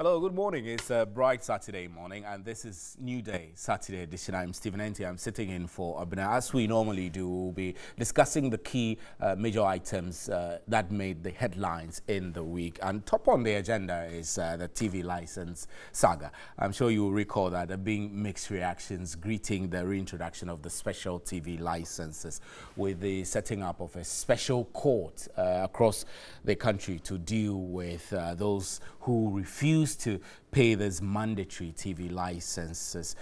Hello, good morning. It's a bright Saturday morning, and this is New Day Saturday edition. I'm Stephen Enti. I'm sitting in for Abina. As we normally do, we'll be discussing the key major items that made the headlines in the week. And top on the agenda is the TV license saga. I'm sure you will recall that there have been mixed reactions greeting the reintroduction of the special TV licenses, with the setting up of a special court across the country to deal with those who refuse to pay these mandatory TV licenses.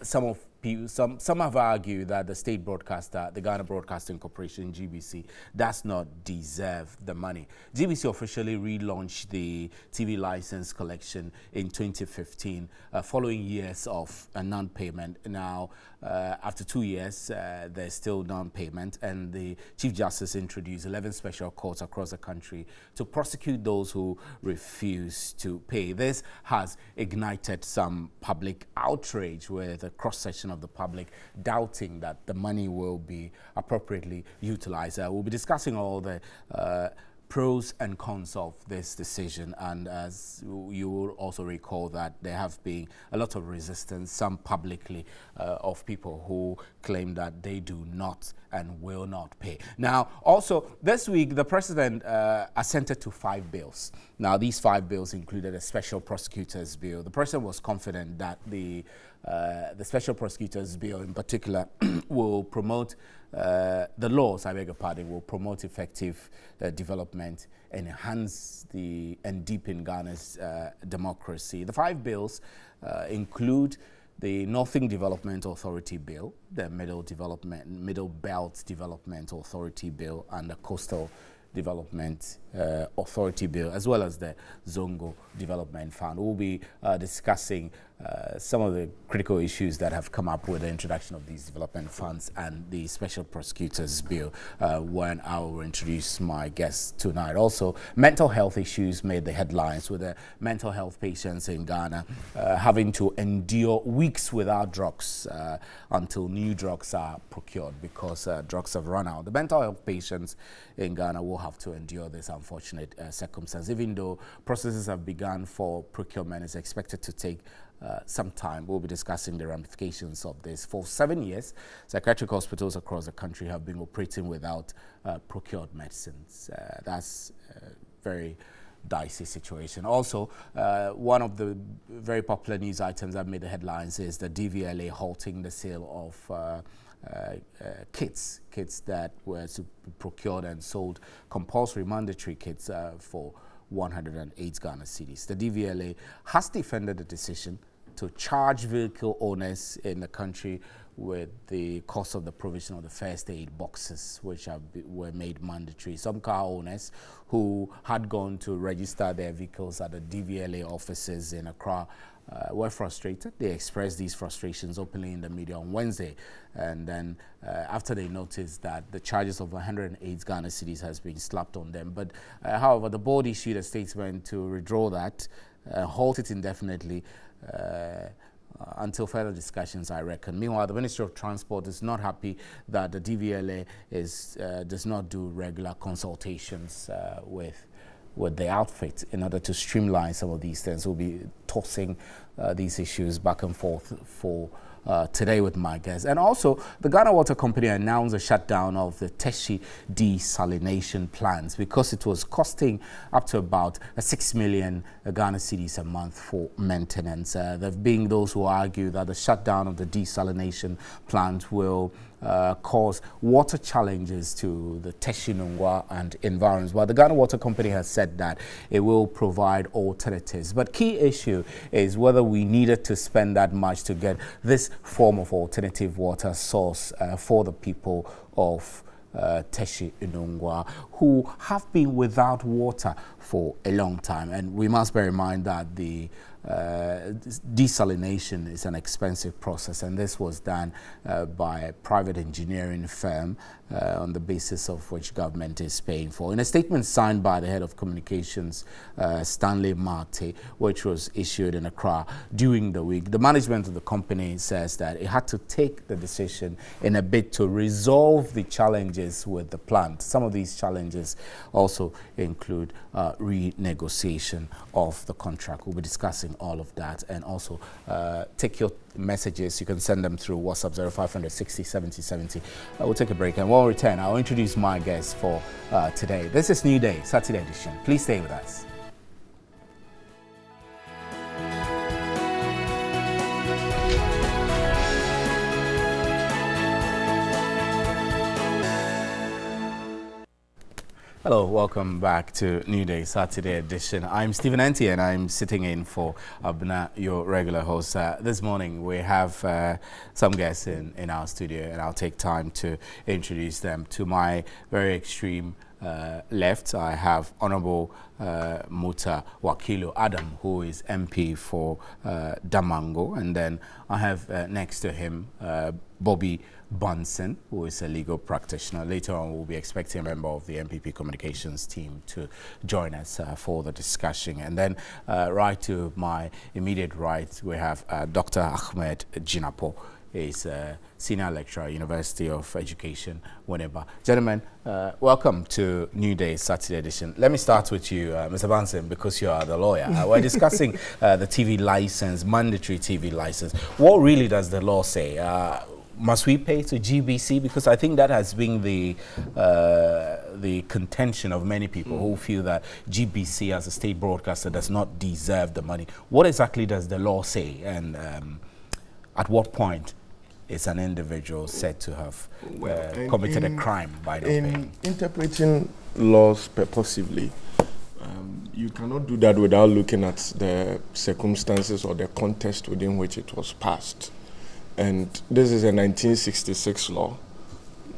Some have argued that the state broadcaster, the Ghana Broadcasting Corporation, GBC, does not deserve the money. GBC officially relaunched the TV license collection in 2015, following years of non-payment. Now, after 2 years, there's still non-payment, and the Chief Justice introduced 11 special courts across the country to prosecute those who refuse to pay. This has ignited some public outrage, with a cross-section of the public doubting that the money will be appropriately utilized. We'll be discussing all the pros and cons of this decision, and as you will also recall that there have been a lot of resistance, some publicly, of people who claim that they do not and will not pay. Now, also this week, the president assented to 5 bills. Now, these 5 bills included a special prosecutors bill. The president was confident that the special prosecutors bill in particular will promote the laws, I beg your pardon, will promote effective development, enhance and deepen Ghana's democracy. The 5 bills include the Northern Development Authority Bill, the Middle Belt Development Authority Bill, and the Coastal Development Authority Bill, as well as the Zongo Development Fund. We'll be discussing some of the critical issues that have come up with the introduction of these development funds and the Special Prosecutors Bill when I will introduce my guests tonight. Also, mental health issues made the headlines, with the mental health patients in Ghana having to endure weeks without drugs until new drugs are procured, because drugs have run out. The mental health patients in Ghana will have to endure this unfortunate circumstance. Even though processes have begun for procurement, it's expected to take some time. We'll be discussing the ramifications of this. For 7 years, psychiatric hospitals across the country have been operating without procured medicines. That's a very dicey situation. Also, one of the very popular news items that made the headlines is the DVLA halting the sale of kits that were procured and sold, compulsory mandatory kits for 108 Ghana cedis. The DVLA has defended the decision to charge vehicle owners in the country with the cost of the provision of the first aid boxes, which were made mandatory. Some car owners who had gone to register their vehicles at the DVLA offices in Accra were frustrated. They expressed these frustrations openly in the media on Wednesday, and then after they noticed that the charges of 108 Ghana cedis has been slapped on them. But however, the board issued a statement to withdraw that, halt it indefinitely, until further discussions, I reckon. Meanwhile, the Ministry of Transport is not happy that the DVLA does not do regular consultations with the outfit in order to streamline some of these things. We'll be tossing these issues back and forth for today with my guests. And also, the Ghana Water Company announced a shutdown of the Teshi desalination plants because it was costing up to about 6 million Ghana cedis a month for maintenance. There have been those who argue that the shutdown of the desalination plant will cause water challenges to the Teshi Nungwa and environs. But the Ghana Water Company has said that it will provide alternatives. But key issue is whether we needed to spend that much to get this form of alternative water source for the people of Teshi Nungwa, who have been without water for a long time. And we must bear in mind that the desalination is an expensive process, and this was done by a private engineering firm on the basis of which government is paying for. In a statement signed by the head of communications, Stanley Marte, which was issued in Accra during the week, the management of the company says that it had to take the decision in a bid to resolve the challenges with the plant. Some of these challenges also include renegotiation of the contract. We'll be discussing all of that, and also take your messages. You can send them through WhatsApp 0500 60 70 70. We'll take a break, and when we return, I'll introduce my guest for today. This is New Day, Saturday edition. Please stay with us. Hello, welcome back to New Day, Saturday edition. I'm Stephen Enti, and I'm sitting in for Abna, your regular host. This morning we have some guests in our studio, and I'll take time to introduce them. To my very extreme left, I have Honorable Muta Wakilo Adam, who is MP for Damango, and then I have next to him Bobby Bunsen, who is a legal practitioner. Later on, we'll be expecting a member of the MPP communications team to join us for the discussion. And then right to my immediate right, we have Dr. Ahmed Jinapo. He's a senior lecturer at University of Education, Winneba. Gentlemen, welcome to New Day Saturday edition. Let me start with you, Mr. Bunsen, because you are the lawyer. We're discussing the TV license, mandatory TV license. What really does the law say? Must we pay to GBC? Because I think that has been the contention of many people who feel that GBC as a state broadcaster does not deserve the money. What exactly does the law say, and at what point is an individual said to have committed a crime by not paying? Interpreting laws purposively, you cannot do that without looking at the circumstances or the context within which it was passed. And this is a 1966 law.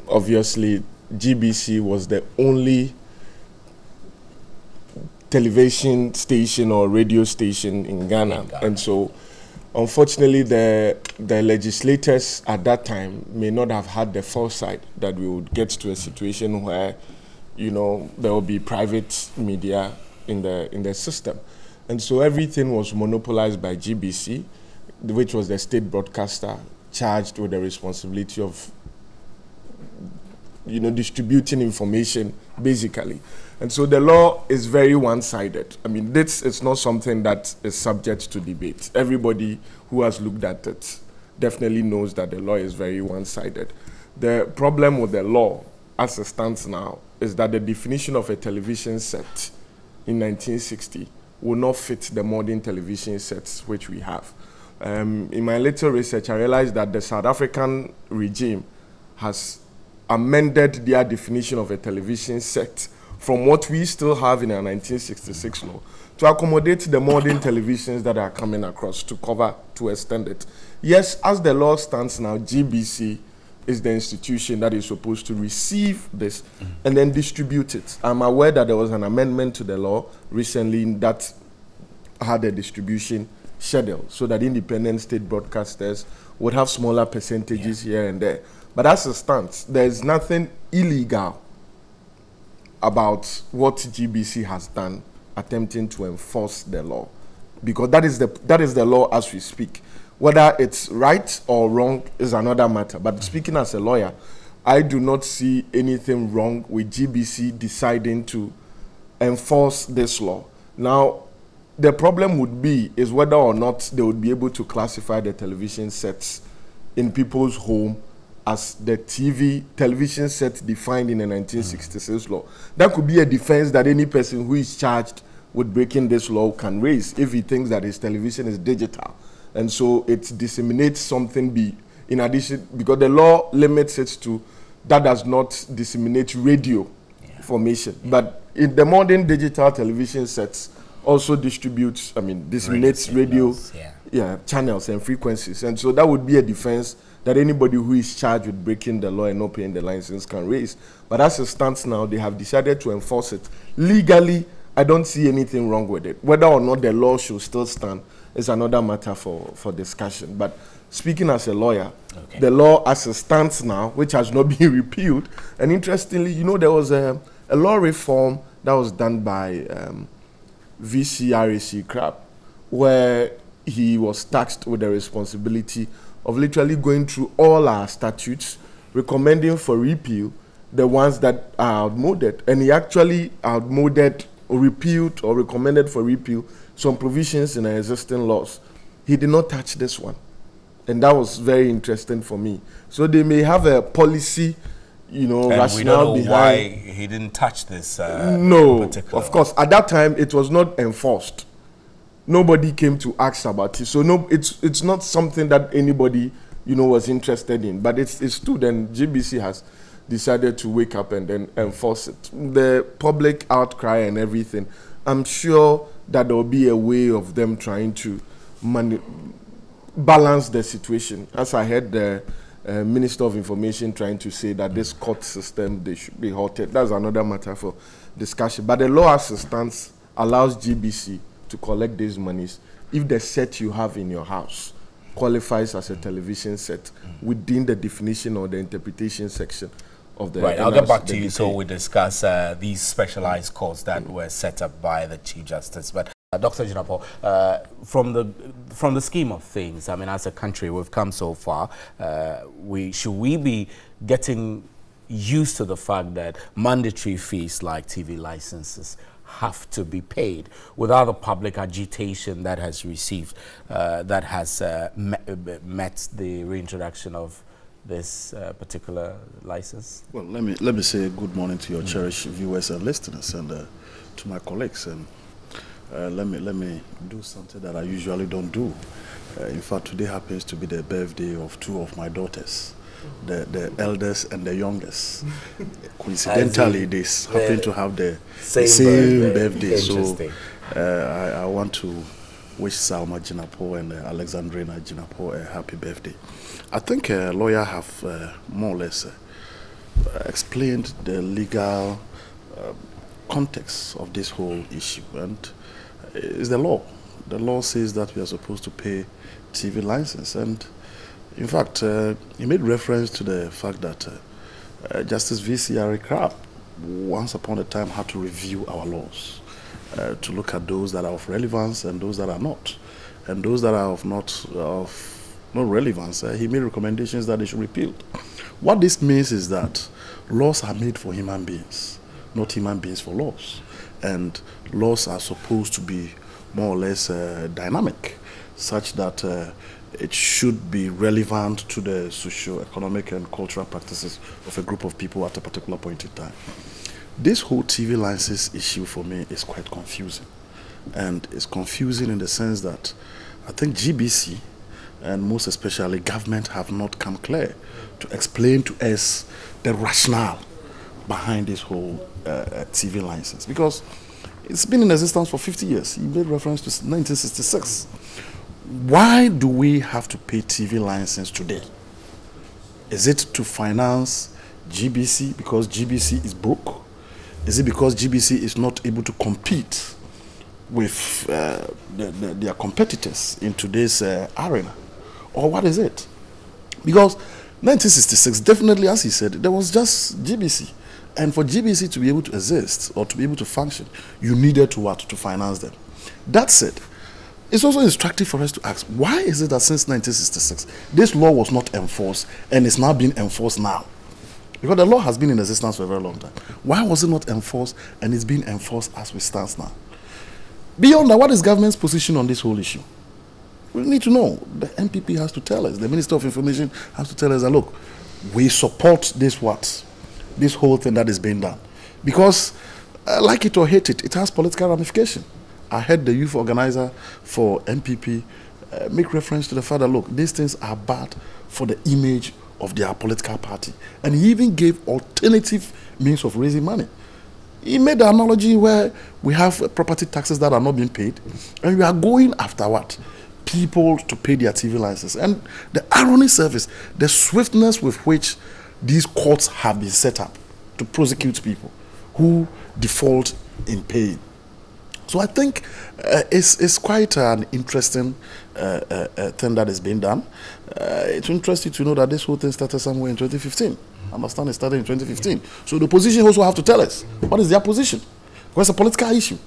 Obviously, GBC was the only television station or radio station in Ghana. And so, unfortunately, the legislators at that time may not have had the foresight that we would get to a situation where, you know, there will be private media in the system. And so everything was monopolized by GBC, which was the state broadcaster charged with the responsibility of, you know, distributing information, basically. And so the law is very one-sided. I mean, this is not something that is subject to debate. Everybody who has looked at it definitely knows that the law is very one-sided. The problem with the law, as it stands now, is that the definition of a television set in 1960 will not fit the modern television sets which we have. In my little research, I realized that the South African regime has amended their definition of a television set from what we still have in our 1966 law to accommodate the modern televisions that are coming across, to cover, to extend it. Yes, as the law stands now, GBC is the institution that is supposed to receive this and then distribute it. I'm aware that there was an amendment to the law recently that had a distribution schedule so that independent state broadcasters would have smaller percentages here and there. But as it stands, there's nothing illegal about what GBC has done attempting to enforce the law, because that is the law as we speak. Whether it's right or wrong is another matter. But speaking as a lawyer, I do not see anything wrong with GBC deciding to enforce this law. Now, the problem would be is whether or not they would be able to classify the television sets in people's home as the television set defined in the 1966 law. That could be a defense that any person who is charged with breaking this law can raise if he thinks that his television is digital. And so it disseminates something in addition, because the law limits it to that does not disseminate radio information. But in the modern digital television sets also disseminates radio channels and frequencies. And so that would be a defense that anybody who is charged with breaking the law and not paying the license can raise. But as it stands now, they have decided to enforce it. Legally, I don't see anything wrong with it. Whether or not the law should still stand is another matter for discussion. But speaking as a lawyer, okay, the law as it stands now, which has not been repealed, and interestingly, you know, there was a law reform that was done by VCRAC Crab, where he was tasked with the responsibility of literally going through all our statutes, recommending for repeal the ones that are outmoded. And he actually outmoded or repealed or recommended for repeal some provisions in the existing laws. He did not touch this one. And that was very interesting for me. So they may have a policy, you know, and rationale we don't know behind. why he didn't touch this. No, particular of course. At that time, it was not enforced. Nobody came to ask about it. So no, it's not something that anybody, you know, was interested in. But it's stood, and GBC has decided to wake up and then enforce it. The public outcry and everything, I'm sure that there will be a way of them trying to balance the situation. As I heard the Minister of Information trying to say that this court system, they should be halted. That's another matter for discussion. But the law as it stands allows GBC to collect these monies if the set you have in your house qualifies as a television set within the definition or the interpretation section of the... Right, I'll get back to you so we discuss these specialized courts that were set up by the Chief Justice. But Dr. Jinapo, from the scheme of things, I mean, as a country, we've come so far. Should we be getting used to the fact that mandatory fees like TV licenses have to be paid without the public agitation that has received, that has met the reintroduction of this particular license? Well, let me say good morning to your cherished viewers and listeners, and to my colleagues. And let me do something that I usually don't do. In fact, today happens to be the birthday of two of my daughters, the eldest and the youngest. Coincidentally, they happen to have the same birthday. So I want to wish Salma Jinapo and Alexandrina Jinapo a happy birthday. I think a lawyer have more or less explained the legal context of this whole issue, and it's the law. The law says that we are supposed to pay TV license, and in fact, he made reference to the fact that Justice V.C.R. Crab once upon a time had to review our laws to look at those that are of relevance and those that are not, and those that are of no relevance. He made recommendations that they should repeal. What this means is that laws are made for human beings, not human beings for laws, and laws are supposed to be more or less dynamic, such that it should be relevant to the socio-economic and cultural practices of a group of people at a particular point in time. This whole TV license issue for me is quite confusing, and it's confusing in the sense that I think GBC and most especially government have not come clear to explain to us the rationale behind this whole TV license, because it's been in existence for 50 years. He made reference to 1966. Why do we have to pay TV license today? Is it to finance GBC because GBC is broke? Is it because GBC is not able to compete with their competitors in today's arena? Or what is it? Because 1966, definitely, as he said, there was just GBC. And for GBC to be able to exist or to be able to function, you needed to what? To finance them. That said, it's also instructive for us to ask, why is it that since 1966, this law was not enforced and it's now being enforced now? Because the law has been in existence for a very long time. Why was it not enforced and it's being enforced as we stand now? Beyond that, what is government's position on this whole issue? We need to know. The MPP has to tell us. The Minister of Information has to tell us that, look, we support this this whole thing that is being done. Because, like it or hate it, it has political ramification. I heard the youth organizer for MPP make reference to the fact that, look, these things are bad for the image of their political party. And he even gave alternative means of raising money. He made the analogy where we have property taxes that are not being paid, and we are going after what? People to pay their TV license. And the irony service, the swiftness with which these courts have been set up to prosecute people who default in paying. So I think it's quite an interesting thing that is being done. It's interesting to know that this whole thing started somewhere in 2015. I understand it started in 2015. So the opposition also have to tell us what is their position. Because it's a political issue.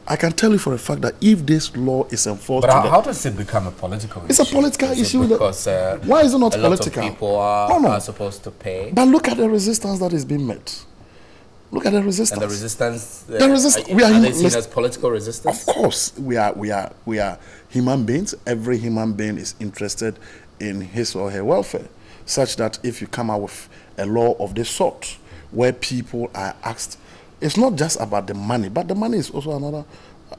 I can tell you for a fact that if this law is enforced... But how does it become a political issue? It's a political issue. Because why is it not a political? lot of people are supposed to pay. But look at the resistance that is being met. Look at the resistance. And the resistance... are they seen as political resistance? Of course. We are human beings. Every human being is interested in his or her welfare. Such that if you come out with a law of this sort, where people are asked... It's not just about the money, but the money is also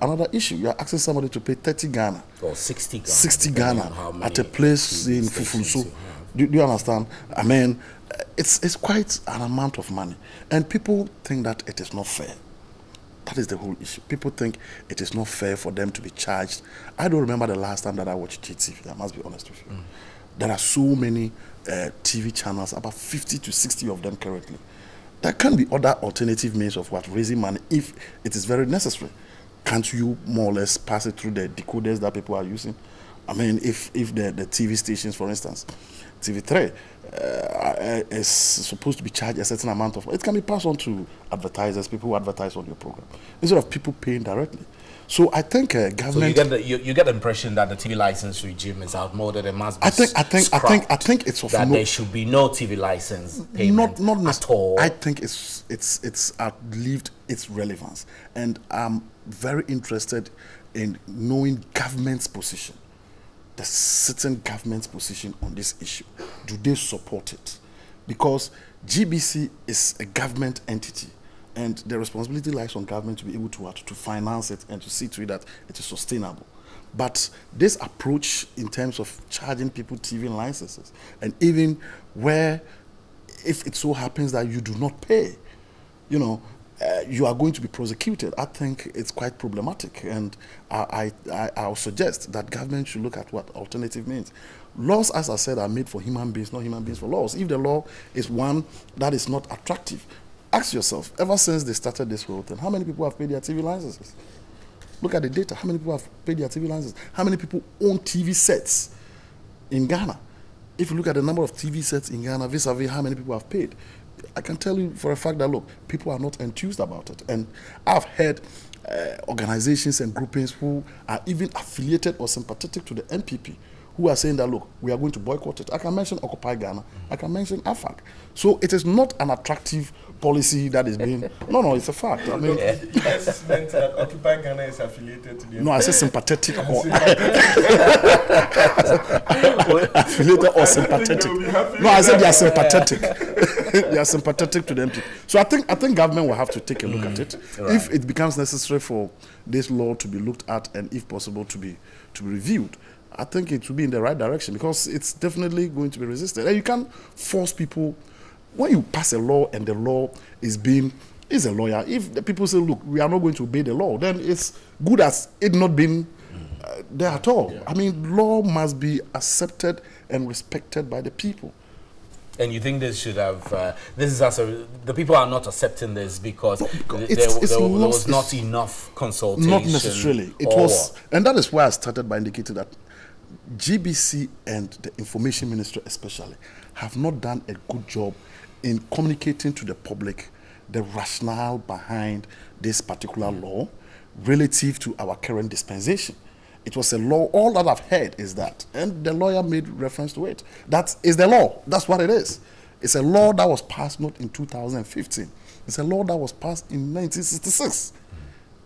another issue. You are asking somebody to pay 30 Ghana. Or 60 Ghana. 60 Ghana at a place in Fufunso. Do you understand? I mean, it's quite an amount of money. And people think that it is not fair. That is the whole issue. People think it is not fair for them to be charged. I don't remember the last time that I watched GTV. I must be honest with you. There are so many TV channels, about 50 to 60 of them currently. There can be other alternative means of raising money if it is very necessary. Can't you more or less pass it through the decoders that people are using? I mean, if the TV stations, for instance, TV3 is supposed to be charged a certain amount of, it can be passed on to advertisers, people who advertise on your program, instead of people paying directly. So I think government. So you get the impression that the TV license regime is outmoded and must be I think it's of that there should be no TV license payment at all. I think it's outlived its relevance, and I'm very interested in knowing government's position, the sitting government's position on this issue. Do they support it? Because GBC is a government entity. And the responsibility lies on government to be able to finance it and to see to it that it is sustainable. But this approach in terms of charging people TV licenses, and even where, if it so happens that you do not pay, you are going to be prosecuted, I think it's quite problematic. And I'll suggest that government should look at what alternative means. Laws, as I said, are made for human beings, not human beings for laws. If the law is one that is not attractive, ask yourself, ever since they started this whole thing, how many people have paid their TV licenses? Look at the data. How many people have paid their TV licenses? How many people own TV sets in Ghana? If you look at the number of TV sets in Ghana vis-a-vis how many people have paid, I can tell you for a fact that, look, people are not enthused about it. And I've heard organizations and groupings who are even affiliated or sympathetic to the NPP who are saying that, look, we are going to boycott it. I can mention Occupy Ghana. I can mention AFAC. So it is not an attractive policy that is being... No, it's a fact. I mean... Yes, meant that Occupy Ghana is affiliated to the... No, I said sympathetic or... affiliated or sympathetic. No, I said they are sympathetic. They are sympathetic to the MP. So I think government will have to take a look at it. Right. If it becomes necessary for this law to be looked at and if possible to be reviewed, I think it will be in the right direction, because it's definitely going to be resisted. And you can't force people. When you pass a law and the law is a lawyer, if the people say, look, we are not going to obey the law, then it's good as it not been there at all. Yeah. I mean, law must be accepted and respected by the people. And you think this should have, the people are not accepting this because there was not enough consultation? Not necessarily. It was, and that is why I started by indicating that GBC and the Information Ministry especially have not done a good job in communicating to the public the rationale behind this particular law relative to our current dispensation. It was a law, all that I've heard is that, and the lawyer made reference to it. That is the law, that's what it is. It's a law that was passed not in 2015. It's a law that was passed in 1966.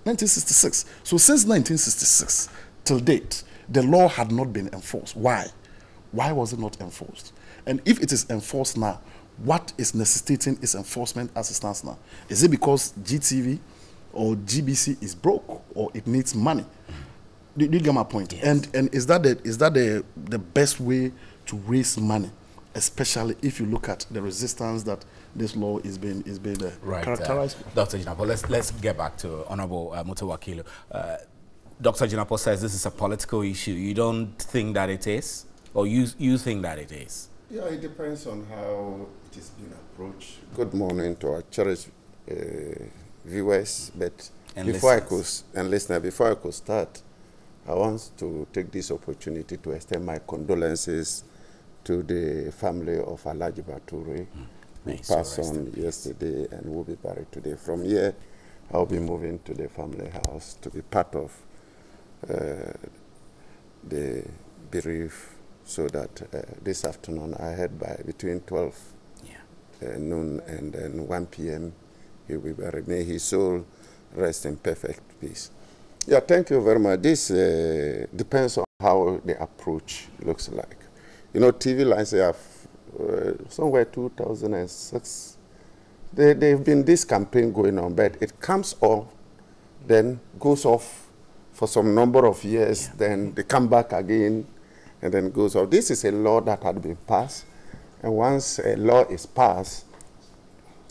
1966. So since 1966 till date, the law had not been enforced. Why? Why was it not enforced? And if it is enforced now, what is necessitating its enforcement as it stands now? Is it because GTV or GBC is broke or it needs money? Do you get my point? Yes. And is that the best way to raise money, especially if you look at the resistance that this law is being characterized? Dr. Jinapo, let's get back to Honorable Mutawakilu. Dr. Jinapo says this is a political issue. You don't think that it is, or you think that it is? Yeah, it depends on how it is being approached. Good morning to our cherished viewers, but before I could start, I want to take this opportunity to extend my condolences to the family of Alhaji Bature, who passed on yesterday and will be buried today. From here, I'll be moving to the family house to be part of the bereave, so that this afternoon I head by between 12 noon and then 1 p.m. he will be buried. May his soul rest in perfect peace. Yeah, thank you very much. This depends on how the approach looks like. You know, TV lines, they have somewhere 2006. They've been this campaign going on, but it comes off, then goes off for some number of years, then they come back again, and then goes off. This is a law that had been passed, and once a law is passed,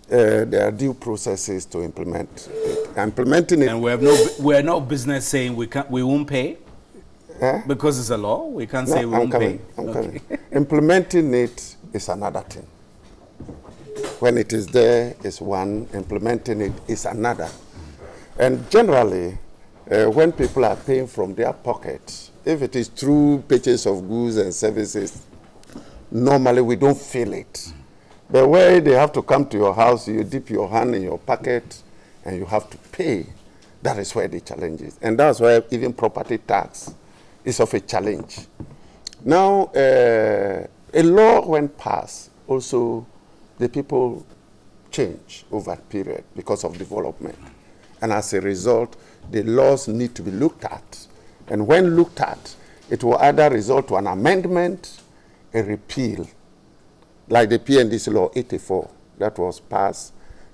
there are due processes to implement it. Implementing it, and we're no business saying we won't pay. Because it's a law, we can't say we won't pay. I'm coming. Implementing it is another thing. When it is there, is one. Implementing it is another. And generally, when people are paying from their pockets, if it is through purchase of goods and services, normally we don't feel it. But where they have to come to your house, you dip your hand in your pocket, and you have to pay. That is where the challenge is. And that's why even property tax is of a challenge. Now, a law when passed, also the people change over a period because of development. And as a result, the laws need to be looked at. And when looked at, it will either result to an amendment, a repeal, like the PNDC law 84 that was passed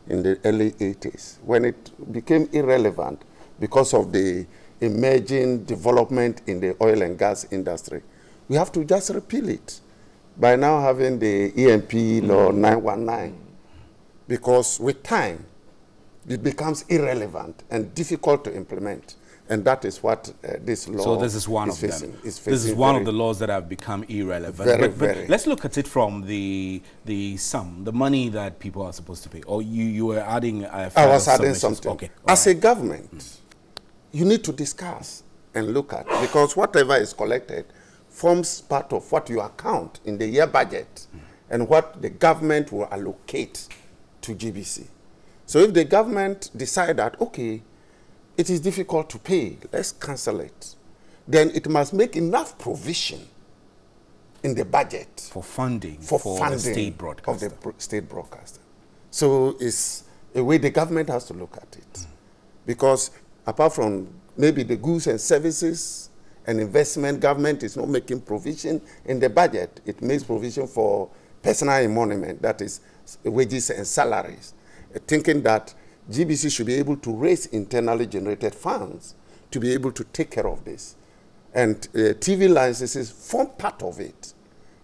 in the early 80s, when it became irrelevant because of the emerging development in the oil and gas industry. We have to just repeal it by now having the EMP law 919, because with time, it becomes irrelevant and difficult to implement. And that is what this law So this is one of them. This is one of the laws that have become irrelevant. But let's look at it from the sum, the money that people are supposed to pay. Or you were adding I was adding something. Okay. As a government, you need to discuss and look at, because whatever is collected forms part of what you account in the year budget and what the government will allocate to GBC. So if the government decide that, okay, it is difficult to pay, let's cancel it, then it must make enough provision in the budget for funding the state broadcaster. Of the state broadcaster. So it's a way the government has to look at it. Because apart from maybe the goods and services and investment, government is not making provision in the budget. It makes provision for personal emolument, that is wages and salaries, thinking that GBC should be able to raise internally generated funds to be able to take care of this. And TV licenses form part of it.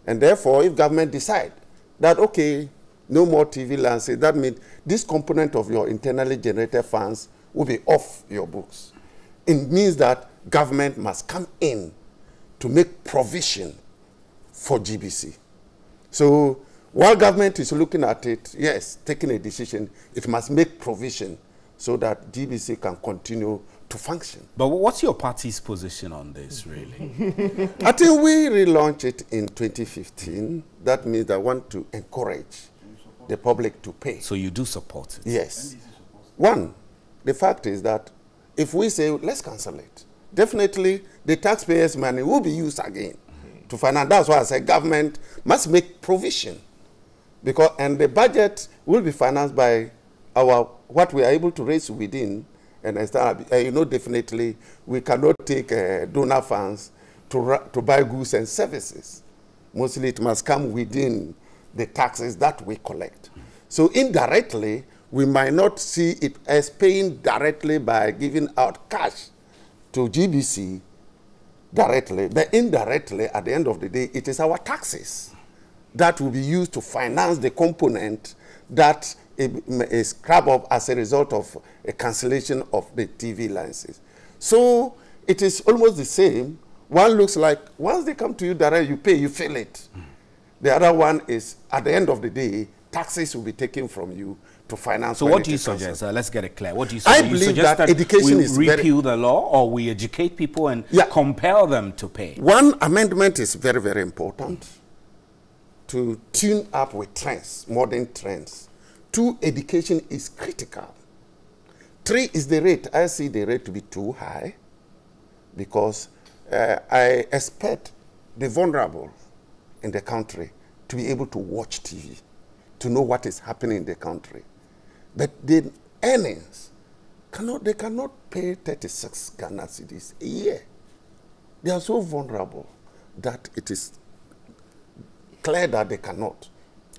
And therefore, if government decide that, okay, no more TV licenses, that means this component of your internally generated funds will be off your books. It means that government must come in to make provision for GBC. So while government is looking at it, yes, taking a decision, it must make provision so that GBC can continue to function. But what's your party's position on this, really? I think we relaunched it in 2015. That means I want to encourage the public to pay. So you do support it? Yes. One, the fact is that if we say, let's cancel it, definitely the taxpayers' money will be used again to finance. That's why I say government must make provision. And the budget will be financed by what we are able to raise within. And definitely we cannot take donor funds to buy goods and services. Mostly it must come within the taxes that we collect. So indirectly, we might not see it as paying directly by giving out cash to GBC directly, but indirectly, at the end of the day, it is our taxes that will be used to finance the component that is scrapped up as a result of a cancellation of the TV licenses. So it is almost the same. One looks like once they come to you direct, you pay, you feel it. The other one is, at the end of the day, taxes will be taken from you to finance. So what do you suggest? Let's get it clear. What do you suggest? I believe that education is repeal the law, or we educate people and compel them to pay? One amendment is very, very important to tune up with trends, modern trends. 2, education is critical. 3 is the rate. I see the rate to be too high because I expect the vulnerable in the country to be able to watch TV, to know what is happening in the country. But the earnings, they cannot pay 36 Ghana cedis a year. They are so vulnerable that it is clear that they cannot.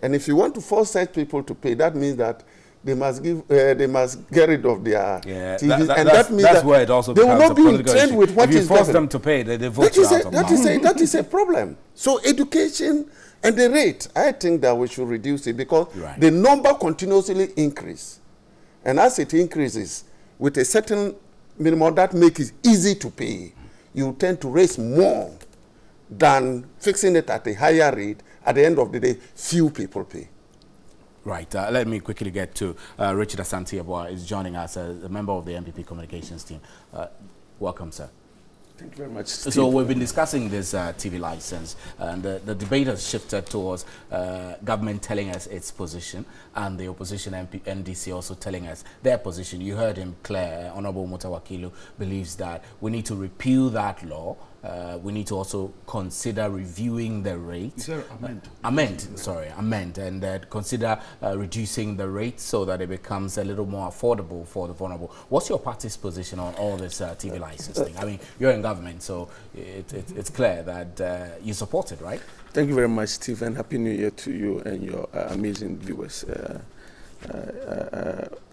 And if you want to force such people to pay, that means that they must give. They must get rid of their TVs, and that means that's where it also they will not be in trend with what is. If you force them to pay, they vote you out of power. That is a problem. So education and the rate, I think that we should reduce it because the number continuously increase, and as it increases with a certain minimum that makes it easy to pay, you tend to raise more than fixing it at a higher rate. At the end of the day, few people pay. Right. Let me quickly get to Richard Asante-Yeboah is joining us as a member of the MPP communications team. Welcome, sir. Thank you very much, Steve. So we've been discussing this TV license, and the debate has shifted towards government telling us its position, and the opposition NDC also telling us their position. You heard him clear. Honorable Mutawakilu believes that we need to repeal that law. We need to also consider reviewing the rate. Amend, and consider reducing the rate so that it becomes a little more affordable for the vulnerable. What's your party's position on all this TV license thing? I mean, you're in government, so it's clear that you support it, right? Thank you very much, Steve, and Happy New Year to you and your amazing viewers.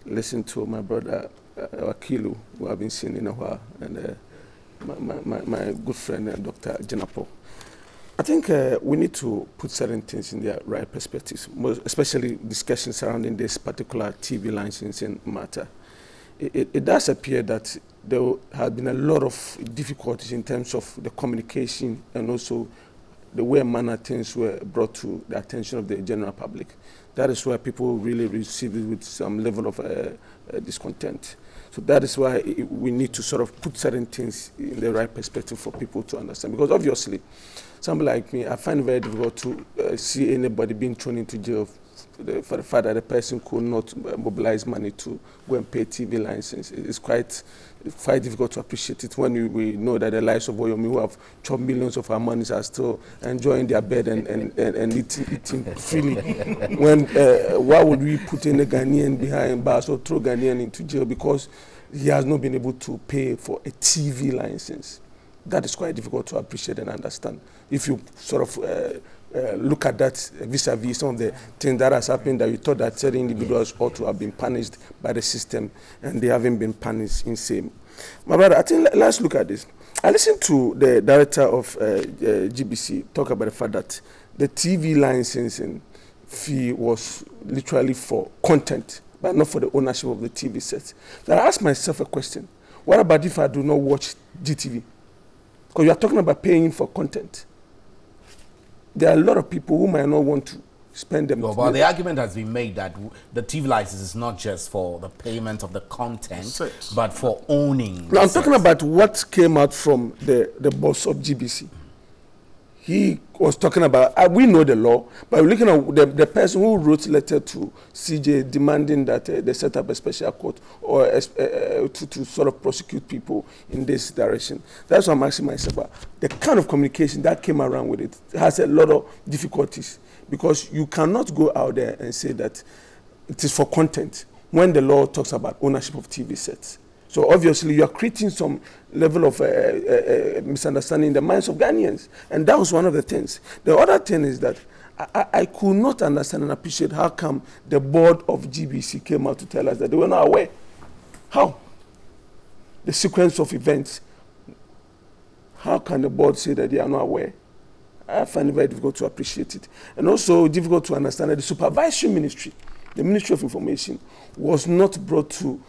Listen to my brother Akilu, who I've been seeing in a while, and my good friend, Dr. Jenapo. I think we need to put certain things in their right perspectives, especially discussions surrounding this particular TV licensing matter. It does appear that there have been a lot of difficulties in terms of the communication and also the way and manner things were brought to the attention of the general public. That is why people really receive it with some level of discontent. So that is why we need to sort of put certain things in the right perspective for people to understand. Because obviously, somebody like me, I find it very difficult to see anybody being thrown into jail for the fact that the person could not mobilize money to go and pay TV license. It's quite difficult to appreciate it when we know that the lives of Oyomi who have chopped millions of our monies are still enjoying their bed and eating freely. When why would we put in a Ghanaian behind bars or throw Ghanaian into jail because he has not been able to pay for a TV license? That is quite difficult to appreciate and understand. If you sort of look at that vis-a-vis some of the things that has happened that you thought that certain individuals ought to have been punished by the system and they haven't been punished in same. My brother, I think let's look at this. I listened to the director of GBC talk about the fact that the TV licensing fee was literally for content, but not for the ownership of the TV sets. Then I asked myself a question. What about if I do not watch GTV? Because you are talking about paying for content. There are a lot of people who might not want to spend them. Well, but the argument has been made that the TV license is not just for the payment of the content, but for owning. Now, I'm talking about what came out from the boss of GBC. He was talking about, we know the law, but we're looking at the person who wrote a letter to CJ demanding that they set up a special court or to sort of prosecute people in this direction. That's what I'm asking myself. The kind of communication that came around with it has a lot of difficulties because you cannot go out there and say that it is for content when the law talks about ownership of TV sets. So obviously you are creating some level of misunderstanding in the minds of Ghanaians. And that was one of the things. The other thing is that I could not understand and appreciate how come the board of GBC came out to tell us that they were not aware. How? The sequence of events. How can the board say that they are not aware? I find it very difficult to appreciate it. And also difficult to understand that the supervisory ministry the Ministry of Information was not brought to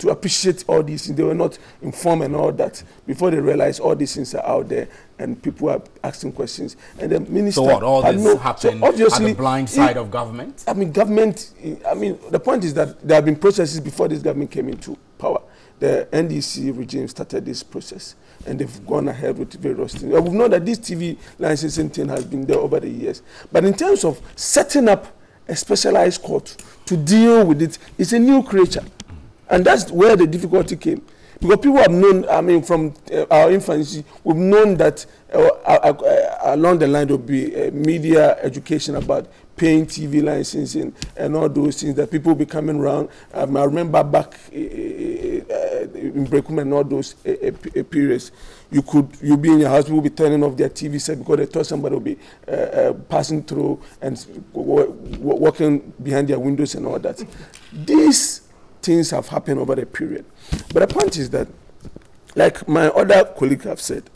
appreciate all these things. They were not informed and all that before they realized all these things are out there and people are asking questions. And the minister. So what? All this happened at the blind side of government? I mean, the point is that there have been processes before this government came into power. The NDC regime started this process and they've gone ahead with various things. We've known that this TV licensing thing has been there over the years. But in terms of setting up a specialized court to deal with it, it's a new creature. And that's where the difficulty came. Because people have known, I mean, from our infancy, we've known that along the line there will be media education about paying TV licensing and all those things that people will be coming around. I remember back in Brekum and all those periods, you'll be in your house, people will be turning off their TV set because they thought somebody will be passing through and walking behind their windows and all that. These things have happened over the period. But the point is that, like my other colleagues have said,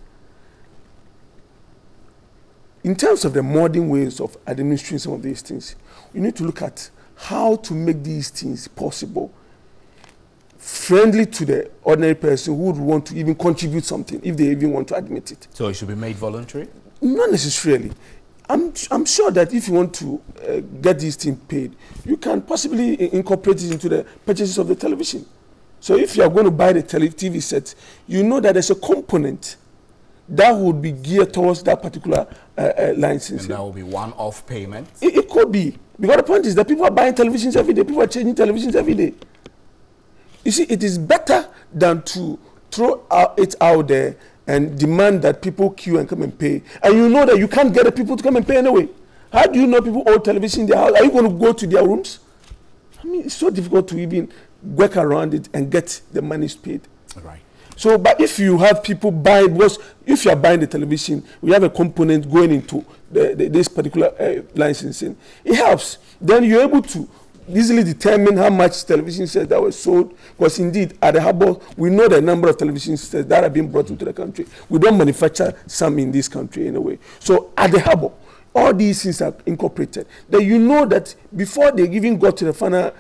in terms of the modern ways of administering some of these things, we need to look at how to make these things possible, friendly to the ordinary person who would want to even contribute something, if they even want to admit it. So it should be made voluntary? Not necessarily. I'm sure that if you want to get these things paid, you can possibly incorporate it into the purchases of the television. So if you are going to buy the TV set, you know that there's a component that would be geared towards that particular licensing. And that will be one-off payment? It could be. Because the point is that people are buying televisions every day. People are changing televisions every day. You see, it is better than to throw it out there and demand that people queue and come and pay. And you know that you can't get the people to come and pay anyway. How do you know people own television in their house? Are you going to go to their rooms? I mean, it's so difficult to even work around it and get the money paid. Right. So, but if you have people buying, if you are buying the television, we have a component going into this particular licensing. It helps. Then you're able to easily determine how much television sets that were sold. Because indeed, at the harbor, we know the number of television sets that have been brought into the country. We don't manufacture some in this country anyway. So at the harbor, all these things are incorporated. Then you know that before they even got to the final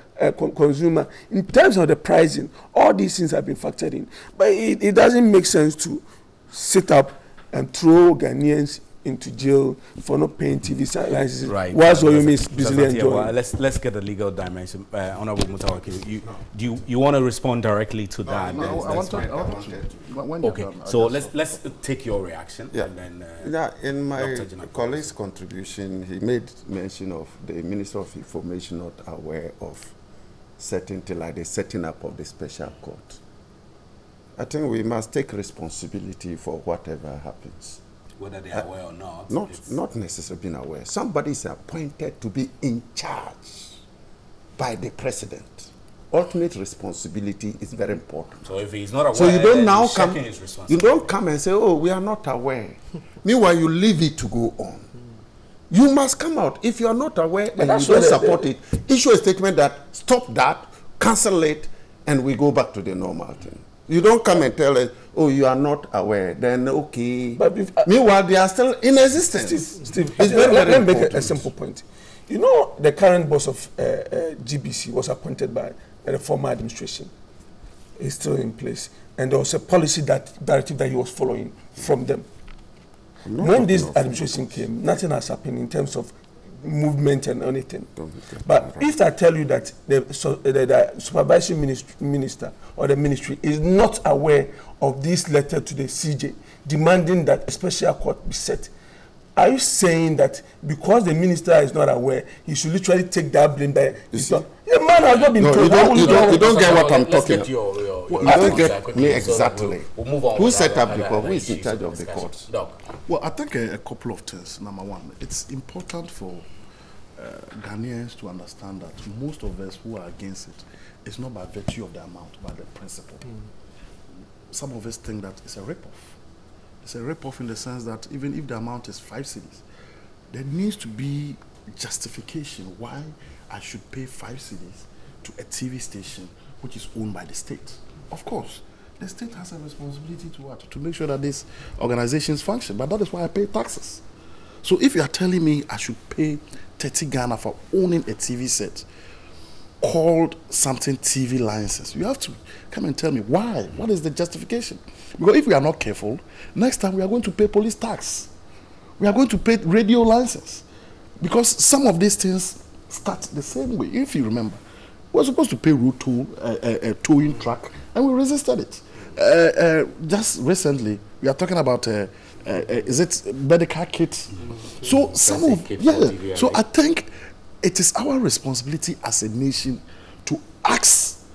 consumer, in terms of the pricing, all these things have been factored in. But it doesn't make sense to sit up and throw Ghanaians into jail for not paying TV licenses. Right. Whilst Oyemi is busily enjoying. Well, let's get the legal dimension. Honorable Mutawaki, you want to respond directly to that? Okay. So let's take your reaction. Yeah. And then, in my colleague's contribution, he made mention of the Minister of Information not aware of the setting up of the special court. I think we must take responsibility for whatever happens. Whether they are aware or not. Not necessarily being aware. Somebody is appointed to be in charge by the president. Ultimate responsibility is very important. So if he's not aware, so you don't now come. You don't come and say, "Oh, we are not aware." Meanwhile, you leave it to go on. You must come out. If you are not aware and you don't support it, issue a statement that stop that, cancel it, and we go back to the normal thing. You don't come and tell us, "Oh, you are not aware." Then okay. But meanwhile, they are still in existence. Steve, let me make a simple point. You know, the current boss of GBC was appointed by the former administration. He's still in place, and there was a policy directive that he was following from them. When this administration came, nothing has happened in terms of movement and anything. But if I tell you that the supervisory minister or the ministry is not aware of this letter to the CJ demanding that a special court be set, are you saying that because the minister is not aware, he should literally take that blame? The man has not been told. You don't get what I'm talking about. You don't get me exactly. We'll move on. Who set up the court? Who is in charge of the court? Well, I think a couple of things. Number one, it's important for Ghanaians to understand that most of us who are against it, it's not by virtue of the amount, but the principle. Some of us think that it's a rip-off. It's a rip-off in the sense that even if the amount is 5 cedis, there needs to be justification why I should pay 5 cedis to a TV station which is owned by the state. Of course, the state has a responsibility to make sure that these organizations function, but that is why I pay taxes. So if you are telling me I should pay 30 Ghana for owning a TV set called something TV license, you have to come and tell me why. What is the justification? Because if we are not careful, next time we are going to pay police tax. We are going to pay radio license. Because some of these things start the same way. If you remember, we were supposed to pay road toll, a towing truck, and we resisted it. Just recently, we are talking about, is it medical kit? So some of, so I think it is our responsibility as a nation to ask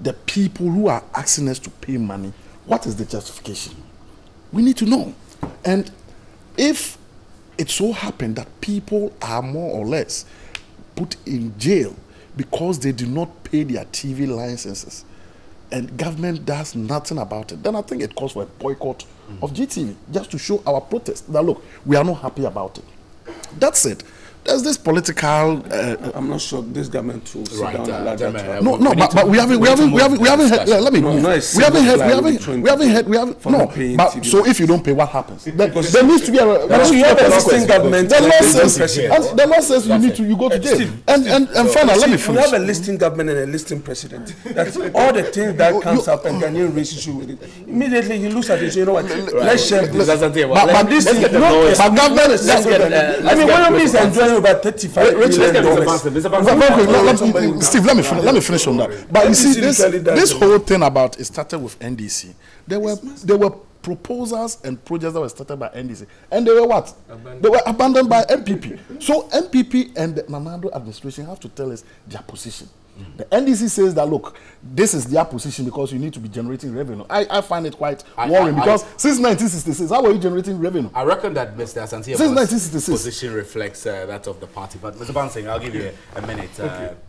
the people who are asking us to pay money, what is the justification? We need to know. And if it so happened that people are more or less put in jail because they do not pay their TV licenses and government does nothing about it, then I think it calls for a boycott of GTV, just to show our protest that, look, we are not happy about it. That's it. There's this political. I'm not sure this government will sit down and allow that. But we haven't had. Let me. We haven't had. No. But so if you don't pay, what happens? There needs to be a. You have a listing government. The law says you need to. You go to jail. And finally, let me finish. We have a listing government and a listing president. That's all the things that comes up and Ghanaian race issue with it. Immediately you look at it. You know what? Let's share this. But this is not government. I mean, one of these enjoying about 35 million. Steve, let me finish on that. But you see, this whole thing about it started with NDC. There were proposals and projects that were started by NDC, and they were what? They were abandoned by MPP. So MPP and the Nanado administration have to tell us their position. The NDC says that, look, this is their position because you need to be generating revenue. I find it quite worrying because since 1966, how were you generating revenue? I reckon that Mr. Asante's position reflects that of the party. But Mr. Bansing, I'll give you a minute,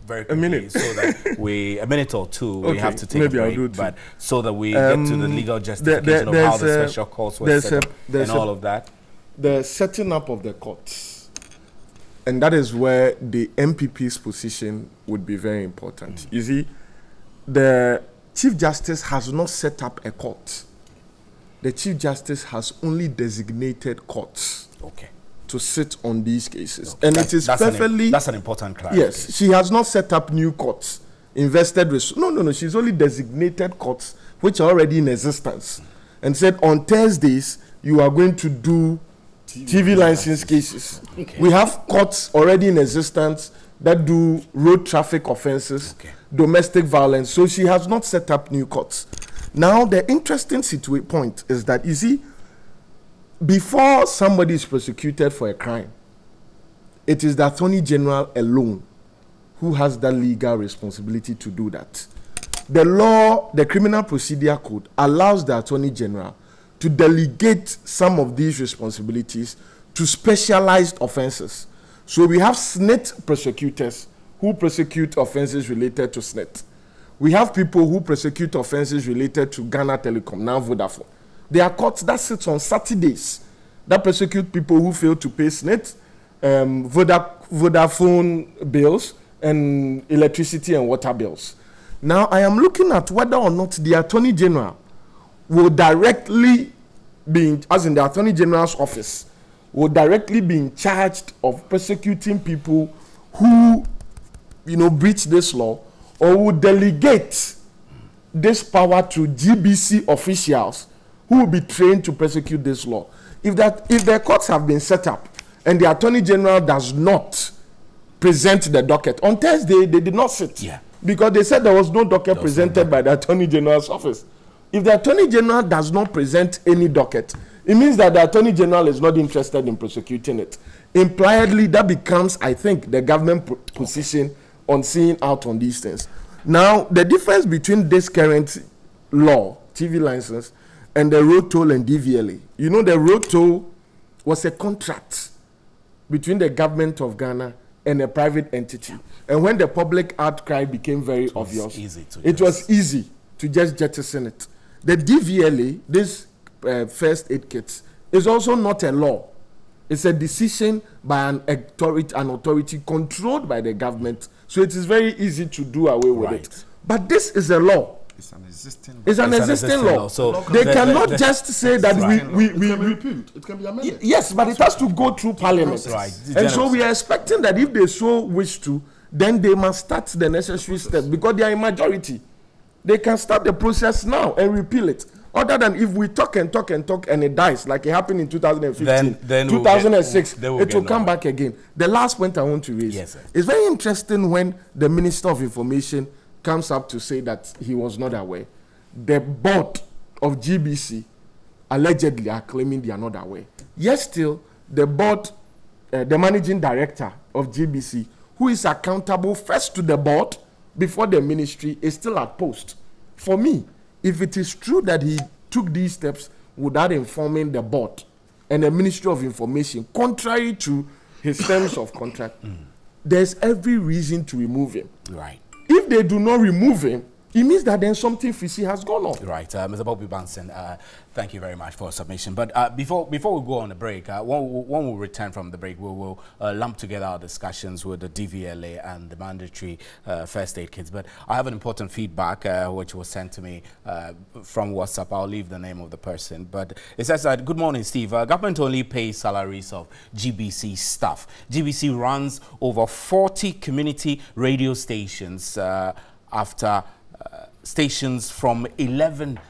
very quickly, so that a minute or two, we have to take a break, but so that we get to the legal justification of how the special courts were set up and all of that. The setting up of the courts. And that is where the MPP's position would be very important. You see, the Chief Justice has not set up a court. The Chief Justice has only designated courts to sit on these cases. And it is perfectly... That's an important clarification. Yes, she has not set up new courts, invested with... No, she's only designated courts which are already in existence. And said, on Thursdays, you are going to do TV license cases. We have courts already in existence that do road traffic offenses, domestic violence. So she has not set up new courts. Now, the interesting point is that, you see, before somebody is prosecuted for a crime, it is the Attorney General alone who has the legal responsibility to do that. The law, the Criminal Procedure Code, allows the Attorney General to delegate some of these responsibilities to specialized offenses. So we have SNIT prosecutors who prosecute offenses related to SNIT. We have people who prosecute offenses related to Ghana Telecom, now Vodafone. There are courts that sit on Saturdays that prosecute people who fail to pay SNIT, Vodafone bills, and electricity and water bills. Now, I am looking at whether or not the Attorney General will directly be, as in the Attorney General's office, will directly be in charge of prosecuting people who, breach this law, or will delegate this power to GBC officials who will be trained to prosecute this law. If the courts have been set up and the Attorney General does not present the docket, on Thursday they did not sit because they said there was no docket presented by the Attorney General's office. If the Attorney General does not present any docket, it means that the Attorney General is not interested in prosecuting it. Impliedly, that becomes, I think, the government position on seeing out on these things. Now, the difference between this current law, TV license, and the road toll and DVLA, the road toll was a contract between the government of Ghana and a private entity. And when the public outcry became very obvious, it was easy to just jettison it. The DVLA, this first aid kits, is also not a law. It's a decision by an authority controlled by the government. So it is very easy to do away with it. But this is a law. It's an existing. It's an existing law. So they cannot just say that we it can be repealed. It can be amended. Yes, but it has to go through Parliament. Right. And so we are expecting that if they so wish to, then they must start the necessary steps because they are in majority. They can start the process now and repeal it. Other than if we talk and talk and talk and it dies, like it happened in 2015, then 2006, it will come nowhere. back again. The last point I want to raise, Yes, sir. it's very interesting when the Minister of Information comes up to say that he was not aware. The board of GBC allegedly are claiming they are not aware. Yet still, the board, the managing director of GBC, who is accountable first to the board before the ministry, is still at post. For me, if it is true that he took these steps without informing the board and the Ministry of Information, contrary to his terms of contract, there's every reason to remove him. Right. If they do not remove him, it means that then something fishy has gone on. Right, Mr. Bobby Banson, thank you very much for submission. But before we go on a break, when we return from the break, we will lump together our discussions with the DVLA and the mandatory first aid kits. But I have an important feedback which was sent to me from WhatsApp. I'll leave the name of the person. But it says that, good morning, Steve. Government only pays salaries of GBC staff. GBC runs over 40 community radio stations after stations from 11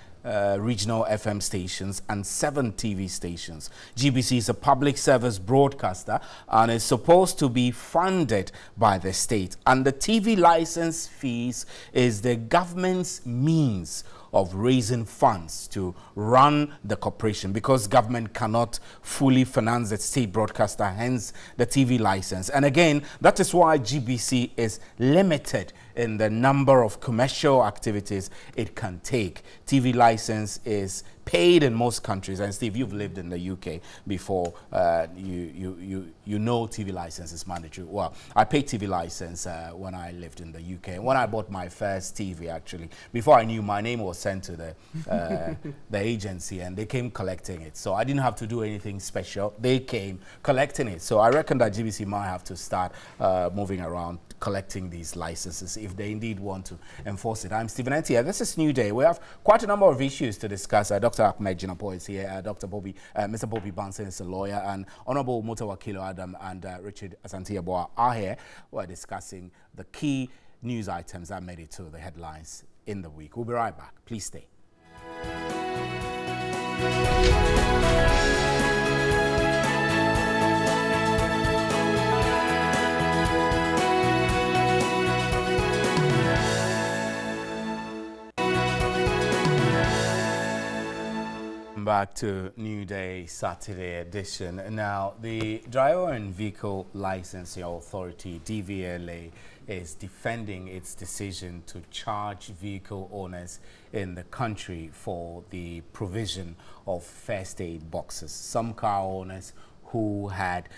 regional FM stations and 7 TV stations. GBC is a public service broadcaster and is supposed to be funded by the state. And the TV license fees is the government's means of raising funds to run the corporation because government cannot fully finance the state broadcaster, hence the TV license. And again, that is why GBC is limited in the number of commercial activities it can take. TV license is paid in most countries, and Steve, you've lived in the UK before. You know TV license is mandatory. Well, I paid TV license when I lived in the UK. When I bought my first TV, actually, before I knew, my name was sent to the agency, and they came collecting it. So I didn't have to do anything special. They came collecting it. So I reckon that GBC might have to start moving around collecting these licenses if they indeed want to enforce it. I'm Stephen Entia. This is New Day. We have quite a number of issues to discuss. Dr. Ahmed Jinapo is here. Mr. Bobby Banson is a lawyer, and Honorable Mutawakilo Adam and Richard Asante-Yeboah are here. We're discussing the key news items that made it to the headlines in the week. We'll be right back. Please stay. Back to New Day Saturday edition. Now, the Driver and Vehicle Licensing Authority, DVLA, is defending its decision to charge vehicle owners in the country for the provision of first aid boxes. Some car owners who had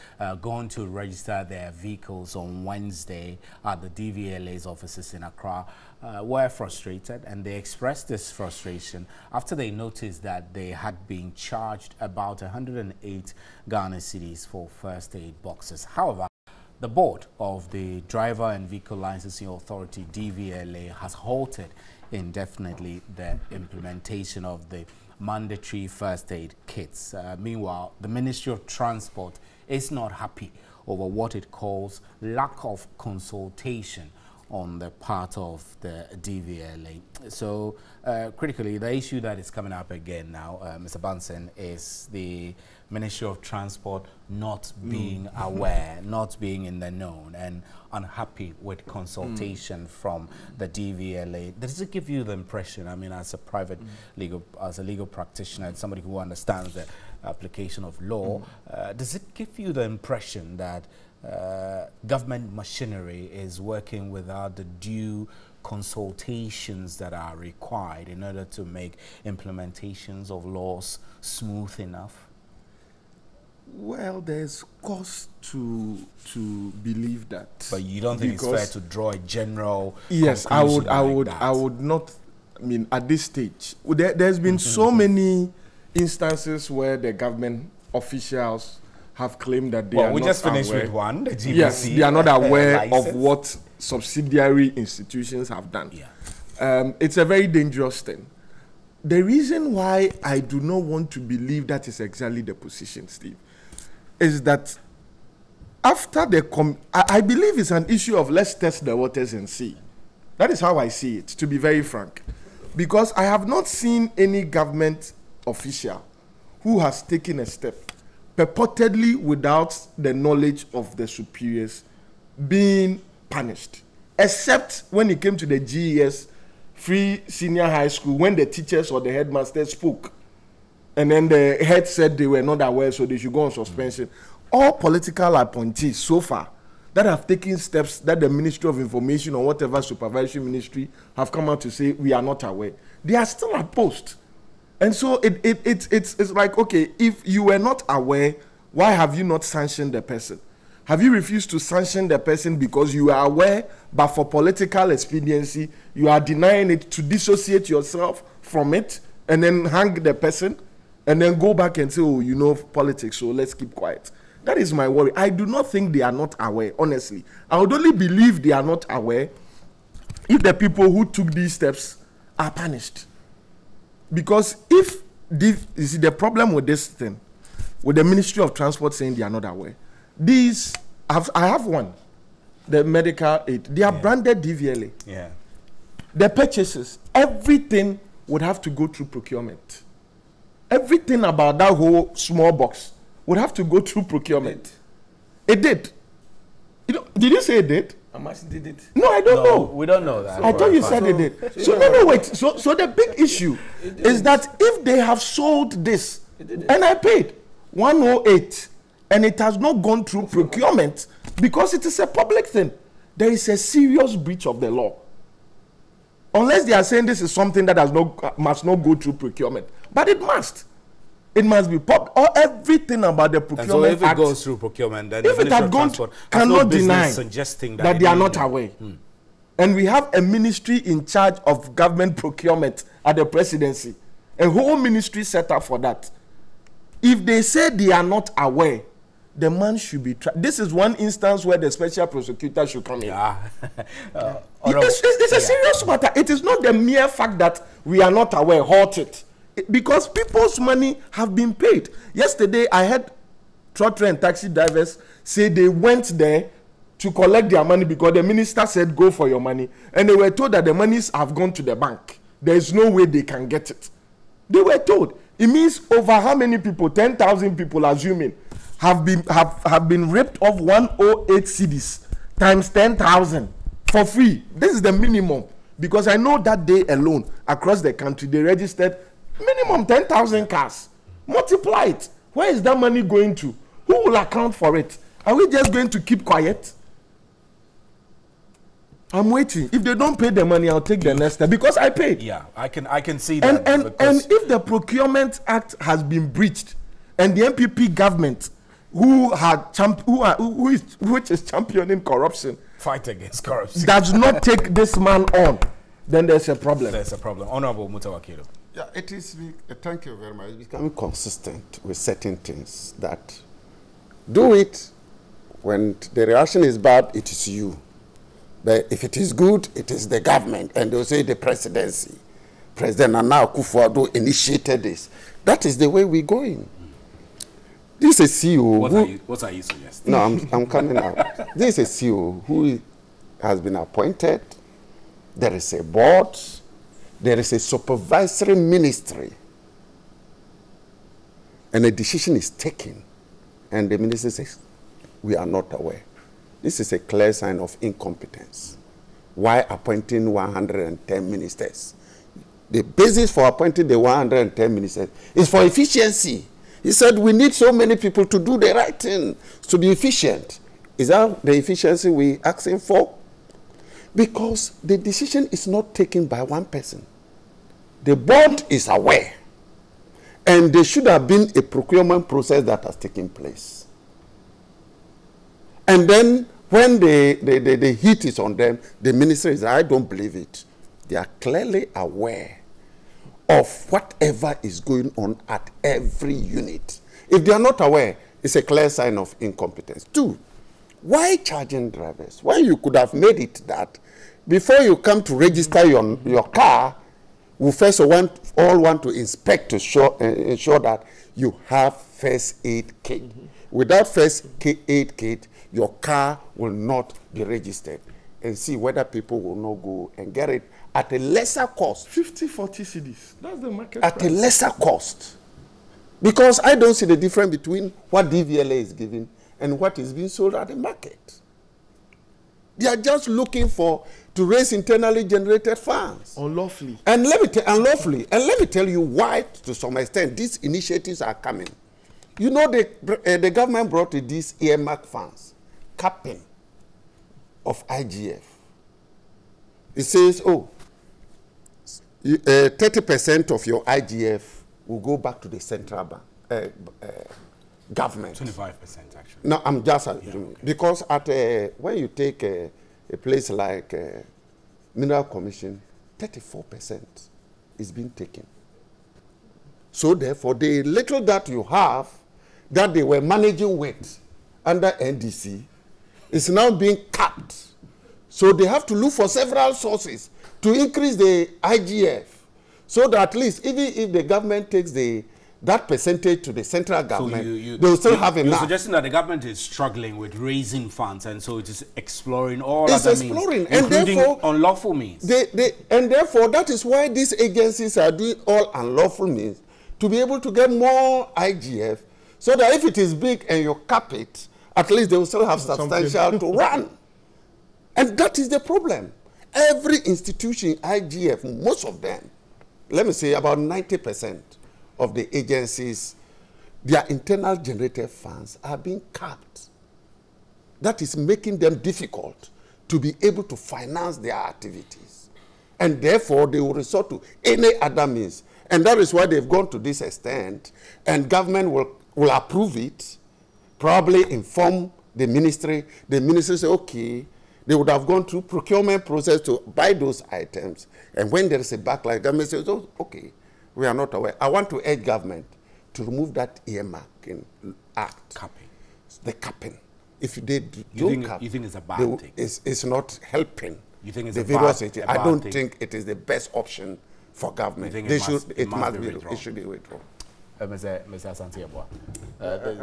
gone to register their vehicles on Wednesday at the DVLA's offices in Accra were frustrated, and they expressed this frustration after they noticed that they had been charged about 108 Ghana cedis for first aid boxes. However, the board of the Driver and Vehicle Licensing Authority, DVLA, has halted indefinitely the implementation of the mandatory first aid kits. Meanwhile, the Ministry of Transport is not happy over what it calls lack of consultation on the part of the DVLA. So critically, the issue that is coming up again now, Mr. Banson, is the Ministry of Transport not being aware, not being in the known, and unhappy with consultation from the DVLA. Does it give you the impression, I mean, as a private legal practitioner and somebody who understands the application of law, does it give you the impression that government machinery is working without the due consultations that are required in order to make implementations of laws smooth enough? Well, there's cause to believe that. But you don't think it's fair to draw a general Yes, I would not. I mean, at this stage, there's been so many instances where the government officials have claimed that they are not aware. Well, we just finished with one, the GBC. Yes, they are not aware of what subsidiary institutions have done. Yeah. it's a very dangerous thing. The reason why I do not want to believe that is exactly the position, Steve, is that after the I believe it's an issue of let's test the waters and see. That is how I see it, to be very frank. Because I have not seen any government official who has taken a step purportedly without the knowledge of the superiors being punished. Except when it came to the GES free senior high school, when the teachers or the headmaster spoke. And then the head said they were not aware, so they should go on suspension. All political appointees so far that have taken steps that the Ministry of Information or whatever supervisory ministry have come out to say we are not aware, they are still at post. And so it's like, okay, if you were not aware, why have you not sanctioned the person? Have you refused to sanction the person because you are aware, but for political expediency, you are denying it to dissociate yourself from it and then hang the person and then go back and say, oh, you know politics, so let's keep quiet. That is my worry. I do not think they are not aware, honestly. I would only believe they are not aware if the people who took these steps are punished. Because if this, you see, the problem with this thing, with the Ministry of Transport saying they are not aware, these, I have one, the medical aid, they are branded DVLA. Yeah. The purchases, everything would have to go through procurement. Everything about that whole small box would have to go through procurement. It did. You know, did you say it did? How much did it? No, I don't know. We don't know that. I thought you said it did. So no, wait. So the big issue is that if they have sold this, and I paid 108, and it has not gone through procurement because it is a public thing, there is a serious breach of the law. Unless they are saying this is something that must not go through procurement, but it must. It must be or everything about the procurement. And so if it Act, goes through procurement, then if it had gone, cannot deny suggesting that they are not aware. And we have a ministry in charge of government procurement at the presidency, a whole ministry set up for that. If they say they are not aware, the man should be tried. This is one instance where the special prosecutor should come in. Yeah. It's a serious matter. It is not the mere fact that we are not aware, halt it. Because people's money have been paid. Yesterday, I heard trotro and taxi drivers say they went there to collect their money because the minister said, go for your money. And they were told that the monies have gone to the bank. There is no way they can get it. They were told. It means over how many people, 10,000 people, assuming, have been ripped off 108 cedis times 10,000 for free. This is the minimum. Because I know that day alone, across the country, they registered minimum 10,000 cars. Multiply it. Where is that money going to? Who will account for it? Are we just going to keep quiet? I'm waiting. If they don't pay the money, I'll take the next step because I paid. Yeah, I can see that. And if the Procurement Act has been breached, and the MPP government, which is championing corruption, fight against corruption, does not take this man on, then there's a problem. There's a problem. Honorable Mutawakilo. Yeah, it is. Thank you very much. It's becoming consistent with certain things that do it when the reaction is bad. It is you, but if it is good, it is the government, and they'll say the presidency. President Nana Akufo-Addo initiated this. That is the way we're going. This is a CEO. What are you suggesting? No, I'm coming out. This is a CEO who has been appointed. There is a board. There is a supervisory ministry. And a decision is taken. And the minister says, we are not aware. This is a clear sign of incompetence. Why appointing 110 ministers? The basis for appointing the 110 ministers is for efficiency. He said we need so many people to do the right thing, to be efficient. Is that the efficiency we're asking for? Because the decision is not taken by one person. The board is aware. And there should have been a procurement process that has taken place. And then when the heat is on them, the minister is, I don't believe it. They are clearly aware of whatever is going on at every unit. If they are not aware, it's a clear sign of incompetence. Two, why charging drivers? Why you could have made it that before you come to register your car, we first all want to inspect to ensure that you have first aid kit. Without first aid kit, your car will not be registered, and see whether people will not go and get it at a lesser cost. 50, 40 cedis. That's the market At price. a lesser cost. Because I don't see the difference between what DVLA is giving and what is being sold at the market. They are just looking to raise internally generated funds. Unlawfully. And let me tell you why, to some extent, these initiatives are coming. You know, the government brought in these earmark funds, capping of IGF. It says, 30% of your IGF will go back to the central bank, government. 25% actually. No, I'm just assuming. Okay. Because when you take a place like Mineral Commission, 34% is being taken. So therefore, the little that you have, that they were managing with under NDC, is now being capped. So they have to look for several sources to increase the IGF, so that at least even if the government takes that percentage to the central government, they will still have enough. You're suggesting that the government is struggling with raising funds, and so it is exploring all other means, including unlawful means. And therefore, that is why these agencies are doing all unlawful means, to be able to get more IGF, so that if it is big and you cap it, at least they will still have substantial to run. And that is the problem. Every institution, IGF, most of them, let me say about 90% of the agencies, their internal generated funds are being capped. That is making them difficult to be able to finance their activities. And therefore, they will resort to any other means. And that is why they've gone to this extent, and government will approve it, probably inform the ministry. The ministry say, okay, they would have gone through procurement process to buy those items. And when there is a backlash, government says, oh, okay, we are not aware. I want to urge government to remove that earmarking act. Capping. The capping. If they you think it's a bad thing? It's not helping. You think it's the a bad thing? I don't think it is the best option for government. It should be withdrawn. Mr. Asante Yeboah,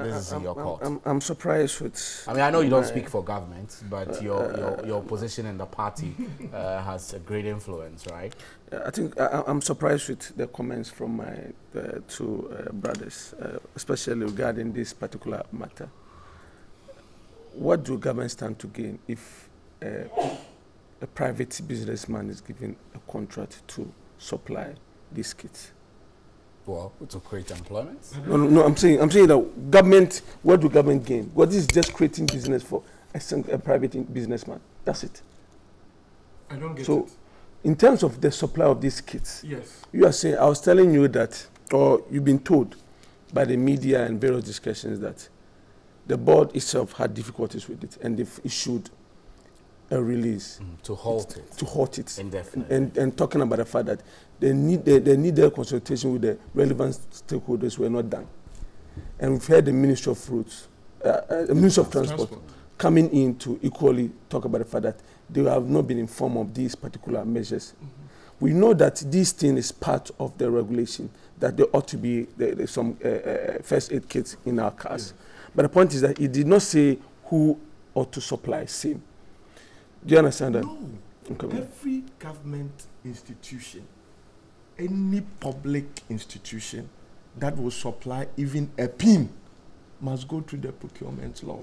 this is your call. I'm surprised with. I mean, I know you don't speak for government, but your position in the party has a great influence, right? I think I'm surprised with the comments from my two brothers, especially regarding this particular matter. What do government stand to gain if a private businessman is given a contract to supply these kits? Well, to create employment? No, I'm saying that government, what do government gain? What is just creating business for a private businessman? That's it. I don't get it. So, in terms of the supply of these kits, yes, you are saying, I was telling you that, or you've been told by the media and various discussions that the board itself had difficulties with it, and they've issued a release to halt it. To halt it. Indefinitely. And talking about the fact that they need their consultation with the relevant stakeholders were not done. And we've heard the Ministry of Roads, Ministry of Transport coming in to equally talk about the fact that they have not been informed of these particular measures. We know that this thing is part of the regulation, that there ought to be some first aid kits in our cars. But the point is that it did not say who ought to supply same. Do you understand that? No. Okay. Every government institution, any public institution that will supply even a pin must go through the procurement law.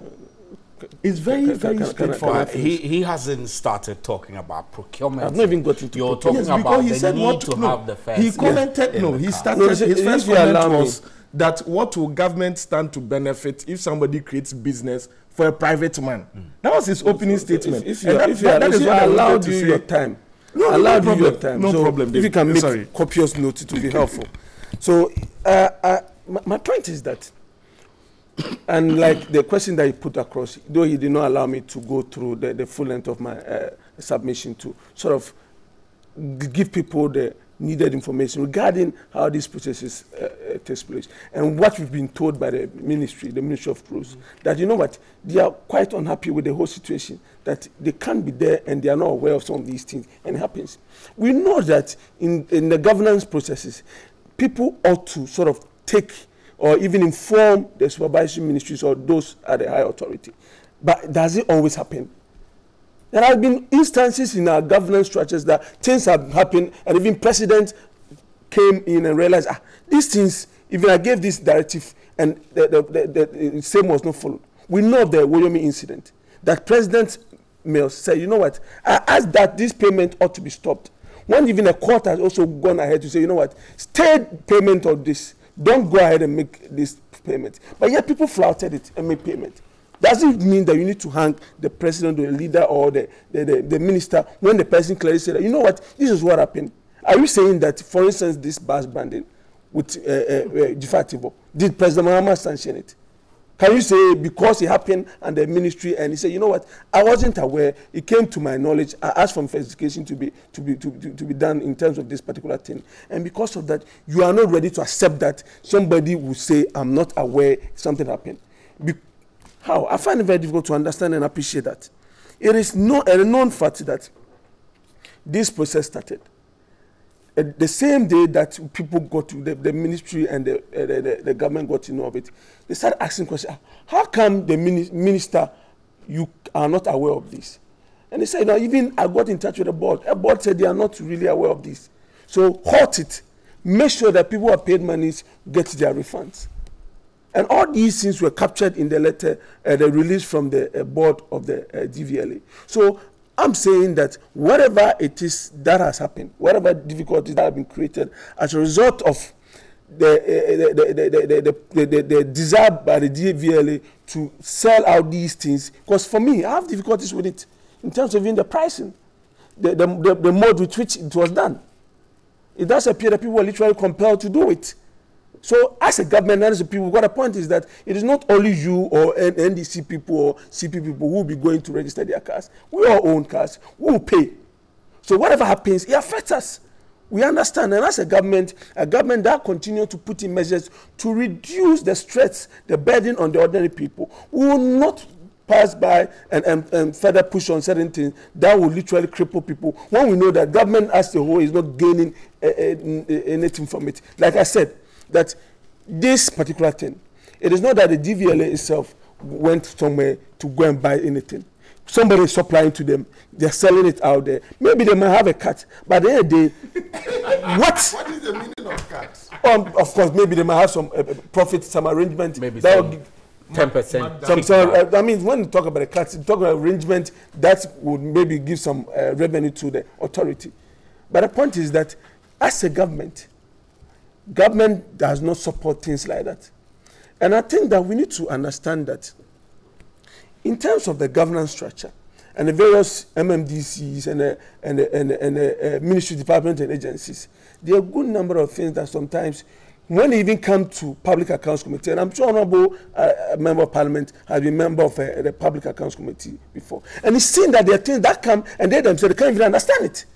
It's very straightforward. He hasn't started talking about procurement. I've not even got into You're talking about the need to have the first. He commented, his first comment was that what will government stand to benefit if somebody creates business for a private man? That was his opening statement. If you allowed you your time, no problem. If you can make copious notes, it will be helpful. So my point is that, and like the question that he put across, though he did not allow me to go through the full length of my submission to sort of give people the needed information regarding how these processes takes place. And what we've been told by the Ministry of Rules, that you know what, they are quite unhappy with the whole situation, that they can't be there and they are not aware of some of these things, and it happens. We know that in the governance processes, people ought to sort of take or even inform the supervisory ministries or those at the high authority. But does it always happen? There have been instances in our governance structures that things have happened, and even president came in and realized, these things, even I gave this directive and the same was not followed. We know the Wyoming incident, that President Mills said, you know what, I asked that this payment ought to be stopped. When even a court has also gone ahead to say, you know what, stay payment of this, don't go ahead and make this payment. But yet people flouted it and made payment. Doesn't mean that you need to hang the president or the leader or the minister when the person clearly said, you know what, this is what happened. Are you saying that, for instance, this bus branding with Jifativo, did President Mahama sanction it? Can you say because it happened and the ministry and he said, you know what, I wasn't aware, it came to my knowledge, I asked for investigation to be done in terms of this particular thing. And because of that, you are not ready to accept that somebody will say, I'm not aware something happened. How? I find it very difficult to understand and appreciate that. It is a known fact that this process started. The same day that people got to the ministry and the government got to know of it, they started asking questions. How come the minister, you are not aware of this? And they said, no, even I got in touch with the board. The board said they are not really aware of this. So halt it. Make sure that people who are paid monies get their refunds. And all these things were captured in the letter, the release from the board of the DVLA. So I'm saying that whatever it is that has happened, whatever difficulties that have been created as a result of the desire by the DVLA to sell out these things, because for me, I have difficulties with it in terms of even the pricing, the mode with which it was done. It does appear that people were literally compelled to do it. So as a government and as a people, what the point is that it is not only you or NDC people or CP people who will be going to register their cars. We all own cars. We will pay. So whatever happens, it affects us. We understand. And as a government that continues to put in measures to reduce the stress, the burden on the ordinary people, we will not pass by and further push on certain things that will literally cripple people when we know that government as a whole is not gaining anything from it. Like I said, that this particular thing, it is not that the DVLA itself went somewhere to go and buy anything. Somebody is supplying to them. They're selling it out there. Maybe they might have a cut, but at the end of the day, what is the meaning of cut? Of course, maybe they might have some profit, some arrangement. Maybe some 10%. I mean, when you talk about a cut, you talk about arrangement that would maybe give some revenue to the authority. But the point is that as a government does not support things like that. And I think that we need to understand that in terms of the governance structure and the various MMDCs and the ministry, departments and agencies, there are a good number of things that sometimes when they even come to Public Accounts Committee, and I'm sure Honorable Member of Parliament has been member of the Public Accounts Committee before, and he's seen that there are things that come and they themselves can't even understand it.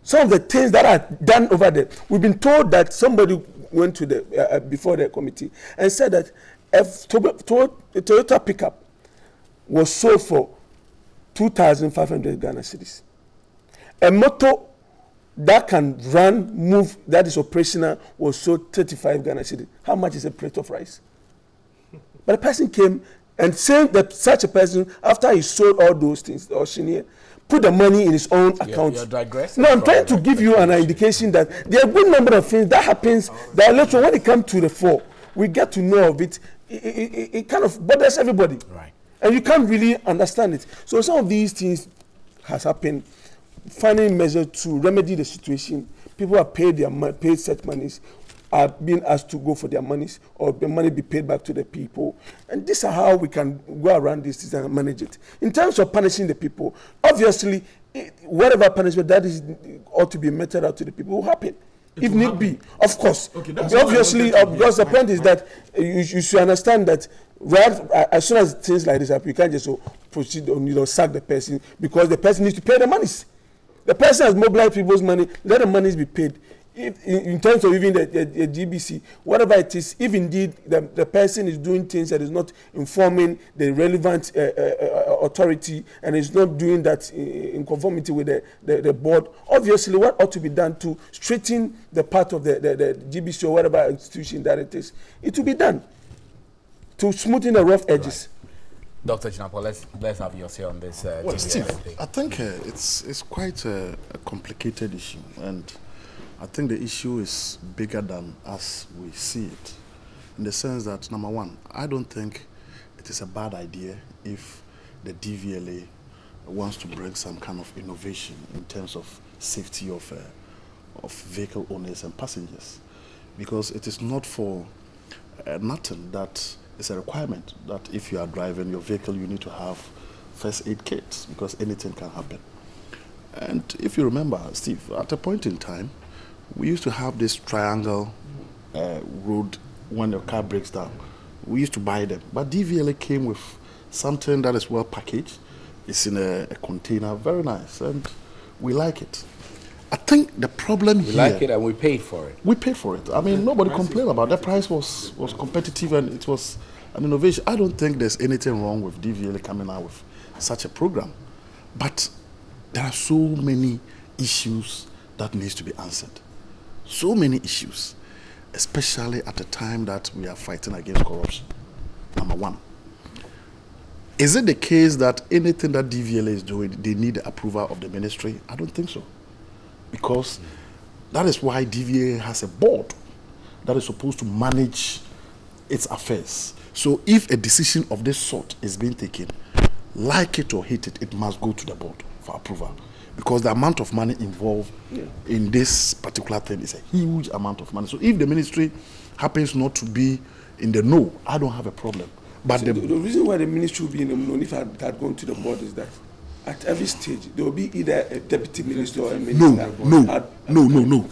Some of the things that are done over there, we've been told that somebody went to the before the committee and said that a Toyota pickup was sold for 2,500 Ghana cedis. A motor that can run, move, that is operational, was sold 35 Ghana cedis. How much is a plate of rice? But a person came and said that such a person, after he sold all those things, or senior, put the money in his own account. You're digressing. No, I'm trying to give you an indication that there are a good number of things that happens that later when it comes to the fore, we get to know of it. It kind of bothers everybody. Right. And you can't really understand it. So some of these things has happened. Finding measures to remedy the situation. People are paid such monies, are being asked to go for their monies, or the money be paid back to the people. And this is how we can go around this and manage it. In terms of punishing the people, obviously, whatever punishment that is ought to be meted out to the people will happen. If need be, of course. Okay, obviously, because the point is that you should understand that as soon as things like this happen, you can't just proceed or sack the person because the person needs to pay the monies. the person has mobilized people's money. Let the monies be paid. If, in terms of even the GBC, whatever it is, if indeed the person is doing things that is not informing the relevant authority and is not doing that in conformity with the board, obviously what ought to be done to straighten the path of the GBC or whatever institution that it is, it will be done to smoothen the rough edges. Right. Dr. Jinapo, let's have your say on this. Well, Steve, I think it's quite a complicated issue, and I think the issue is bigger than as we see it, in the sense that, number one, I don't think it is a bad idea if the DVLA wants to bring some kind of innovation in terms of safety of vehicle owners and passengers, because it is not for nothing that it's a requirement that if you are driving your vehicle, you need to have first aid kits, because anything can happen. And if you remember, Steve, at a point in time, we used to have this triangle road when your car breaks down. We used to buy them. But DVLA came with something that is well packaged. It's in a container, very nice, and we like it. I think the problem here... We like it and we paid for it. We paid for it. I mean, nobody complained about it. The price was competitive and it was an innovation. I don't think there's anything wrong with DVLA coming out with such a program. But there are so many issues that needs to be answered. So many issues, especially at the time that we are fighting against corruption. Number one. Is it the case that anything that DVLA is doing, they need the approval of the ministry? I don't think so. Because that is why DVLA has a board that is supposed to manage its affairs. So if a decision of this sort is being taken, like it or hate it, it must go to the board for approval. Because the amount of money involved in this particular thing is a huge amount of money. So if the ministry happens not to be in the know, I don't have a problem. But so the reason why the ministry will be in the know if I had gone to the board is that at every stage there will be either a deputy minister or a minister. No.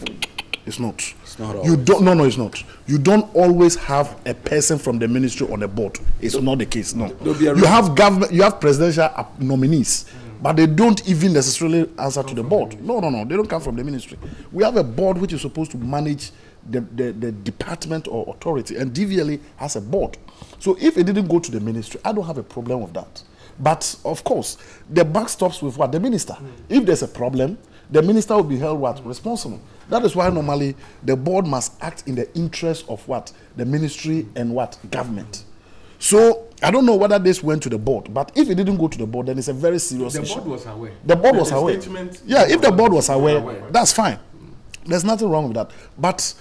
It's not. It's not always. You don't. No, it's not. You don't always have a person from the ministry on the board. It's not the case. No. You have government. You have presidential nominees. But they don't even necessarily answer to the board. No. They don't come from the ministry. We have a board which is supposed to manage the department or authority, and DVLA has a board. So if it didn't go to the ministry, I don't have a problem with that. But of course, the buck stops with what? The minister. If there's a problem, the minister will be held what? Responsible. That is why normally the board must act in the interest of what? The ministry and what? Government. So I don't know whether this went to the board, but if it didn't go to the board, then it's a very serious issue. The board was aware. The board was aware. Yeah, if the board was aware, that's fine. There's nothing wrong with that. But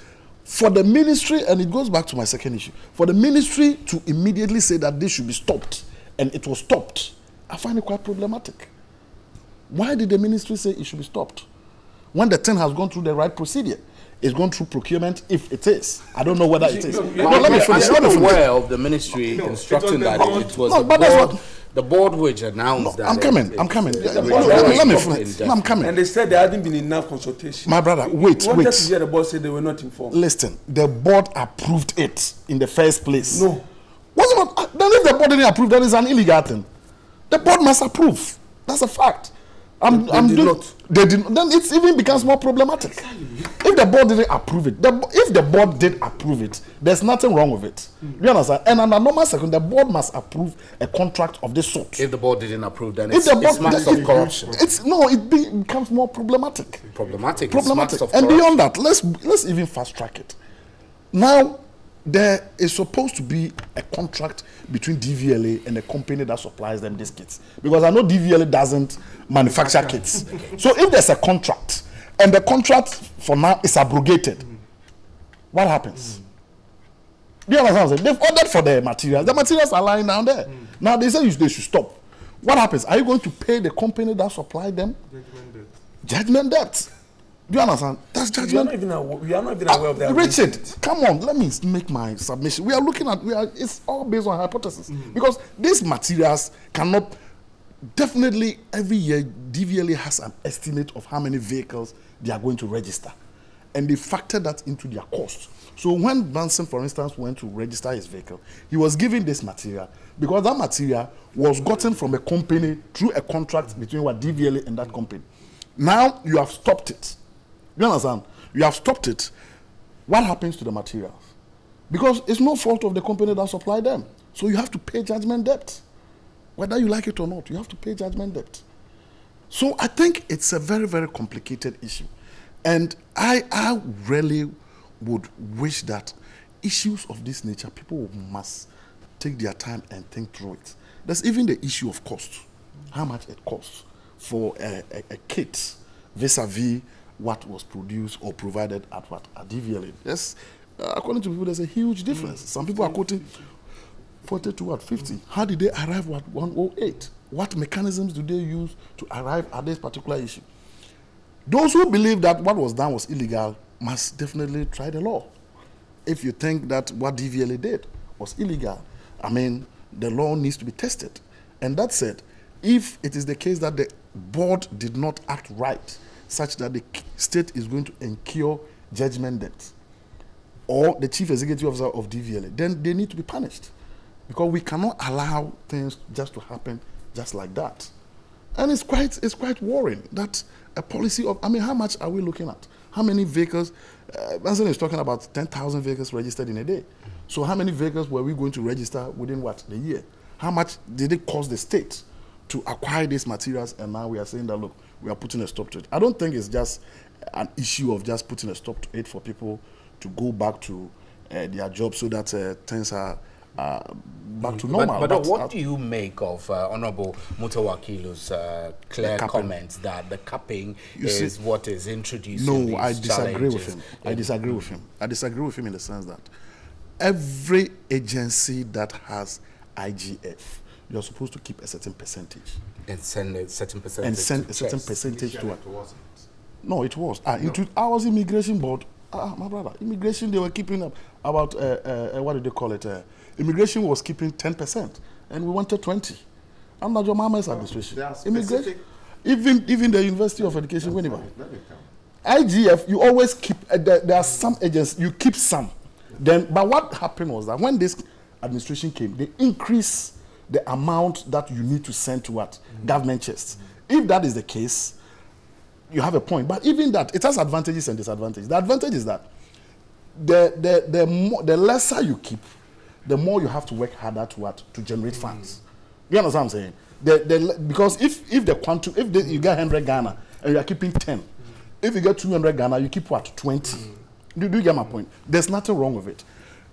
for the ministry, and it goes back to my second issue, for the ministry to immediately say that this should be stopped, and it was stopped, I find it quite problematic. Why did the ministry say it should be stopped? When the thing has gone through the right procedure, it's gone through procurement, if it is. I don't know whether it is. Let me finish. I'm aware of the ministry instructing that it was the board which announced that. I'm coming. Let me finish. I'm coming. And they said there hadn't been enough consultation. My brother, wait. You wanted to hear the board say they were not informed. Listen, the board approved it in the first place. No. Was it not? Then if the board didn't approve, that is an illegal thing. The board must approve. That's a fact. They did not. Then it even becomes more problematic. If the board didn't approve it, if the board did approve it, there's nothing wrong with it. You understand? And under normal circumstances, the board must approve a contract of this sort. If the board didn't approve, then it's marks of corruption. It becomes more problematic. Problematic. And beyond that, let's even fast track it. Now, there is supposed to be a contract between DVLA and the company that supplies them these kits. Because I know DVLA doesn't manufacture kits. So if there's a contract, and the contract for now is abrogated, what happens? Do you understand what I'm saying? They've ordered for the materials. The materials are lying down there. Now they say they should stop. What happens? Are you going to pay the company that supplied them? Judgment debt. Do you understand? That's judgment. We are not even aware of that. Richard, come on, let me make my submission. We are looking at, it's all based on hypothesis. Because these materials cannot, definitely every year, DVLA has an estimate of how many vehicles they are going to register. And they factor that into their cost. So when Branson, for instance, went to register his vehicle, he was given this material because that material was gotten from a company through a contract between DVLA and that company. Now you have stopped it. You understand? You have stopped it. What happens to the materials? Because it's no fault of the company that supplied them. So you have to pay judgment debt. Whether you like it or not, you have to pay judgment debt. So I think it's a very, very complicated issue. And I really would wish that issues of this nature, people must take their time and think through it. There's even the issue of cost. How much it costs for a kit vis-a-vis what was produced or provided at what? At DVLA. Yes, according to people, there's a huge difference. Some people are quoting 40 to what? 50. How did they arrive at 108? What mechanisms do they use to arrive at this particular issue? Those who believe that what was done was illegal must definitely try the law. If you think that what DVLA did was illegal, I mean, the law needs to be tested. And that said, if it is the case that the board did not act right, such that the state is going to incur judgment debt, or the chief executive officer of DVLA, then they need to be punished. Because we cannot allow things just to happen just like that. And it's quite worrying that a policy of, I mean, how much are we looking at? How many vehicles? Benson is talking about 10,000 vehicles registered in a day. So how many vehicles were we going to register within what, the year? How much did it cost the state to acquire these materials? And now we are saying that, look, we are putting a stop to it. I don't think it's just an issue of just putting a stop to it for people to go back to their jobs so that things are back to normal. But what do you make of Honorable Mutawakilu's clear comments that the capping is what is introduced? No, I disagree with him. I disagree with him. I disagree with him in the sense that every agency that has IGF, you're supposed to keep a certain percentage. And send a certain percentage. And send a certain percentage to it. No, it was. I was immigration board. My brother, immigration, they were keeping up about, what do they call it? Immigration was keeping 10%, and we wanted 20%. Under John Mahama's administration. Immigration, even the University of Education, whenever. IGF, you always keep, there are some agents, you keep some. Then, but what happened was that when this administration came, they increased the amount that you need to send to what? Government chests. If that is the case, you have a point. But even that, it has advantages and disadvantages. The advantage is that the lesser you keep, the more you have to work harder to what? To generate funds. You understand what I'm saying? Because if the quantum, you get 100 Ghana and you are keeping 10, if you get 200 Ghana, you keep what? 20. Do you get my point? There's nothing wrong with it.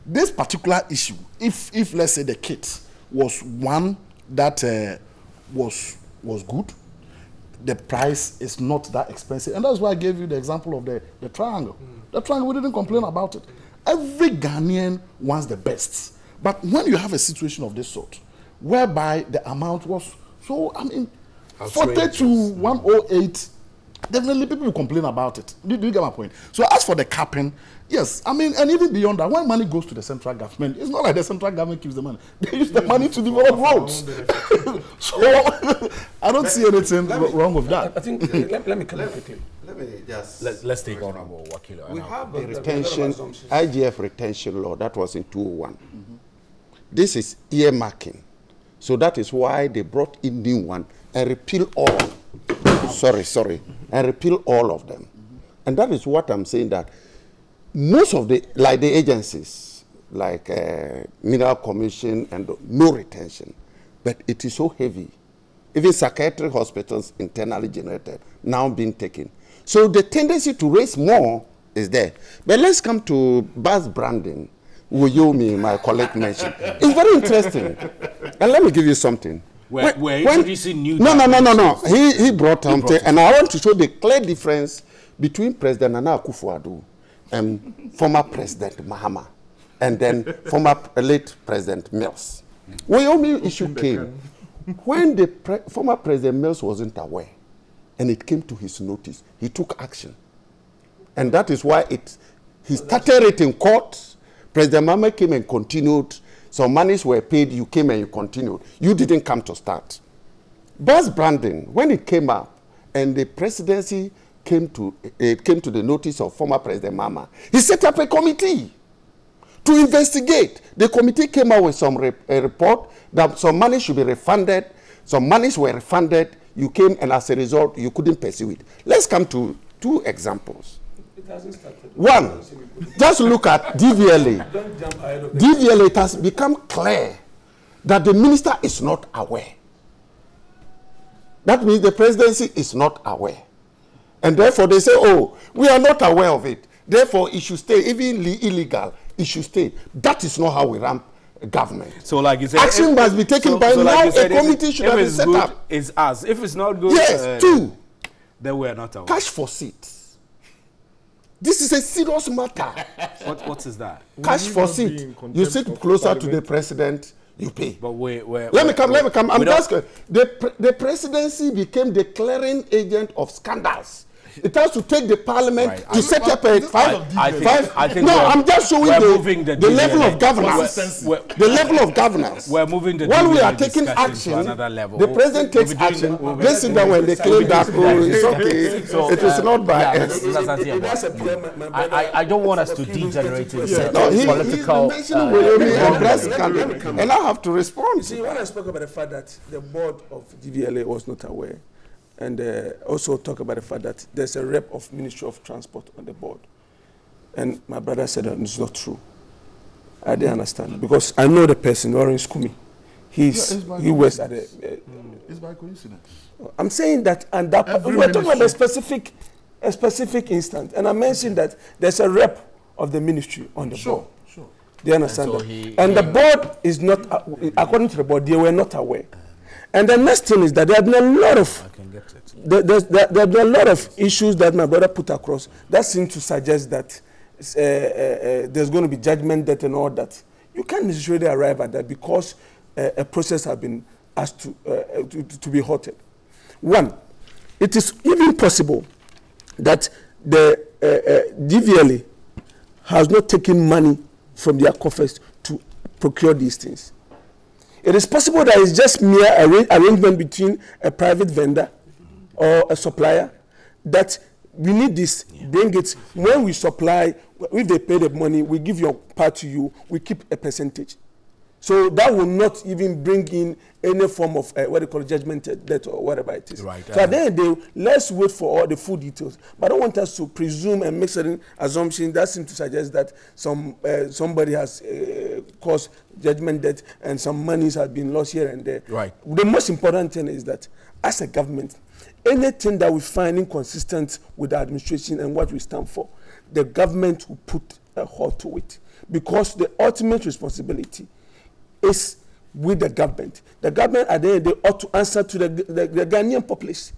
This particular issue, if let's say the kit was one that was good, the price is not that expensive. And that's why I gave you the example of the triangle. The triangle, we didn't complain about it. Every Ghanaian wants the best. But when you have a situation of this sort, whereby the amount was so, I mean, 40 to 108, definitely people will complain about it. Do you get my point? So as for the capping, yes, I mean, and even beyond that, when money goes to the central government, it's not like the central government keeps the money. They use the money to develop roads. So I don't see anything wrong with that. I think, let me come in quickly. Let's take Honorable Wakilu. We have a retention, IGF retention law that was in 2001. This is earmarking. So that is why they brought in new one and repeal all. And repeal all of them. And that is what I'm saying, that most of the agencies, like Mineral Commission, and no retention, but it is so heavy. Even psychiatric hospitals internally generated, now being taken. So the tendency to raise more is there. But let's come to bus branding, Uyomi, my colleague mentioned. It's very interesting. And let me give you something. We're introducing new. No. He brought something, and I want to show the clear difference between President Nana Akufo-Addo and former President Mahama, and then former late President Mills. Uyomi issue came when the former President Mills wasn't aware, and it came to his notice. He took action, and that is why he started it in court. President Mahama came and continued. Some monies were paid, you came and you continued. You didn't come to start. Bus branding, when it came up, and the presidency came to the notice of former President Mahama, he set up a committee to investigate. The committee came out with a report that some money should be refunded. Some monies were refunded. you came and as a result, you couldn't pursue it. Let's come to 2 examples. It hasn't started. One, just look at DVLA. Don't jump ahead of DVLA, it has become clear that the minister is not aware. That means the presidency is not aware. And therefore they say, oh, we are not aware of it. Therefore, it should stay. Even illegal, it should stay. That is not how we run government. So like you said, action must be taken by now. Like a committee should have been set up. It's us. If it's not good, yes, 2. Then we are not aware. Cash for seats. This is a serious matter. What is that? Cash for seat. You sit closer to the president, you pay. But let me come. I'm just the presidency became the clearing agent of scandals. It has to take the parliament to set up a I'm just showing the level of governance. The level of governance. We're moving the when we are taking action, to another level. The president takes action. They sit down when they claim that, oh, it's okay. So, it is not by us. I don't want us to degenerate into political. And I have to respond. You see, when I spoke about the fact that the board of DVLA was not aware, and also talk about the fact that there's a rep of Ministry of Transport on the board. And my brother said that it's not true. I didn't understand. Because I know the person, Orange Kumi. He works at the... it's by coincidence. I'm saying that, and that we're talking about a specific instance. And I mentioned that there's a rep of the ministry on the board. Sure. They understand that. And the board is not, according to the board, they were not aware. And the next thing is that there have been a lot of there have been a lot of issues that my brother put across that seem to suggest that there's going to be judgment debt and all that. You can't necessarily arrive at that because a process has been asked to be halted. One, it is even possible that the DVLA has not taken money from their coffers to procure these things. It is possible that it's just mere arrangement between a private vendor or a supplier that we need this, bring it. When we supply, if they pay the money, we give your part to you, we keep a percentage. So that will not even bring in any form of what they call judgment debt or whatever it is. Right. So at the end of the day, let's wait for all the full details. But I don't want us to presume and make certain assumptions that seem to suggest that somebody has caused judgment debt and some monies have been lost here and there. Right. The most important thing is that as a government, anything that we find inconsistent with the administration and what we stand for, the government will put a halt to it. Because the ultimate responsibility is with the government. The government at the end, they ought to answer to the Ghanaian populace.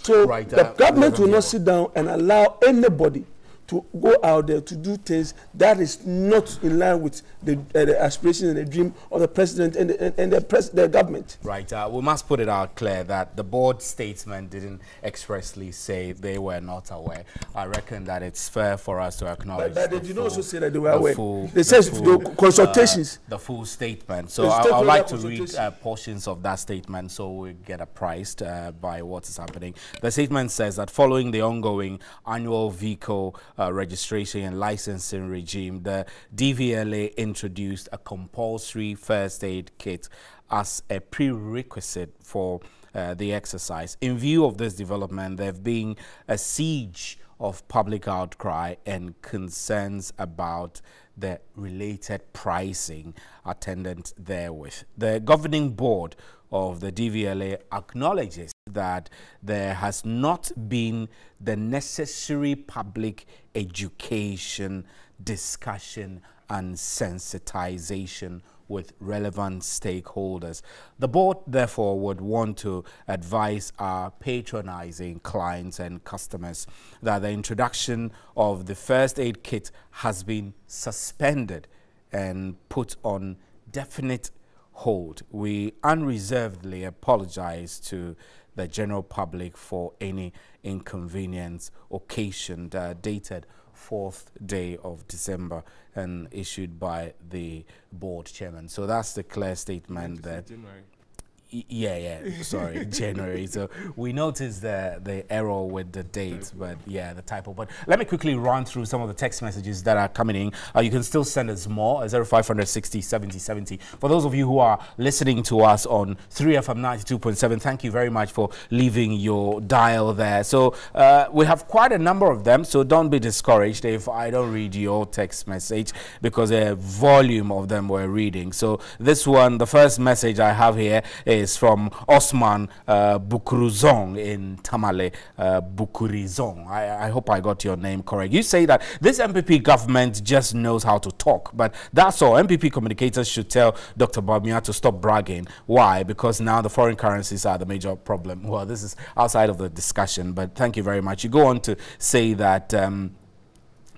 So the government will not sit down and allow anybody to go out there to do things that is not in line with the aspiration and the dream of the president and the government. Right. We must put it out clear that the board statement didn't expressly say they were not aware. I reckon that it's fair for us to acknowledge. But they did also say that they were aware. They said the consultations. The full statement. So I'd like to read portions of that statement so we get apprised by what is happening. The statement says that following the ongoing annual vehicle registration and licensing regime, the DVLA introduced a compulsory first aid kit as a prerequisite for the exercise. In view of this development, there have been a siege of public outcry and concerns about the related pricing attendant therewith. The governing board of the DVLA acknowledges that there has not been the necessary public education, discussion, and sensitization with relevant stakeholders. The board, therefore, would want to advise our patronizing clients and customers that the introduction of the first aid kit has been suspended and put on definite hold. We unreservedly apologize to the general public for any inconvenience occasioned, dated 4th day of December and issued by the board chairman. So that's the clear statement that Sorry, January. So we noticed the error with the dates, but yeah, the typo. But let me quickly run through some of the text messages that are coming in. You can still send us more, 0560 70 70. For those of you who are listening to us on 3FM 92.7, thank you very much for leaving your dial there. So we have quite a number of them, so don't be discouraged if I don't read your text message, because a volume of them we're reading. So this one, the first message I have here is from Osman Bukuruzong in Tamale. Bukurizong. I hope I got your name correct. You say that this MPP government just knows how to talk, but that's all. MPP communicators should tell Dr. Bawumia to stop bragging. Why? Because now the foreign currencies are the major problem. Well, this is outside of the discussion, but thank you very much. You go on to say that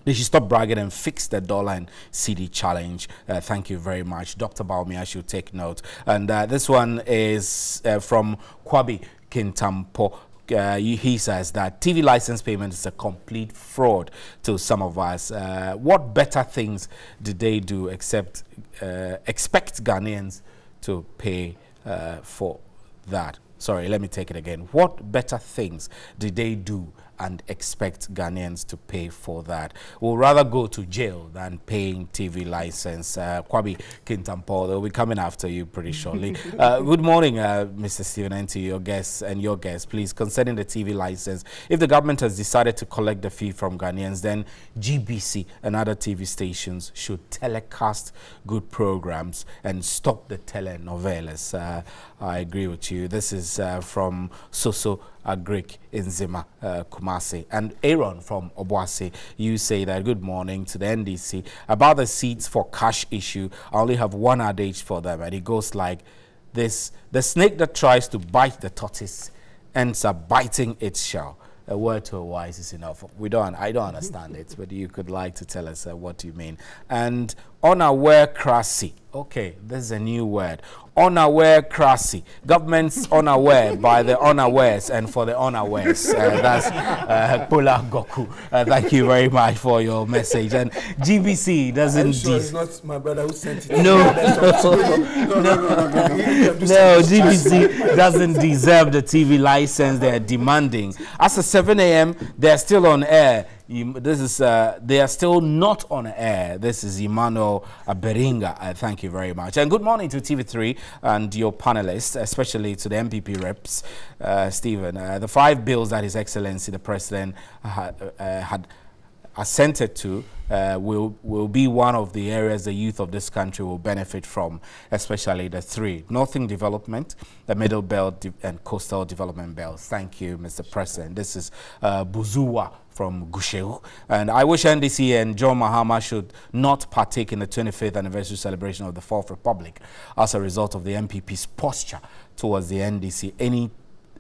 they should stop bragging and fix the dollar and CD challenge. Thank you very much. Dr. Bawumia should take note. And this one is from Kwabi Kintampo. He says that TV license payment is a complete fraud to some of us. What better things did they do except expect Ghanaians to pay for that? Sorry, let me take it again. What better things did they do and expect Ghanaians to pay for that? We'll rather go to jail than paying TV license. Kwabi Kintampo, they'll be coming after you pretty shortly. Good morning, Mr. Stephen, and to your guests and your guests. Please, concerning the TV license, if the government has decided to collect the fee from Ghanaians, then GBC and other TV stations should telecast good programs and stop the telenovelas. I agree with you. This is from Soso Agric in Zima, Kumasi. And Aaron from Obuasi, you say that good morning to the NDC. About the seats for cash issue, I only have one adage for them, and it goes like this: the snake that tries to bite the tortoise ends up biting its shell. A word to a wise is enough. I don't understand it, but you could like to tell us what you mean. And unaware crassy. Okay, this is a new word. Unaware crassy. Government's unaware by the unawares and for the unawares. That's Pula Goku. Thank you very much for your message. And GBC doesn't... Sure it's not my brother who sent it. No, GBC doesn't deserve the TV license they're demanding. As of 7 a.m., they're still on air. They are still not on air. This is Emmanuel Aberinga. Thank you very much. And good morning to TV3 and your panelists, especially to the MPP reps. Stephen, the 5 bills that His Excellency the President had assented to will be one of the areas the youth of this country will benefit from, especially the 3. Northern Development, the Middle Belt and Coastal Development Belts. Thank you, Mr. President. This is Buzuwa from Gushewu. And I wish NDC and John Mahama should not partake in the 25th anniversary celebration of the 4th Republic as a result of the MPP's posture towards the NDC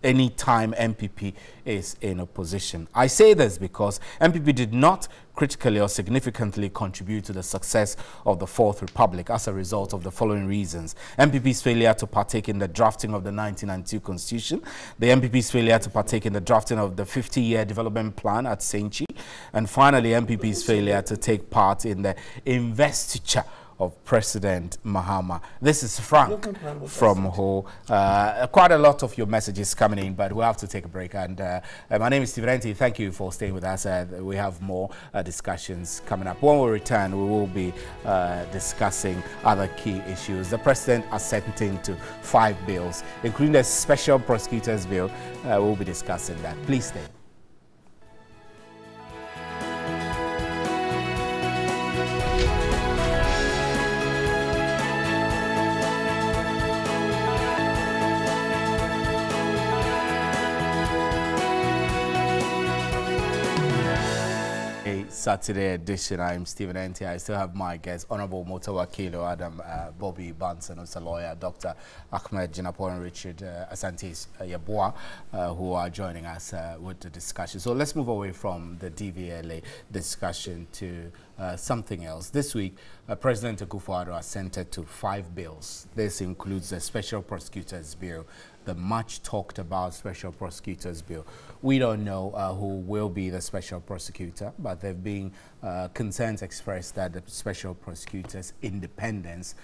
any time MPP is in opposition. I say this because MPP did not critically or significantly contribute to the success of the 4th Republic as a result of the following reasons: MPP's failure to partake in the drafting of the 1992 Constitution, the MPP's failure to partake in the drafting of the 50-year development plan at Senchi, and finally MPP's failure to take part in the investiture of President Mahama. This is Frank from Ho. Quite a lot of your messages coming in, but we'll have to take a break. And my name is Stephen Enti. Thank you for staying with us. We have more discussions coming up. When we return, we will be discussing other key issues. The President assenting to 5 bills, including the Special Prosecutors Bill. We'll be discussing that. Please stay. Saturday edition. I'm Stephen Enti. I still have my guests, Honorable Motawakilo Adam Bobby Banson, who's a lawyer, Dr. Ahmed Jinapo and Richard Asantis Yabua, who are joining us with the discussion. So let's move away from the DVLA discussion to something else. This week, President Akufo-Addo assented to 5 bills. This includes the Special Prosecutors Bill, the much talked about Special Prosecutors Bill. We don't know who will be the Special Prosecutor, but there have been concerns expressed that the Special Prosecutor's independence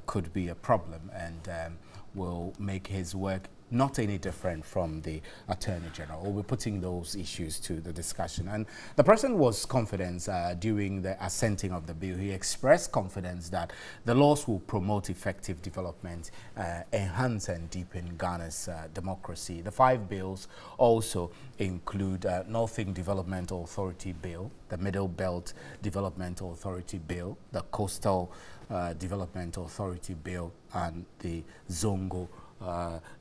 could be a problem and will make his work not any different from the Attorney General. We'll be putting those issues to the discussion. And the President was confident during the assenting of the bill. He expressed confidence that the laws will promote effective development, enhance and deepen Ghana's democracy. The 5 bills also include Northern Development Authority Bill, the Middle Belt Development Authority Bill, the Coastal Development Authority Bill, and the Zongo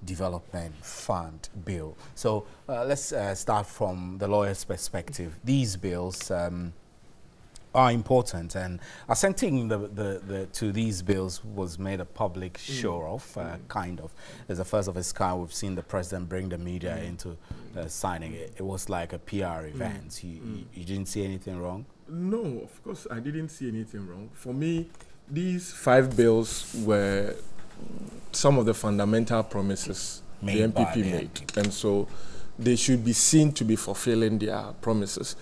Development Fund Bill. So let's start from the lawyer's perspective. These bills are important, and assenting to these bills was made a public show of, kind of. As the first of its kind, we've seen the president bring the media into signing it. It was like a PR event. You didn't see anything wrong? No, of course I didn't see anything wrong. For me, these 5 bills were some of the fundamental promises the MPP made. And so they should be seen to be fulfilling their promises.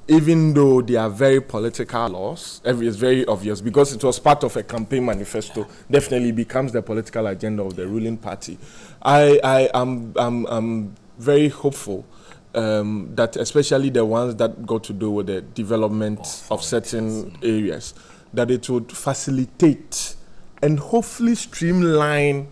Even though they are very political laws, it's very obvious because it was part of a campaign manifesto, definitely becomes the political agenda of the ruling party. I am very hopeful that especially the ones that got to do with the development of certain areas, that it would facilitate and hopefully streamline,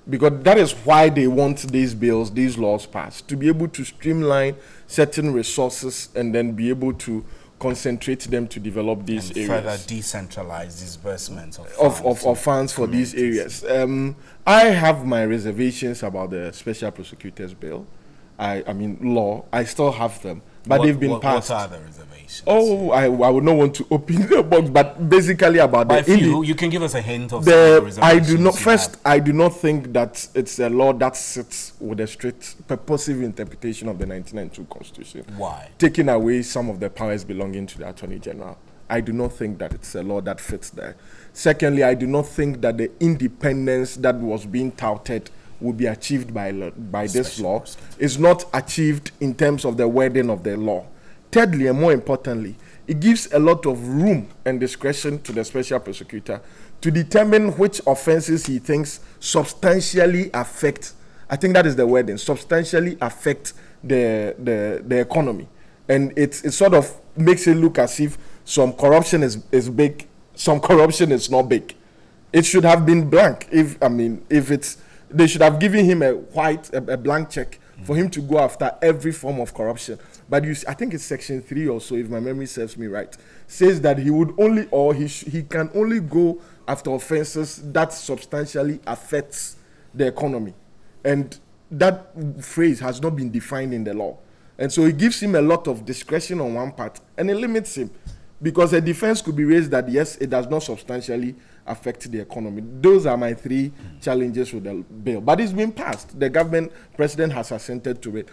because that is why they want these bills, these laws passed, to be able to streamline certain resources and then be able to concentrate them to develop these and areas. Further decentralize disbursements of funds for these areas. I have my reservations about the Special Prosecutors Bill. I mean, law. I still have them, but they've been passed. What are the reservations? Oh, I would not want to open the box, but basically about by the... you can give us a hint of the reservations. I do not think that it's a law that sits with a strict purposive interpretation of the 1992 Constitution. Why? Taking away some of the powers belonging to the Attorney General. I do not think that it's a law that fits there. Secondly, I do not think that the independence that was being touted will be achieved by this law. Is not achieved in terms of the wording of the law. Thirdly, and more importantly, it gives a lot of room and discretion to the Special Prosecutor to determine which offenses he thinks substantially affect, I think that is the wording, substantially affect the economy. And it sort of makes it look as if some corruption is big, some corruption is not big. It should have been blank. They should have given him a blank check for him to go after every form of corruption. But I think it's section 3 or so, if my memory serves me right, says that he would only, or he can only go after offenses that substantially affects the economy. And that phrase has not been defined in the law. And so it gives him a lot of discretion on one part, and it limits him. Because a defense could be raised that, yes, it does not substantially affect the economy. Those are my 3 challenges with the bill. But it's been passed. The president has assented to it.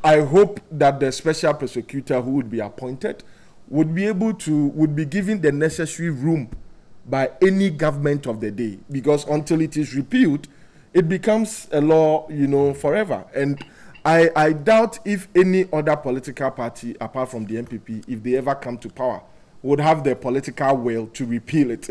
I hope that the Special Prosecutor who would be appointed would be given the necessary room by any government of the day. Because until it is repealed, it becomes a law, forever. And I doubt if any other political party, apart from the MPP, if they ever come to power, would have the political will to repeal it.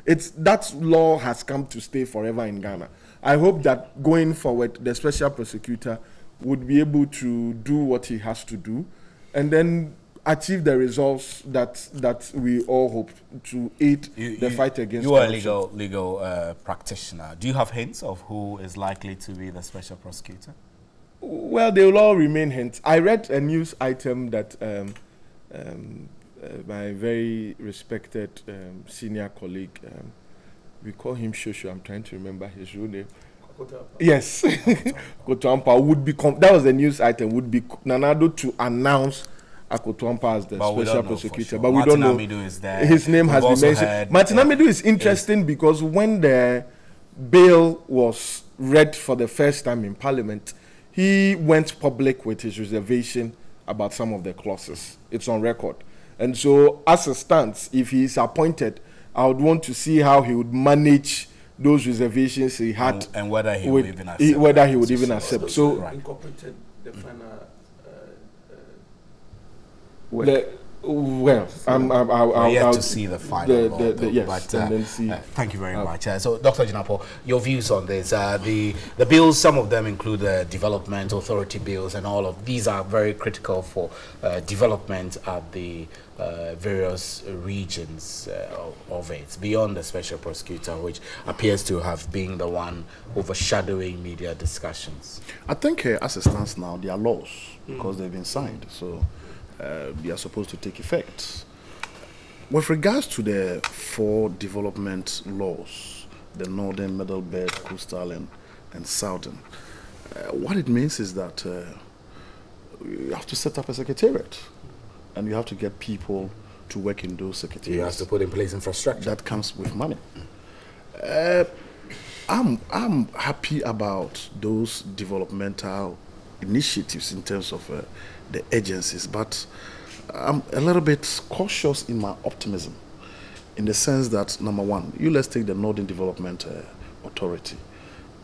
That law has come to stay forever in Ghana. I hope that going forward, the Special Prosecutor would be able to do what he has to do, and then achieve the results that we all hope to aid the fight against corruption. You are a legal practitioner. Do you have hints of who is likely to be the Special Prosecutor? Well, they will all remain hints. I read a news item that my very respected senior colleague, we call him Shoshu, I'm trying to remember his real name. Yes, Kotuampa would be, that was the news item, would be Nanado to announce Akotuampa as the Special Prosecutor. Sure. But we don't know. Is there. His name has been mentioned. Martin Amidu is interesting because when the bill was read for the first time in Parliament, he went public with his reservation about some of the clauses. It's on record. And so, as it stands, if he is appointed, I would want to see how he would manage those reservations he had, and whether he would even accept. Whether he would even accept. So, incorporated the final. I'll yet to see the final. Yes, but and then see. thank you very much. So, Dr. Jinapo, your views on this? The bills, some of them include development authority bills, and all of these are very critical for development at the various regions of it, beyond the special prosecutor, which appears to have been the one overshadowing media discussions. I think as it stands now, they are laws because they've been signed. So. They are supposed to take effect. With regards to the 4 development laws, the Northern, Middle Belt, Coastal, and Southern, what it means is that you have to set up a secretariat, and you have to get people to work in those secretariats. You have to put in place infrastructure. That comes with money. I'm happy about those developmental initiatives in terms of the agencies, but I'm a little bit cautious in my optimism, in the sense that, number one, let's take the Northern Development Authority.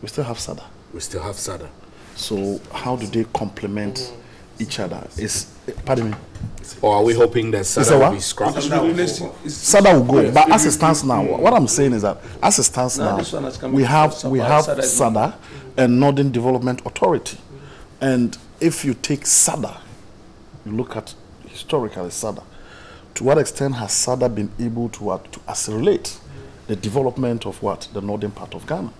We still have SADA. So how do they complement each other? Pardon me? Or are we hoping that SADA will be scrapped? SADA will go, but as it stands now, what I'm saying is that as it stands now, we have SADA and Northern Development Authority. And if you take SADA, you look at historically SADA, to what extent has SADA been able to accelerate the development of the northern part of Ghana?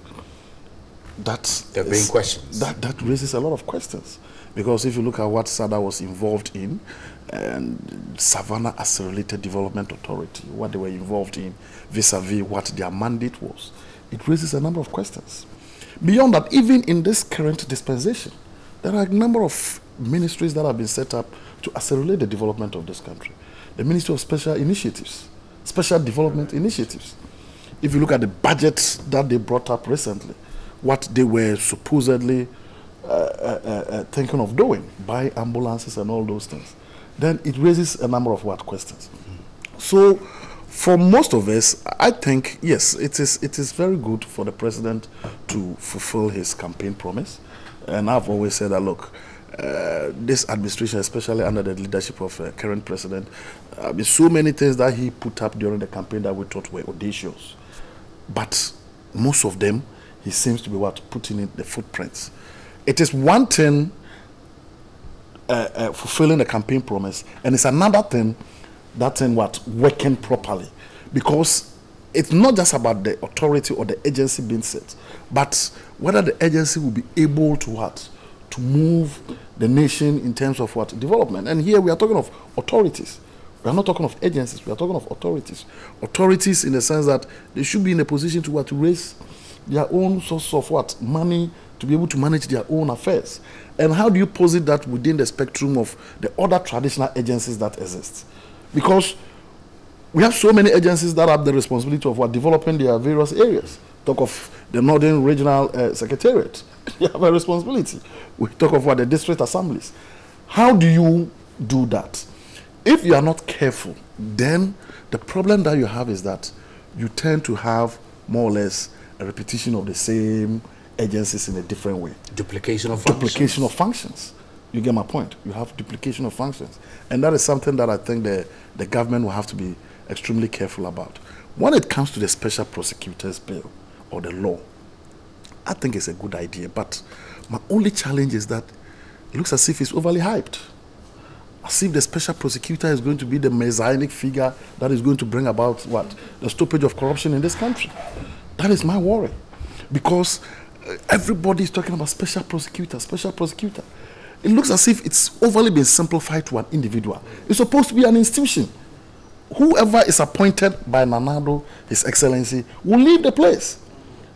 There being questions. That raises a lot of questions. Because if you look at what SADA was involved in, and Savannah Accelerated Development Authority, what they were involved in vis-a-vis what their mandate was, it raises a number of questions. Beyond that, even in this current dispensation, there are a number of ministries that have been set up to accelerate the development of this country. The Ministry of Special Initiatives, Special Development Initiatives. If you look at the budgets that they brought up recently, what they were supposedly thinking of doing, buy ambulances and all those things, then it raises a number of questions. So, for most of us, I think, yes, it is very good for the president to fulfill his campaign promise. And I've always said that, look, this administration, especially under the leadership of current president, there's so many things that he put up during the campaign that we thought were audacious. But most of them, he seems to be putting in the footprints. It is one thing fulfilling the campaign promise, and it's another thing, working properly. Because it's not just about the authority or the agency being set, but whether the agency will be able to to move the nation in terms of development. And here we are talking of authorities. We are not talking of agencies. We are talking of authorities. Authorities in the sense that they should be in a position to raise their own source of money to be able to manage their own affairs. And how do you posit that within the spectrum of the other traditional agencies that exist? Because we have so many agencies that have the responsibility of developing their various areas. Talk of the Northern Regional Secretariat. They have a responsibility. We talk of the district assemblies. How do you do that? If you are not careful, then the problem that you have is that you tend to have more or less a repetition of the same agencies in a different way. Duplication of functions. Duplication of functions. You get my point? You have duplication of functions. And that is something that I think the government will have to be extremely careful about. When it comes to the special prosecutor's bill or the law, I think it's a good idea. But my only challenge is that it looks as if it's overly hyped. As if the special prosecutor is going to be the messianic figure that is going to bring about the stoppage of corruption in this country. That is my worry. Because everybody is talking about special prosecutor, special prosecutor. It looks as if it's overly been simplified to an individual. It's supposed to be an institution. Whoever is appointed by Nanado, His Excellency, will leave the place.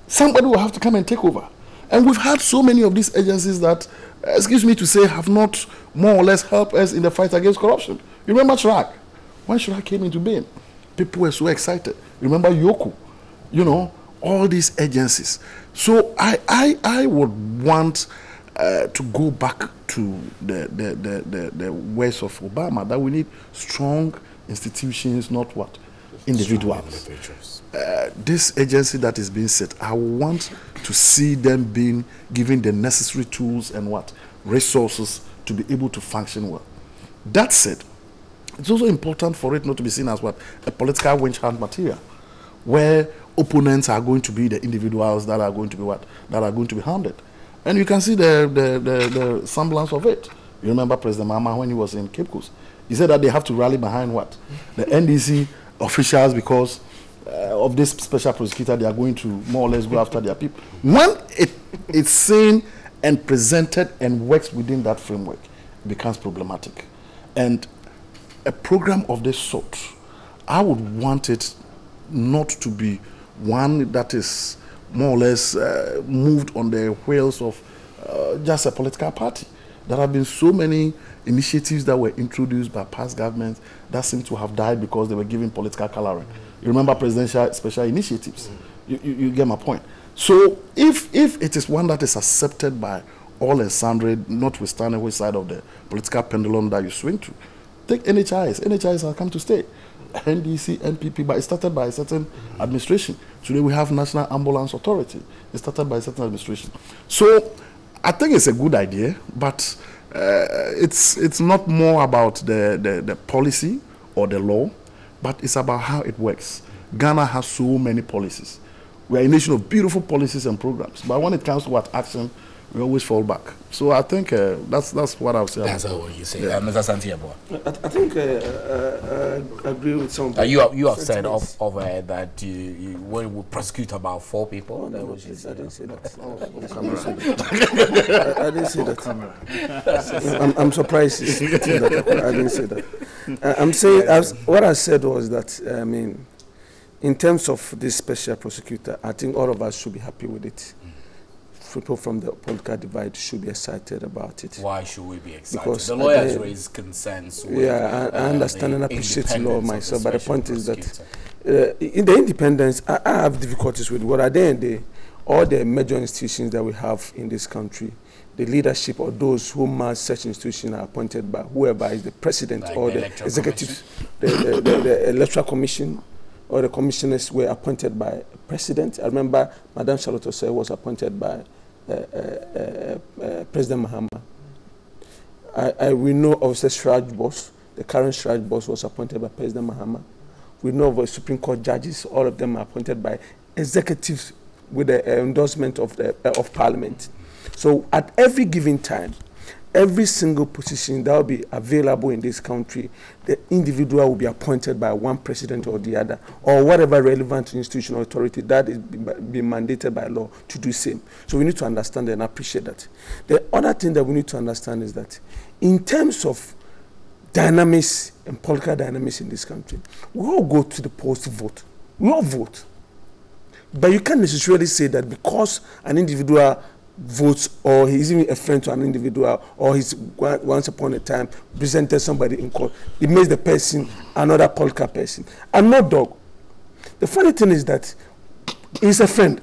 Somebody will have to come and take over. And we've had so many of these agencies that, excuse me to say, have not more or less helped us in the fight against corruption. You remember Chirac? When Chirac came into being, people were so excited. Remember Yoku? You know, all these agencies. So I would want to go back to the ways of Obama, that we need strong institutions, not what? Individuals. This agency that is being set, I want to see them being given the necessary tools and what? Resources to be able to function well. That said, it's also important for it not to be seen as what? A political winch hand material, where opponents are going to be the individuals that are going to be what? That are going to be hounded. And you can see the semblance of it. You remember President Mahama when he was in Cape Coast. He said that they have to rally behind what? The NDC officials, because of this special prosecutor, they are going to more or less go after their people. When it's seen and presented and works within that framework, it becomes problematic. And a program of this sort, I would want it not to be one that is more or less moved on the wheels of just a political party. There have been so many initiatives that were introduced by past governments that seem to have died because they were given political coloring. You remember presidential special initiatives. You get my point. So if it is one that is accepted by all and sundry, notwithstanding which side of the political pendulum that you swing to, take NHIS. NHIS has come to stay. NDC, NPP, but it started by a certain administration. Today we have National Ambulance Authority. It started by a certain administration. So I think it's a good idea, but it's not more about the policy or the law, but it's about how it works. Ghana has so many policies. We are a nation of beautiful policies and programs, but when it comes to what action, we always fall back. So I think that's what I would say. That's what you say. Mr. Santiago. I think I agree with some. You have said of that you when we prosecute about 4 people. I didn't say that. I didn't say that. I'm surprised. I didn't say that. I'm saying what I said was that I mean, in terms of this special prosecutor, I think all of us should be happy with it. People from the political divide should be excited about it. Why should we be excited? Because the lawyers raise concerns with I understand and appreciate the law myself, but the point is that in the independence, I have difficulties with what at the end of the day, all the major institutions that we have in this country, the leadership or those who manage such institutions are appointed by whoever is the president like or the executive, the electoral commission, or the commissioners were appointed by president. I remember Madam Charlotte Osei was appointed by President Mahama. We know of the Shraj boss. The current Shraj boss was appointed by President Mahama. We know of the Supreme Court judges. All of them are appointed by executives with the endorsement of Parliament. So at every given time, every single position that will be available in this country, the individual will be appointed by one president or the other, or whatever relevant institutional authority that is being mandated by law to do the same. So we need to understand and appreciate that. The other thing that we need to understand is that in terms of dynamics and political dynamics in this country, we all go to the polls to vote. We all vote. But you can't necessarily say that because an individual votes or he's even a friend to an individual or he's once upon a time presented somebody in court, it makes the person another political person. I'm not dog. The funny thing is that he's a friend.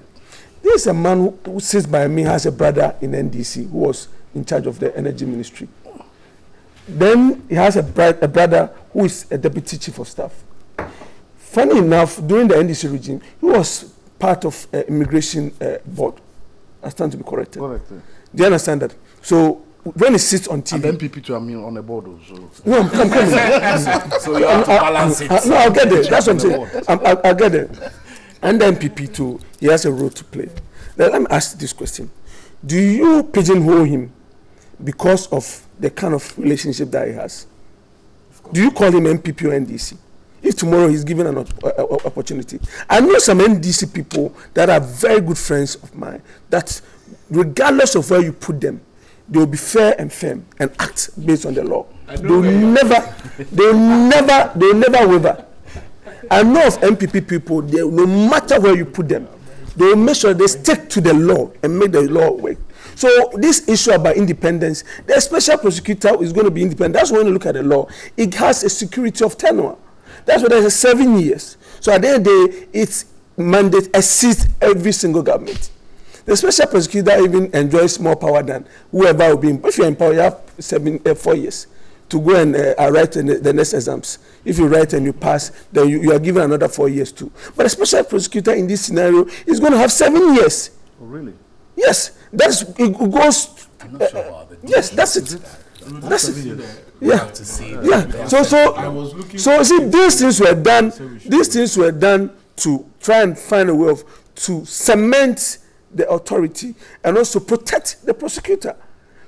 There's a man who sits by me, has a brother in NDC who was in charge of the energy ministry. Then he has a brother who is a deputy chief of staff. Funny enough, during the NDC regime, he was part of immigration board. I stand to be corrected. Correct. Do you understand that? So when he sits on TV, and NPP to on the board also. No, I'm coming. So you have to balance it. No, I'll get there. That's what I'm saying. I'll get there. And the NPP too, he has a role to play. Now, let me ask this question: do you pigeonhole him because of the kind of relationship that he has? Do you call him NPP or NDC? If tomorrow he's given an opportunity. I know some NDC people that are very good friends of mine, that regardless of where you put them, they will be fair and firm and act based on the law. They'll never waver. I know of MPP people, no matter where you put them, they will make sure they stick to the law and make the law work. So this issue about independence, the special prosecutor is going to be independent. That's when you look at the law. It has a security of tenure. That's why there's 7 years. So at the end of the day, its mandate exceeds every single government. The special prosecutor even enjoys more power than whoever will be in. If you're in power, you have 4 years. to go and write the next exams. If you write and you pass, then you are given another 4 years too. But a special prosecutor in this scenario is going to have 7 years. Oh, really? Yes, it goes. I'm not sure about the yes, that's it. That's it. Yeah. Yeah. So see, these things were done. These things were done to try and find a way of to cement the authority and also protect the prosecutor.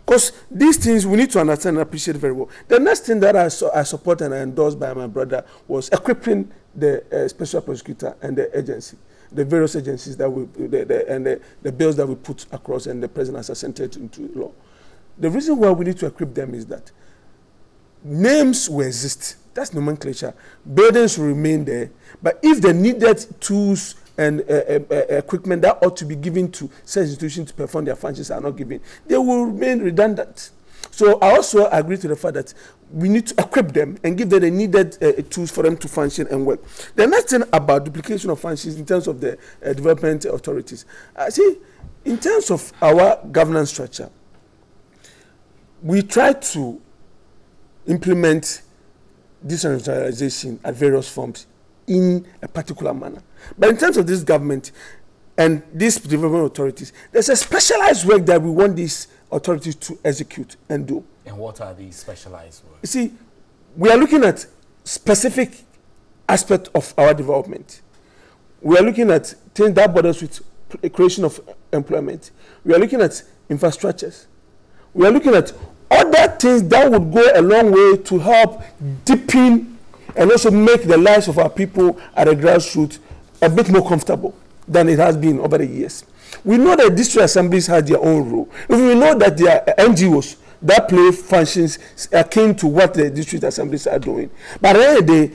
Because these things we need to understand and appreciate very well. The next thing that I support and I endorsed by my brother was equipping the special prosecutor and the agency, the various agencies that the bills that we put across and the president has assented into law. The reason why we need to equip them is that names will exist. That's nomenclature. Burdens will remain there. But if the needed tools and equipment that ought to be given to such institutions to perform their functions are not given, they will remain redundant. So I also agree to the fact that we need to equip them and give them the needed tools for them to function and work. The next thing about duplication of functions in terms of the development authorities. See, in terms of our governance structure, we try to implement decentralization at various forms in a particular manner. But in terms of this government and these development authorities, there's a specialized work that we want these authorities to execute and do. And what are these specialized work? You see, we are looking at specific aspects of our development. We are looking at things that borders with creation of employment. We are looking at infrastructures. We are looking at other things that would go a long way to help deepen and also make the lives of our people at a grassroots a bit more comfortable than it has been over the years. We know that district assemblies have their own role. We know that there are NGOs that play functions akin to what the district assemblies are doing. But at the end of the day,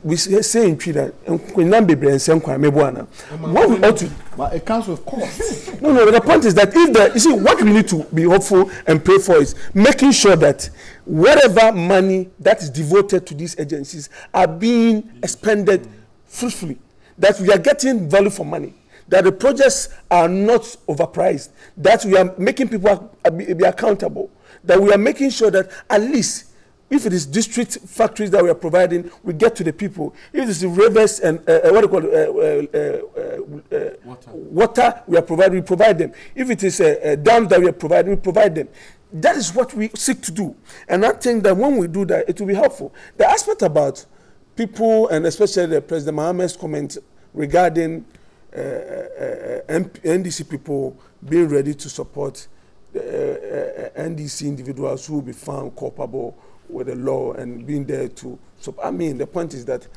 we say in Twitter, what we ought to. But it comes with costs. No, the point is that you see, what we need to be hopeful and pray for is making sure that whatever money that is devoted to these agencies are being expended fruitfully, that we are getting value for money, that the projects are not overpriced, that we are making people be accountable, that we are making sure that at least if it is district factories that we are providing, we get to the people. If it is the rivers and water we provide them. If it is dams that we are providing, we provide them. That is what we seek to do. And I think that when we do that, it will be helpful. The aspect about people, and especially the President Mohammed's comment regarding NDC people being ready to support NDC individuals who will be found culpable with the law and being there to support. I mean, the point is that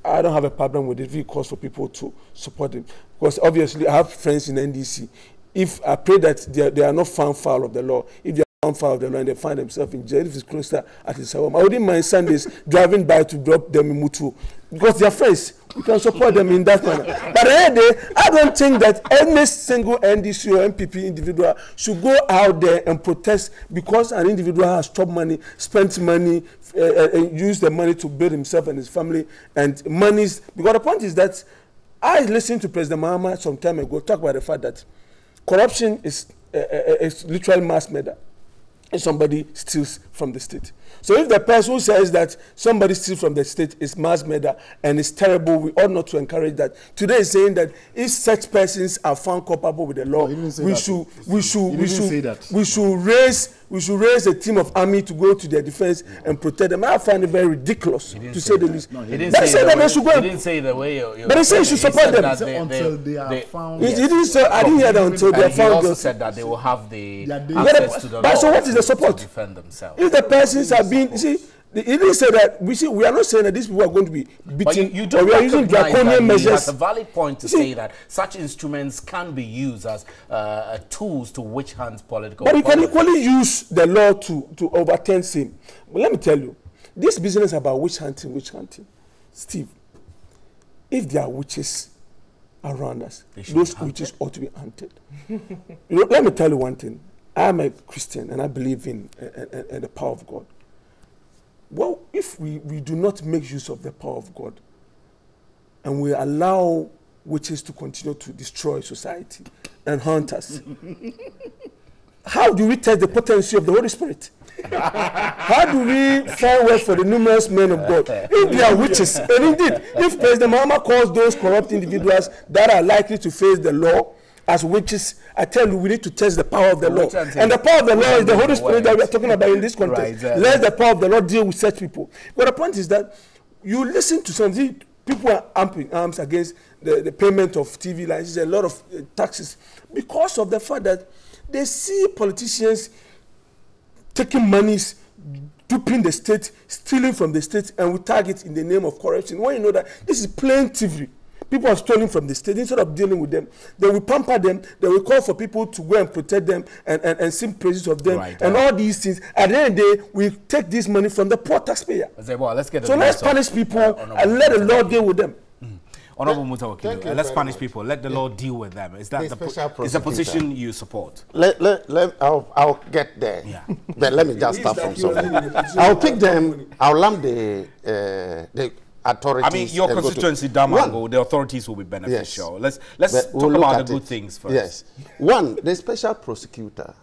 I don't have a problem with it if it calls for people to support them. Because obviously I have friends in NDC. If I pray that they are not found foul of the law, if they are found foul of the law and they find themselves in jail, if it's closer at his home, I wouldn't mind Sundays driving by to drop them in Mutu. Because they are friends. We can support them in that manner. But at the end of the day, I don't think that any single NDC or MPP individual should go out there and protest because an individual has stopped money, spent money, and used the money to build himself and his family, and monies. Because the point is that I listened to President Mahama some time ago talk about the fact that corruption is literal mass murder if somebody steals from the state. So if the person who says that somebody steals from the state is mass murder and it's terrible, we ought not to encourage that. Today is saying that if such persons are found culpable with the law, we should raise a team of army to go to their defense and protect them. I find it very ridiculous to say the least. He didn't say the way you're but he said you should support them until they are found. He didn't say, I didn't hear that until they are found. He also said that they will have the access to the law. So what is the support? To defend themselves. If the persons are being, you see, he didn't say that. We are not saying that these people are going to be beaten. You don't or we are using draconian measures. That's a valid point to say that such instruments can be used as tools to witch hunt political. But you can equally use the law to overturn sin. But let me tell you, this business about witch hunting, Steve, if there are witches around us, those witches ought to be hunted. Let me tell you one thing. I am a Christian and I believe in the power of God. Well, if we do not make use of the power of God and we allow witches to continue to destroy society and hunt us, how do we test the potency of the Holy Spirit? How do we find work for the numerous men of God? If they are witches, and indeed, if President Muhammad calls those corrupt individuals that are likely to face the law as witches, I tell you, we need to test the power of the law. And the power of the law is the Holy Spirit that we are talking about in this context. Let the power of the law deal with such people. But the point is that you listen to some people are amping arms against the payment of TV licenses, a lot of taxes, because of the fact that they see politicians taking monies, duping the state, stealing from the state, and we target in the name of corruption. When you know that this is plain thievery, people are stealing from the state. Instead of dealing with them, they will pamper them, they will call for people to go and protect them and sing praises of them, and all these things. At the end of the day, we take this money from the poor taxpayer. So let's punish people and let the law deal with them. Honorable Mutawakil, let's punish people. Let the law deal with them. Is that is the position you support? I'll get there. Yeah. But let me just start from somewhere. I'll pick them. I'll lump the authorities. I mean, your constituency, Damango, the authorities will be beneficial. Yes. Let's talk about the good things first. Yes. One, the special prosecutor.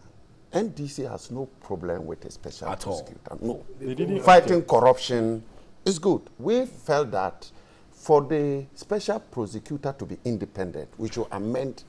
NDC has no problem with a special prosecutor. No. Fighting corruption is good. We felt that for the special prosecutor to be independent, we should amend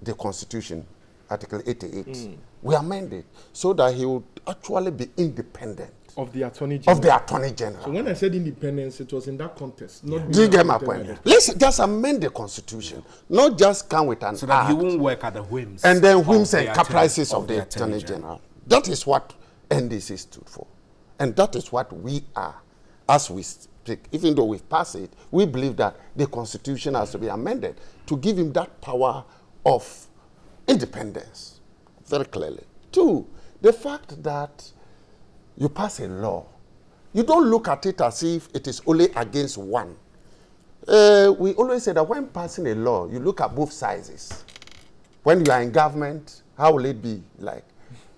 the Constitution, Article 88. We amend it so that he would actually be independent of the Attorney General. Of the Attorney General. So when I said independence, it was in that context. Not Do you get my point? Let's just amend the Constitution, not just come with an so that he won't work at the whims. And then whims and caprices of the Attorney General. That is what NDC stood for. And that is what we are, as we speak. Even though we've passed it, we believe that the Constitution has to be amended to give him that power of independence, very clearly. Two, the fact that you pass a law, you don't look at it as if it is only against one. We always say that when passing a law, you look at both sizes. When you are in government, how will it be like?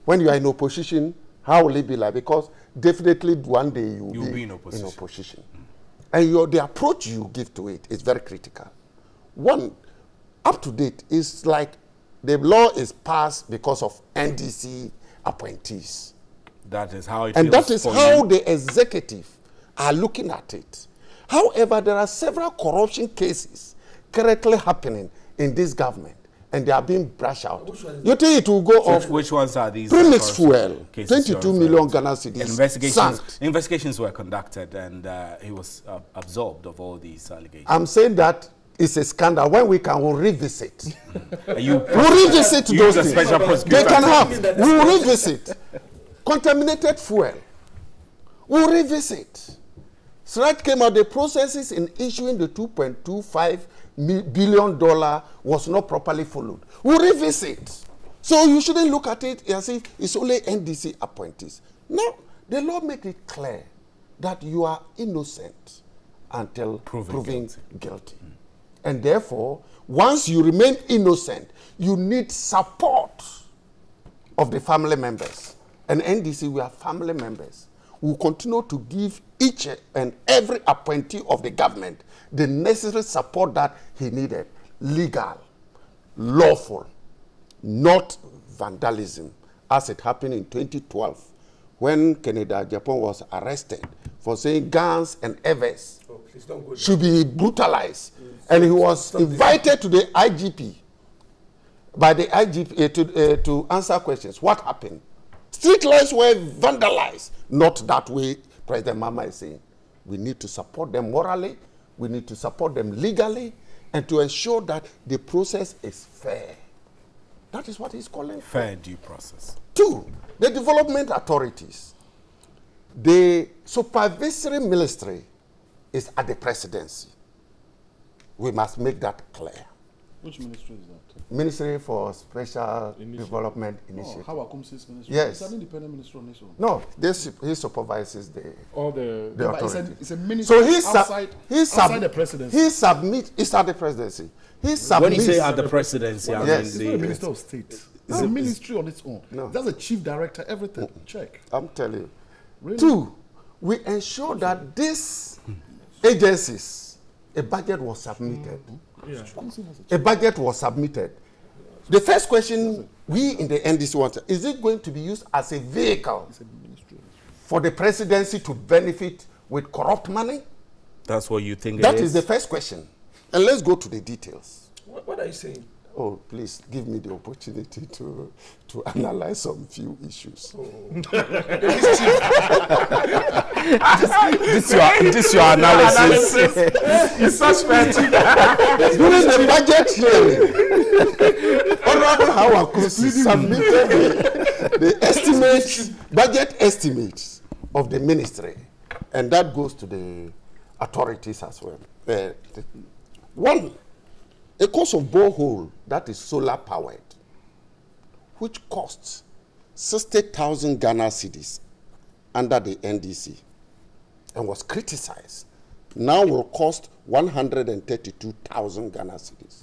When you are in opposition, how will it be like? Because definitely one day you will be in opposition. And the approach you give to it is very critical. One, up to date, is like the law is passed because of NDC appointees. That is how it and that is how the executive are looking at it. However, there are several corruption cases currently happening in this government, and they are being brushed out. You think it will go off? Which ones are these? Premix fuel, 22 million Ghana cedis. Investigations were conducted, and he was absolved of all these allegations. I'm saying that it's a scandal. When we can, we'll revisit. We'll revisit those things. They can have. We will revisit. Contaminated fuel. We'll revisit. SRAT came out, the processes in issuing the $2.25 billion was not properly followed. We'll revisit. So you shouldn't look at it as if it's only NDC appointees. No, the law makes it clear that you are innocent until proven guilty. And therefore, once you remain innocent, you need support of the family members. And NDC, we are family members. We will continue to give each and every appointee of the government the necessary support that he needed. Legal, lawful, not vandalism, as it happened in 2012 when Canada, Japan was arrested for saying guns and events should be brutalized. And he was invited to the IGP, by the IGP to answer questions. What happened? Street lights were vandalized. Not that way, President Mama is saying. We need to support them morally, we need to support them legally, and to ensure that the process is fair. That is what he's calling fair due process. Two, the development authorities. The supervisory ministry is at the presidency. We must make that clear. Which ministry is that? Ministry for Special Development Initiative. How Akumsi's ministry? Yes. It's an independent ministry on its own. No, he supervises the authority. It's a ministry outside the presidency. It's at the presidency. When you say at the presidency, I mean it's not a minister of state. It's a ministry on its own. No. That's a chief director, everything. Check. I'm telling you. Really? Two, we ensure that these agencies, a budget was submitted. A budget was submitted. The first question we in the NDC want, is it going to be used as a vehicle for the presidency to benefit with corrupt money? That's what you think That it is the first question. And let's go to the details. What are you saying? Oh, please give me the opportunity to analyze some few issues. This your analysis. It's suspect. During the budget hearing, Honorable Howard Kusi submitted the estimates, budget estimates of the ministry, and that goes to the authorities as well. One, a cost of borehole that is solar powered, which costs 60,000 Ghana cedis under the NDC and was criticized, now will cost 132,000 Ghana cedis,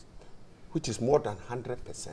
which is more than 100%.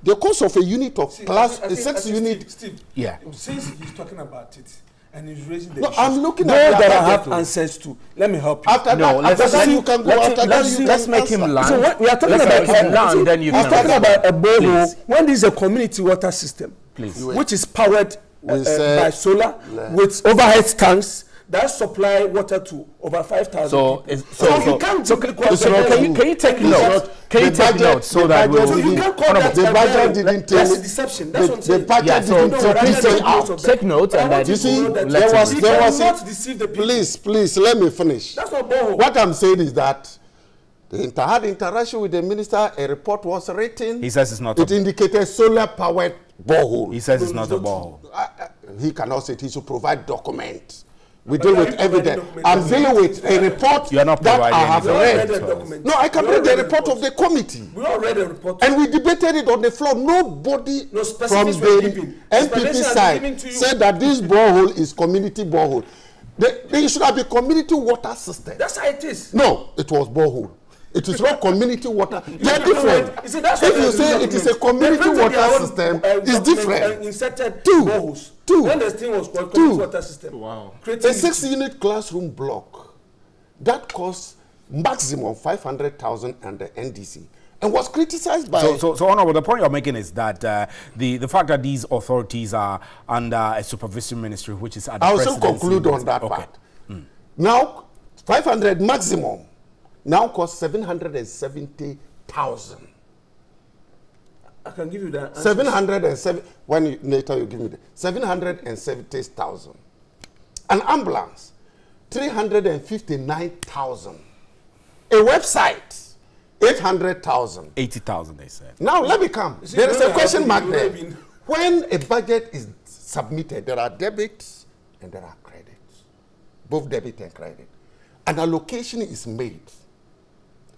The cost of a unit of class, a 6 unit. Steve, yeah. Since he's talking about it, and he's raising the No, issues. I'm looking Those at that I have answers to. Let me help you. After that, you can go. After that, you Let's can make him answer. land. So what we are talking Let's about make him land, then you he's can talking respond. about a borehole Please. when this is a community water system, Please. which is powered We said by solar with overhead tanks that supply water to over 5,000 So, people. You can't simply call it's them not borehole. can you take It's note? not- Can you the take budget- note so the that budget So you we'll... can't call that The a budget borehole. didn't That's tell- deception. That's what I'm the saying. budget Yeah, so- didn't so tell please people out. take note and that You see, let there him was not deceive the people. please, let me finish. That's not borehole. What I'm saying is that they had interaction with the minister, a report was written. He says it's not It a... indicated solar-powered borehole. He says it's not a borehole. He cannot say it. He should provide documents. We deal you with are providing evidence. documents. I'm dealing with a report You are not that I providing have any read. documents. No, I can read the report of the committee. We all read the report. And we debated it on the floor. Nobody No from specifics were the given. NPP Explanation has been given side to you. said that this borehole is community borehole. They should have a community water system. That's how it is. No, it was borehole. It is not community water. They are different. You see, that's If what you the say it is a document. community They printed water their own, system, it's document different. and inserted Two. boreholes. Two. When the thing was called Two. community water system. Wow. A 6-unit classroom block that costs maximum 500,000 under NDC and was criticized by. So Honorable, the point you're making is that the fact that these authorities are under a supervision ministry, which is at the I'll still presidency, conclude on that okay. part. Now, 500 maximum now costs 770,000. I can give you that. 707. Later you give me the 770,000. An ambulance, 359,000. A website, 800,000. 80,000, they said. Now let me come. see, There is a when question I mark have there. been- When a budget is submitted, there are debits and there are credits. Both debit and credit. An allocation is made.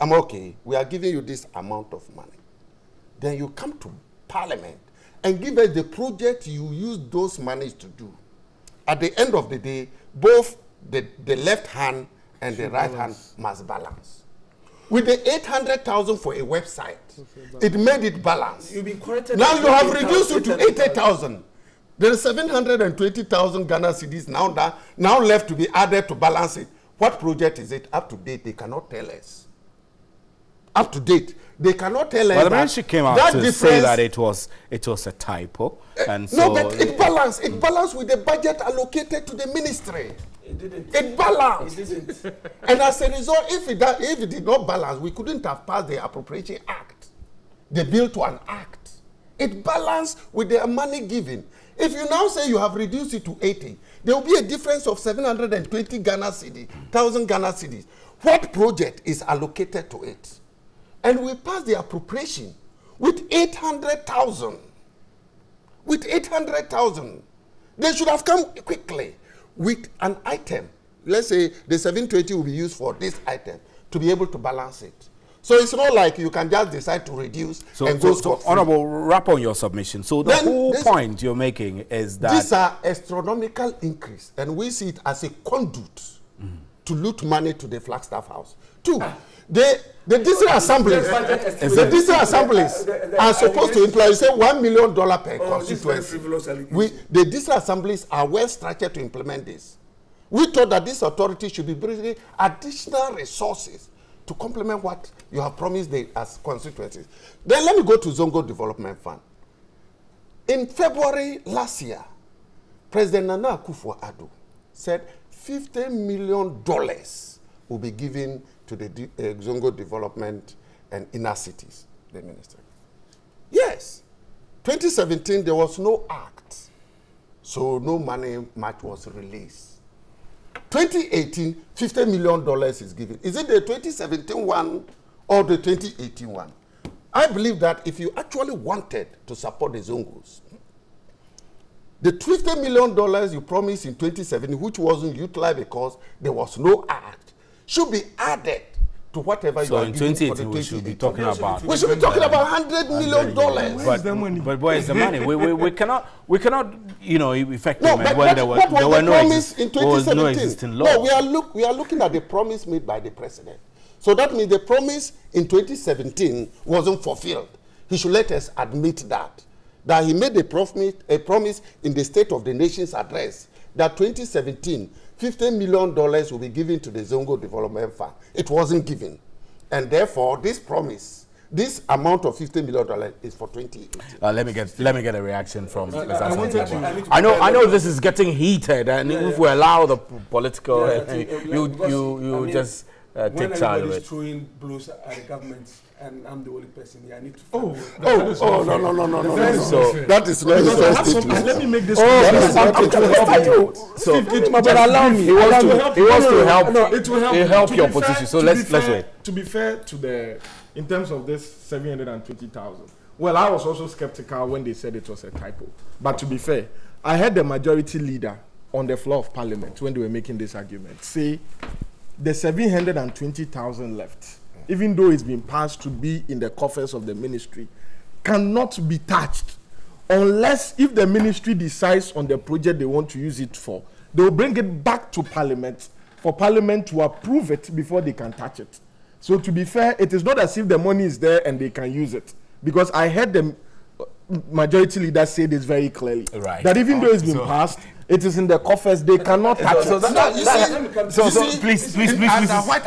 I'm okay. We are giving you this amount of money. Then you come to Parliament and give us the project you use those monies to do. At the end of the day, both the left hand and the right hand must balance. With the 800,000 for a website, it made it balance. You've been corrected. Now you have reduced it to 80,000. There is 720,000 Ghana cedis now left to be added to balance it. What project is it? Up to date, they cannot tell us. Up to date, they cannot tell us. Well, the that ministry came out that to say that difference- it was a typo, and so No, but it balanced. It balanced with the budget allocated to the ministry. It didn't. It balanced. It didn't. And as a result, if it did not balance, we couldn't have passed the Appropriation Act, the bill to an act. It balanced with the money given. If you now say you have reduced it to 80, there will be a difference of 720 Ghana cedis, 1,000 Ghana cedis. What project is allocated to it? And we passed the appropriation with 800,000. With 800,000. They should have come quickly with an item. Let's say the 720 will be used for this item to be able to balance it. So it's not like you can just decide to reduce and go scot-free. Honorable, wrap on your submission. So the Then whole this- point you're making is that These are astronomical increase, and we see it as a conduit to loot money to the Flagstaff House. Two, the district assemblies, are supposed to employ, say, $1 million per This is very constituency. frivolous allegation. The district assemblies are well structured to implement this. We thought that this authority should be bringing additional resources to complement what you have promised as constituencies. Then let me go to Zongo Development Fund. In February last year, President Nana Akufo-Addo said $50 million will be given to the Zongo Development and Inner Cities, the minister. Yes. 2017, there was no act, so no money much was released. 2018, $50 million is given. Is it the 2017 one or the 2018 one? I believe that if you actually wanted to support the Zongos, the $50 million you promised in 2017, which wasn't utilized because there was no act, should be added to whatever you are giving for the 2018. We should be talking about. We should be talking about $100 million. But where is the money? we cannot, you know, effect no, payment when there were no existing law. No, we are looking at the promise made by the president. So that means the promise in 2017 wasn't fulfilled. He should let us admit that he made a promise in the State of the Nation's address that 2017, $50 million will be given to the Zongo Development Fund. It wasn't given. And therefore, this promise, this amount of $50 million is for 2018. Let me get a reaction from I know this is getting heated, and if we allow the political, you just take charge of it. Throwing blows at the government, and I'm the only person here. I need to. No. So that is not the Let me make this. So, but allow me. He wants to help. No, it will help your position. So let's wait. To be fair to in terms of this 720,000. Well, I was also skeptical when they said it was a typo. But to be fair, I heard the majority leader on the floor of Parliament when they were making this argument say the 720,000 left, even though it's been passed to be in the coffers of the ministry, cannot be touched unless if the ministry decides on the project they want to use it for, they will bring it back to Parliament for Parliament to approve it before they can touch it. So to be fair, it is not as if the money is there and they can use it, because I heard the majority leader say this very clearly, right, that even though it's been passed, it is in the coffers, they cannot touch it. So please,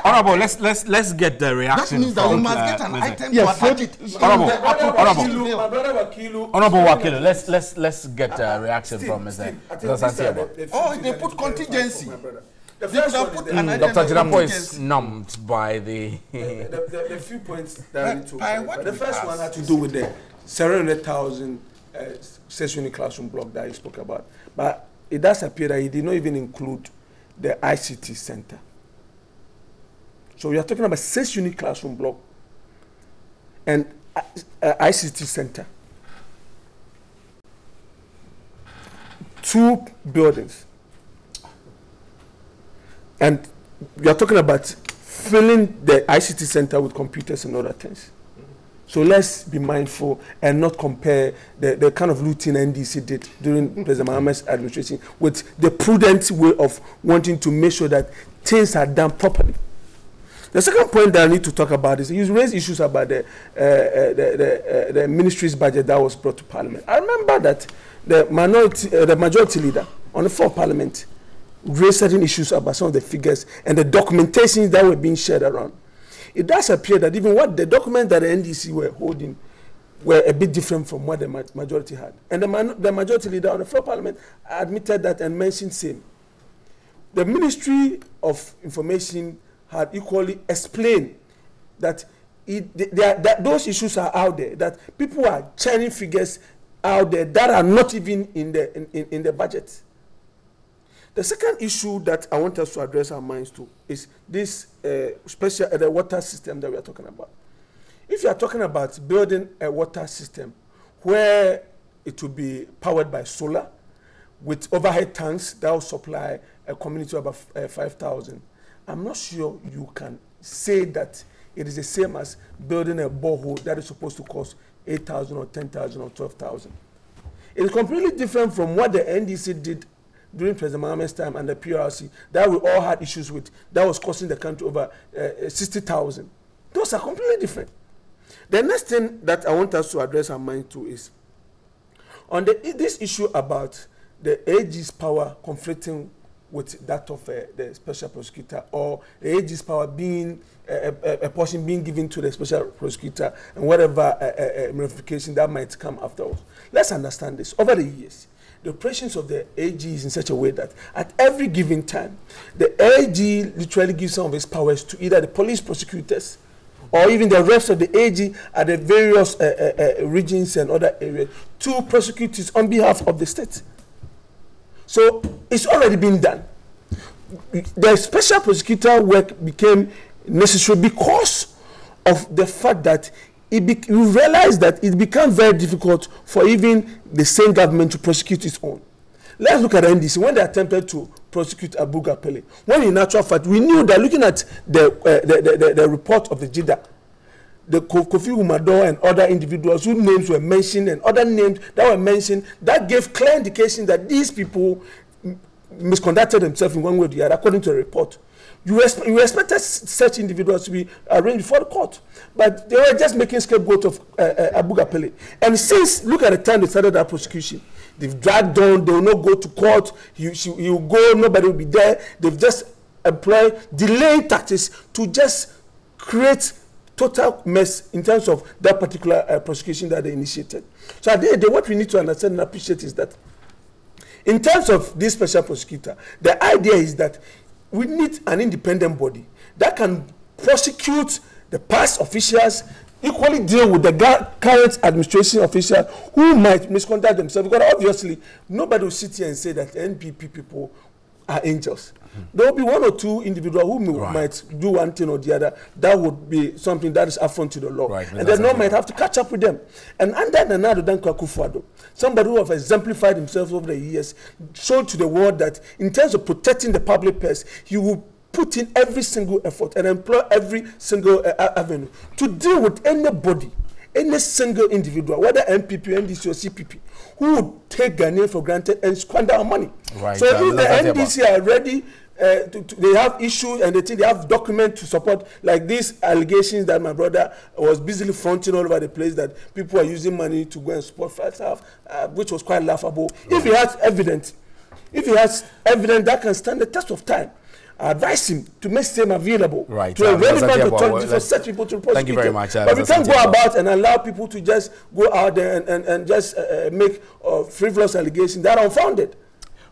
Honorable, let's get the reaction. That means that you must get an item to attach it. Honorable Wakilu, let's get a reaction from Mr. Santiago. Oh, they put contingency. Dr. Jirapo is numbed by the few points that I need to. The first one had to do with the 700,000 session classroom block that he spoke about, but it does appear that he did not even include the ICT center. So we are talking about 6 classroom block and ICT center. 2 buildings. And we are talking about filling the ICT center with computers and other things. So let's be mindful and not compare the kind of routine NDC did during President Mohammed's administration with the prudent way of wanting to make sure that things are done properly. The second point that I need to talk about is you raised issues about the ministry's budget that was brought to Parliament. I remember that the majority leader on the floor of Parliament raised certain issues about some of the figures and the documentation that were being shared around. It does appear that even what the documents that the NDC were holding were a bit different from what the majority had. And the majority leader on the floor of Parliament admitted that and mentioned same. The Ministry of Information had equally explained that those issues are out there, that people are sharing figures out there that are not even in the budget. The second issue that I want us to address our minds to is this the water system that we are talking about. If you are talking about building a water system where it will be powered by solar with overhead tanks that will supply a community of about 5,000, I'm not sure you can say that it is the same as building a borehole that is supposed to cost 8,000 or 10,000 or 12,000. It is completely different from what the NDC did during President Mohammed's time and the PRC that we all had issues with, that was costing the country over 60,000. Those are completely different. The next thing that I want us to address our mind to is on this issue about the AG's power conflicting with that of the special prosecutor, or the AG's power being a portion being given to the special prosecutor, and whatever ramification that might come afterwards. Let's understand this. Over the years, the operations of the AG is in such a way that at every given time, the AG literally gives some of its powers to either the police prosecutors or even the rest of the AG at the various regions and other areas to prosecute it on behalf of the state. So it's already been done. The special prosecutor work became necessary because of the fact that we realized that it became very difficult for even the same government to prosecute its own. Let's look at the NDC. When they attempted to prosecute Abu Ghapele, when in actual fact we knew that looking at the report of the JIDA, the Kofi Umado and other individuals whose names were mentioned and other names that were mentioned, that gave clear indication that these people misconducted themselves in one way or the other, according to the report. You expected such individuals to be arraigned before the court, but they were just making scapegoat of Abu Ghapele. And since, look at the time they started that prosecution, they've dragged on, they will not go to court, he will go, nobody will be there. They've just employed delaying tactics to just create total mess in terms of that particular prosecution that they initiated. So at the end, what we need to understand and appreciate is that in terms of this special prosecutor, the idea is that we need an independent body that can prosecute the past officials, equally deal with the current administration officials who might misconduct themselves. Because obviously, nobody will sit here and say that NPP people are angels. There will be one or two individuals who might do one thing or the other. That would be something that is affront to the law. And the law might have to catch up with them. And under the Nado Danko Akufo-Addo, somebody who has exemplified himself over the years, showed to the world that in terms of protecting the public purse, he will put in every single effort and employ every single avenue to deal with anybody, any single individual, whether MPP, NDC, or CPP, who would take Ghanaian for granted and squander our money. So if the NDC are ready, they have issues and they think they have documents to support, like these allegations that my brother was busily fronting all over the place, that people are using money to go and support First Half, which was quite laughable. If he has evidence, that can stand the test of time, I advise him to make them available to a relevant authority for such people to prosecute. Thank you very much. But we can't go about and allow people to just go out there and just make frivolous allegations that are unfounded.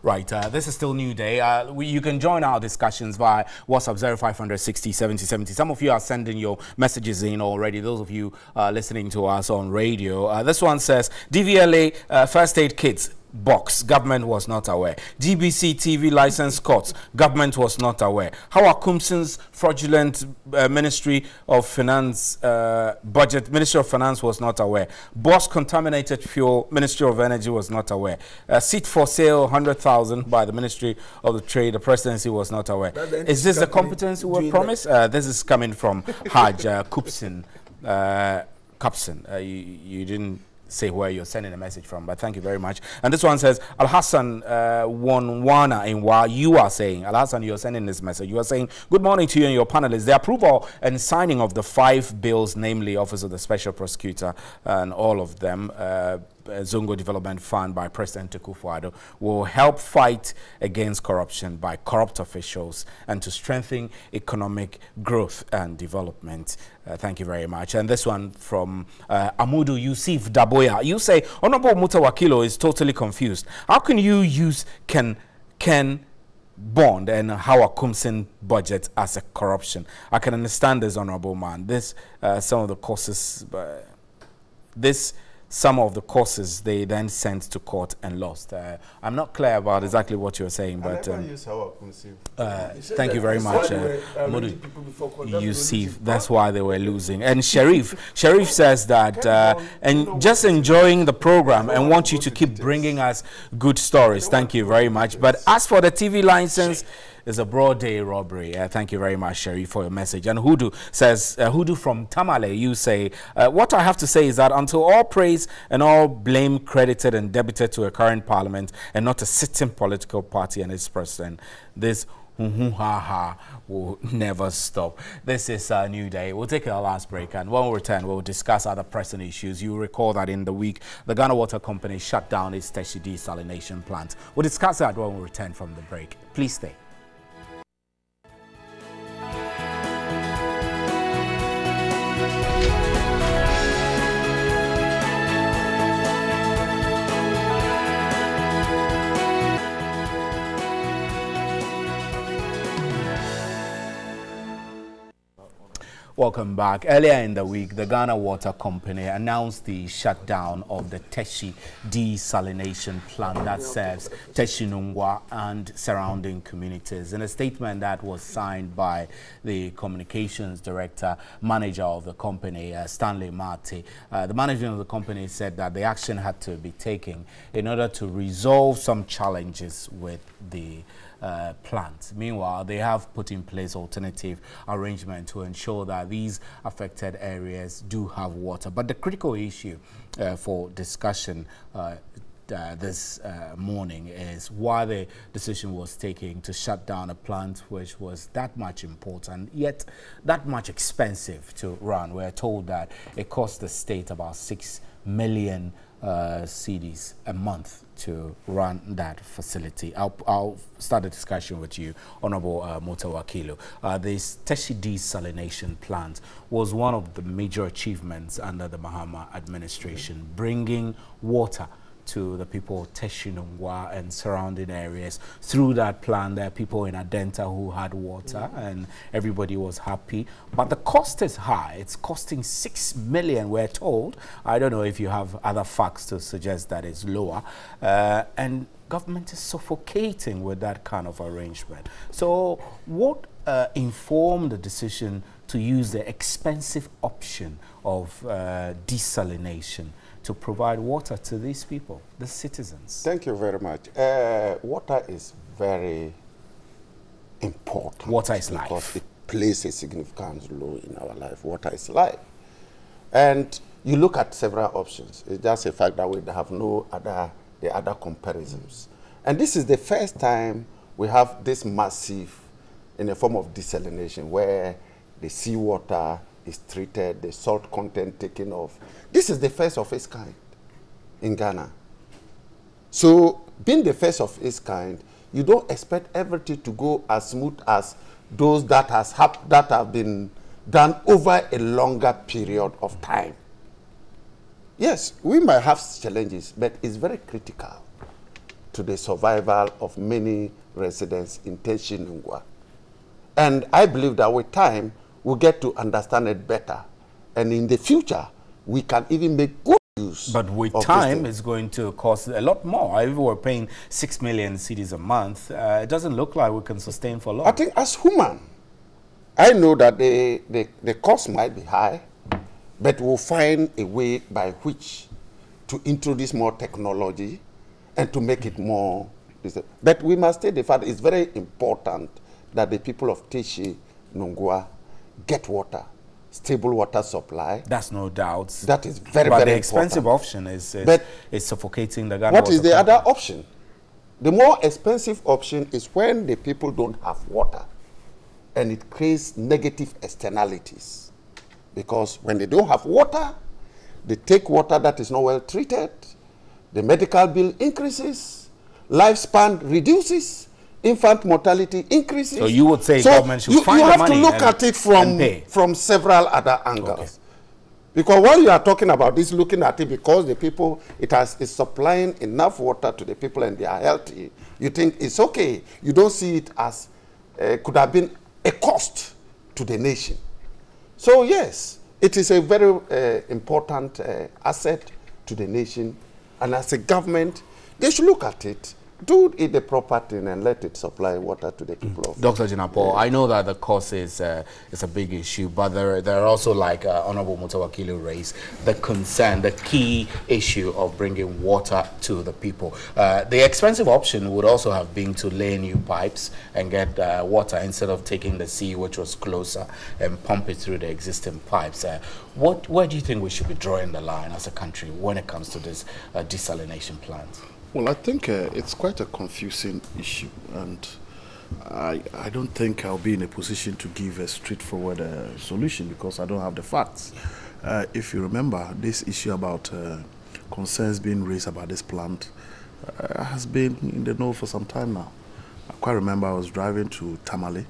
Right, this is still New Day. You can join our discussions via WhatsApp 0500 60 70 70. Some of you are sending your messages in already, those of you listening to us on radio. This one says, DVLA first aid kits box, government was not aware. GBC TV license courts, government was not aware. Howard Kumson's fraudulent Ministry of Finance budget, Ministry of Finance was not aware. Boss contaminated fuel, Ministry of Energy was not aware. Seat for sale, 100,000 by the Ministry of the Trade, the presidency was not aware. Is this the competence we were promised? This is coming from Haj Kupson. You didn't say where you're sending a message from, but thank you very much. And this one says, Al Hassan Wanwana in Wa, you are saying, Al Hassan, you're sending this message. You are saying, good morning to you and your panelists. The approval and signing of the 5 bills, namely Office of the Special Prosecutor and all of them, Zongo Development Fund by President Akufo-Addo, will help fight against corruption by corrupt officials and to strengthen economic growth and development. Thank you very much. And this one from Amudu Yusuf Daboya. You say, Honorable Mutawakilo is totally confused. How can you use Ken Bond and Howard Kumson budget as a corruption? I can understand this, Honorable man. This, some of the causes, some of the causes they then sent to court and lost. I'm not clear about exactly what you're saying, but thank you very much, Yusuf. That's why they were losing. And Sharif says that and just enjoying the program and want you to keep bringing us good stories. Thank you very much. But as for the TV license, it's a broad day robbery. Thank you very much, Sherry, for your message. And Hudu says, Hudu from Tamale, you say, what I have to say is that until all praise and all blame credited and debited to a current parliament and not a sitting political party and its president, this ha will never stop. This is a new day. We'll take our last break, and when we return, we'll discuss other pressing issues. You recall that in the week, the Ghana Water Company shut down its Teshi desalination plant. We'll discuss that when we return from the break. Please stay. Welcome back. Earlier in the week, the Ghana Water Company announced the shutdown of the Teshi desalination plant that serves Teshi Nungwa and surrounding communities. In a statement that was signed by the communications director, manager of the company, Stanley Marty, the management of the company said that the action had to be taken in order to resolve some challenges with the plant. Meanwhile, they have put in place alternative arrangement to ensure that these affected areas do have water. But the critical issue for discussion this morning is why the decision was taken to shut down a plant which was that much important, yet that much expensive to run. We're told that it cost the state about 6 million cedis a month to run that facility. I'll start the discussion with you, Honorable Mutawakilu. This Teshi desalination plant was one of the major achievements under the Mahama administration, bringing water to the people of Teshi Nungwa and surrounding areas. Through that plan, there are people in Adenta who had water and everybody was happy. But the cost is high. It's costing 6 million, we're told. I don't know if you have other facts to suggest that it's lower. And government is suffocating with that kind of arrangement. So what informed the decision to use the expensive option of desalination to provide water to these people, the citizens? Thank you very much. Water is very important. Water is because life. It plays a significant role in our life. Water is life. And you look at several options. It's just a fact that we have no other comparisons. And this is the first time we have this massive in a form of desalination where the seawater is treated, the salt content taken off. This is the first of its kind in Ghana. So, being the first of its kind, you don't expect everything to go as smooth as those that have been done over a longer period of time. Yes, we might have challenges, but it's very critical to the survival of many residents in Teshi Nungwa. And I believe that with time, we'll get to understand it better. And in the future, we can even make good use. But with time, it's going to cost a lot more. If we're paying 6 million cedis a month, it doesn't look like we can sustain for long. I think as human, I know that the cost might be high, but we'll find a way by which to introduce more technology and to make it more. But we must state the fact it's very important that the people of Teshi Nungwa get water, stable water supply. That's no doubt. That is very, but very the expensive important. option is suffocating the Ghana What water is the company. other option? The more expensive option is when the people don't have water and it creates negative externalities. Because when they don't have water, they take water that is not well treated, the medical bill increases, lifespan reduces, infant mortality increases. So you would say government should find the money. You have to look at it from several other angles. Okay. Because while you are talking about this, looking at it because the people, is supplying enough water to the people and they are healthy, you think it's okay. You don't see it as could have been a cost to the nation. So yes, it is a very important asset to the nation. And as a government, they should look at it, do it the proper thing and let it supply water to the people of Dr. Jinapo, I know that the cost is a big issue, but there are also, like Honorable Mutawakilu raised, the concern, the key issue of bringing water to the people. The expensive option would also have been to lay new pipes and get water instead of taking the sea, which was closer, and pump it through the existing pipes. Where do you think we should be drawing the line as a country when it comes to this desalination plant? Well, I think it's quite a confusing issue, and I don't think I'll be in a position to give a straightforward solution because I don't have the facts. If you remember, this issue about concerns being raised about this plant has been in the know for some time now. I quite remember I was driving to Tamale,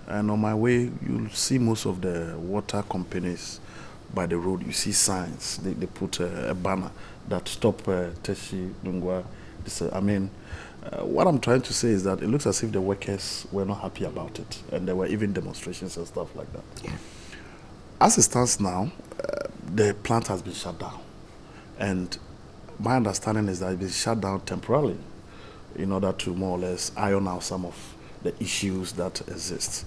and on my way, you'll see most of the water companies by the road. You see signs. They put a banner that stop Teshi Lungwa. What I'm trying to say is that it looks as if the workers were not happy about it, and there were even demonstrations and stuff like that. Yeah. As it stands now, the plant has been shut down, and my understanding is that it's been shut down temporarily in order to more or less iron out some of the issues that exist.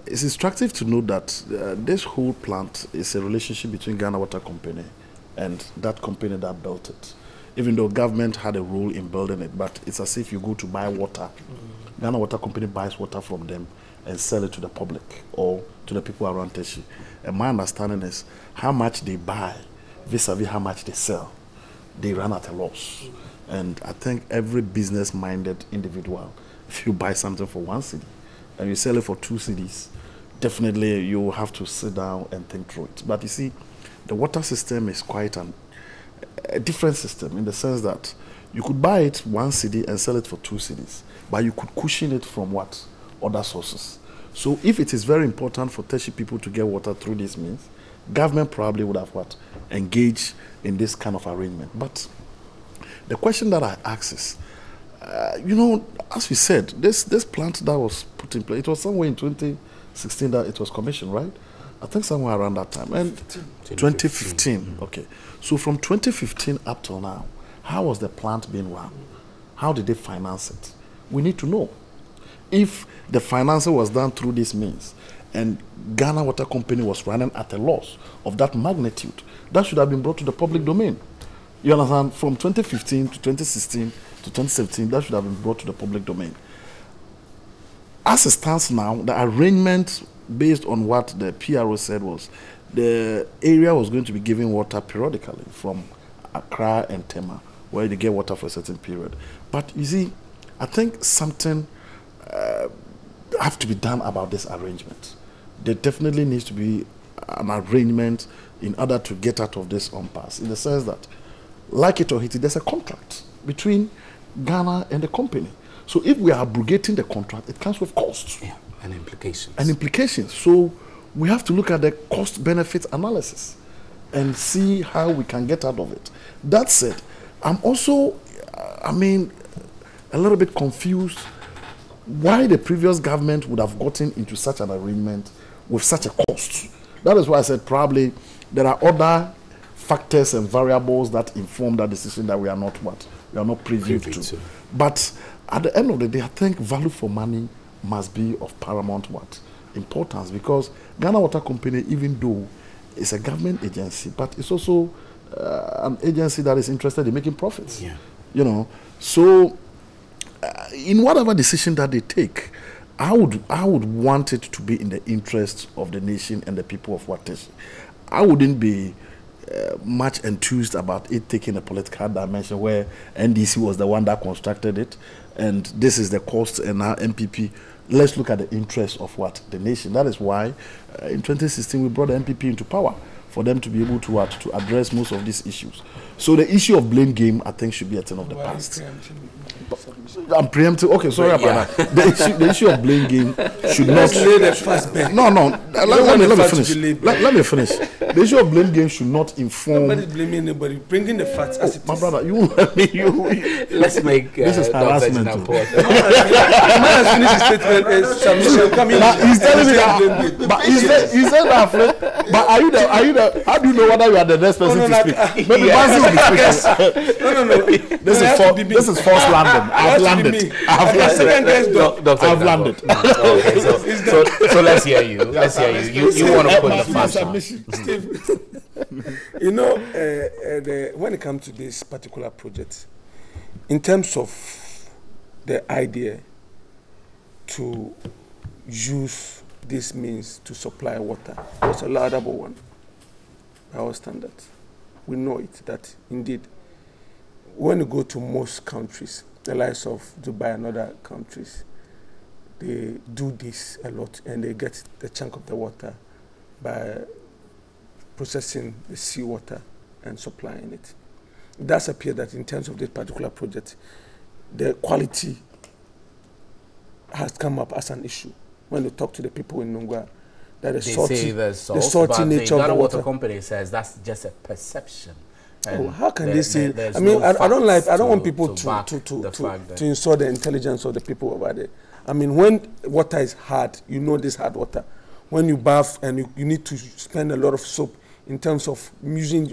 It's instructive to note that this whole plant is a relationship between Ghana Water Company and that company that built it. Even though government had a role in building it, but it's as if you go to buy water. Ghana Water Company buys water from them and sell it to the public or to the people around Teshi. And my understanding is how much they buy vis-a-vis how much they sell, they run at a loss. And I think every business-minded individual, if you buy something for 1 cedi and you sell it for 2 cedis, definitely you have to sit down and think through it. But you see, the water system is quite a different system in the sense that you could buy it 1 cedi and sell it for 2 cedis, but you could cushion it from what? Other sources. So if it is very important for Teshi people to get water through this means, government probably would have what? Engaged in this kind of arrangement. But the question that I ask is, as we said, this plant that was put in place, it was somewhere in 2016 that it was commissioned, right? I think somewhere around that time. And 2015. Okay. So from 2015 up till now, how was the plant being run? How did they finance it? We need to know. If the financing was done through this means and Ghana Water Company was running at a loss of that magnitude, that should have been brought to the public domain. You understand? From 2015 to 2016 to 2017, that should have been brought to the public domain. As it stands now, the arrangement based on what the PRO said was the area was going to be giving water periodically from Accra and Tema, where they get water for a certain period. But you see, I think something have to be done about this arrangement. There definitely needs to be an arrangement in order to get out of this impasse, in the sense that, like it or hate it, there's a contract between Ghana and the company. So if we are abrogating the contract, it comes with costs. Yeah, and implications. And implications. So we have to look at the cost-benefit analysis and see how we can get out of it. That said, I'm also, a little bit confused why the previous government would have gotten into such an arrangement with such a cost. That is why I said probably there are other factors and variables that inform that decision that we are not privy to. But at the end of the day, I think value for money must be of paramount importance, because Ghana Water Company, even though it's a government agency, but it's also an agency that is interested in making profits. Yeah. So in whatever decision that they take, I would want it to be in the interest of the nation and the people of Teshi. I wouldn't be much enthused about it taking a political dimension where NDC was the one that constructed it, and this is the cost, and now MPP. Let's look at the interest of the nation. That is why in 2016 we brought the MPP into power, for them to be able to address most of these issues. So the issue of blame game, I think, should be a thing of the past. I'm preempting. Okay, sorry about that. The issue of blame game should not. No. Let me finish. Let me finish. The issue of blame game should not inform. Nobody's blaming anybody. Bringing the facts as it is. My brother, you won't let me. Let's make this is harassment. Man has finished his statement. Submission coming. He's telling me that. But he said that. But are you the? How do you know whether you are the next person to speak? Maybe Bansi will be speaking. No. This is false landing. I've landed. I've landed. Okay, so let's hear you. You want to put the facts on. Steve, when it comes to this particular project, in terms of the idea to use this means to supply water, was a laudable one by our standards. We know it, that indeed, when you go to most countries, the likes of Dubai and other countries, they do this a lot, and they get the chunk of the water by processing the seawater and supplying it. It does appear that in terms of this particular project, the quality has come up as an issue when you talk to the people in Nungua. That the salty nature of the water company says that's just a perception. How can they say? I mean, I don't want people to insult the intelligence of the people over there. I mean, when water is hard, you know this hard water. When you bath and you need to spend a lot of soap in terms of washing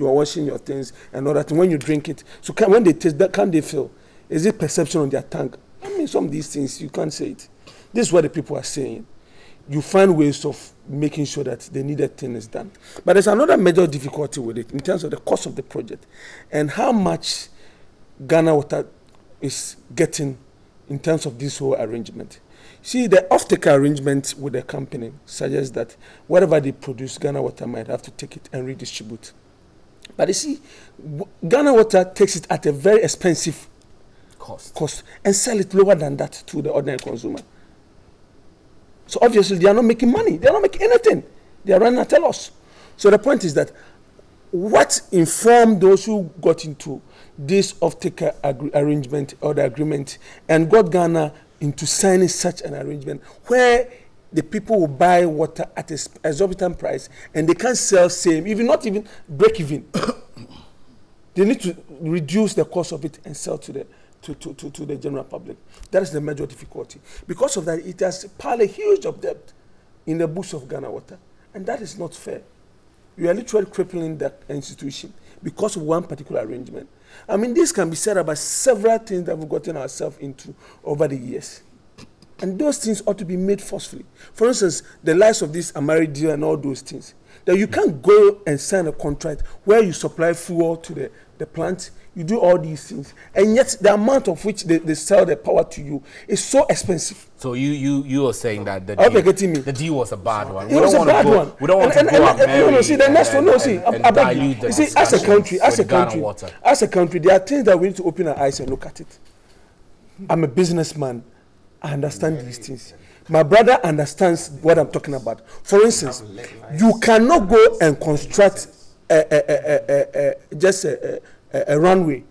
your things and all that. When you drink it, so when they taste that, can they feel? Is it perception on their tongue? I mean, some of these things you can't say it. This is what the people are saying. You find ways of making sure that the needed thing is done. But there's another major difficulty with it in terms of the cost of the project and how much Ghana Water is getting in terms of this whole arrangement. See, the off-taker arrangement with the company suggests that whatever they produce, Ghana Water might have to take it and redistribute. But you see, Ghana Water takes it at a very expensive cost and sell it lower than that to the ordinary consumer. So obviously they are not making money. They are not making anything. They are running at a loss. So the point is that what informed those who got into this off-taker arrangement or the agreement and got Ghana into signing such an arrangement where the people will buy water at an exorbitant price and they can't sell same, even not even break even. They need to reduce the cost of it and sell to the general public. That is the major difficulty. Because of that, it has piled a huge of debt in the books of Ghana Water. And that is not fair. You are literally crippling that institution because of one particular arrangement. I mean, this can be said about several things that we've gotten ourselves into over the years. And those things ought to be made forcefully. For instance, the likes of this Amari deal and all those things. That you can't go and sign a contract where you supply fuel to the plant, you do all these things, and yet the amount of which they sell the power to you is so expensive. So you are saying that the deal was a bad one. It was a bad one. We don't want to go up no, see, the next one, no, see, you see, as a country, there are things that we need to open our eyes and look at it. I'm a businessman. I understand these things. My brother understands what I'm talking about. For instance, you cannot go and construct just a runway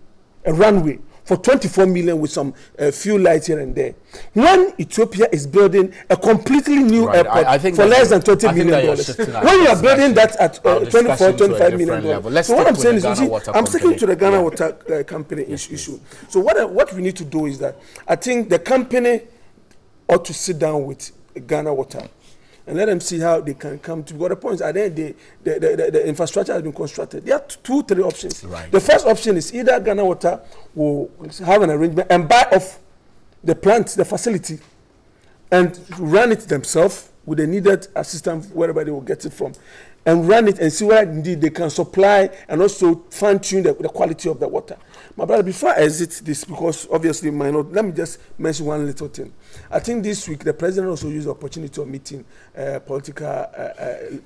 for 24 million with some few lights here and there. When Ethiopia is building a completely new airport for less than $20 million, when you are building that at $25 million. So what I'm saying is, you see, I'm sticking to the Ghana Water company issue. So what we need to do is that I think the company ought to sit down with Ghana Water and let them see how they can come to. Because the point is, at the end, the infrastructure has been constructed. There are 2-3 options. Right. The first option is either Ghana Water will have an arrangement and buy off the plant, the facility, and run it themselves with the needed assistance wherever they will get it from, and run it and see where indeed they can supply and also fine-tune the quality of the water. My brother, before I exit this, because obviously let me just mention one little thing. I think this week the president also used the opportunity of meeting political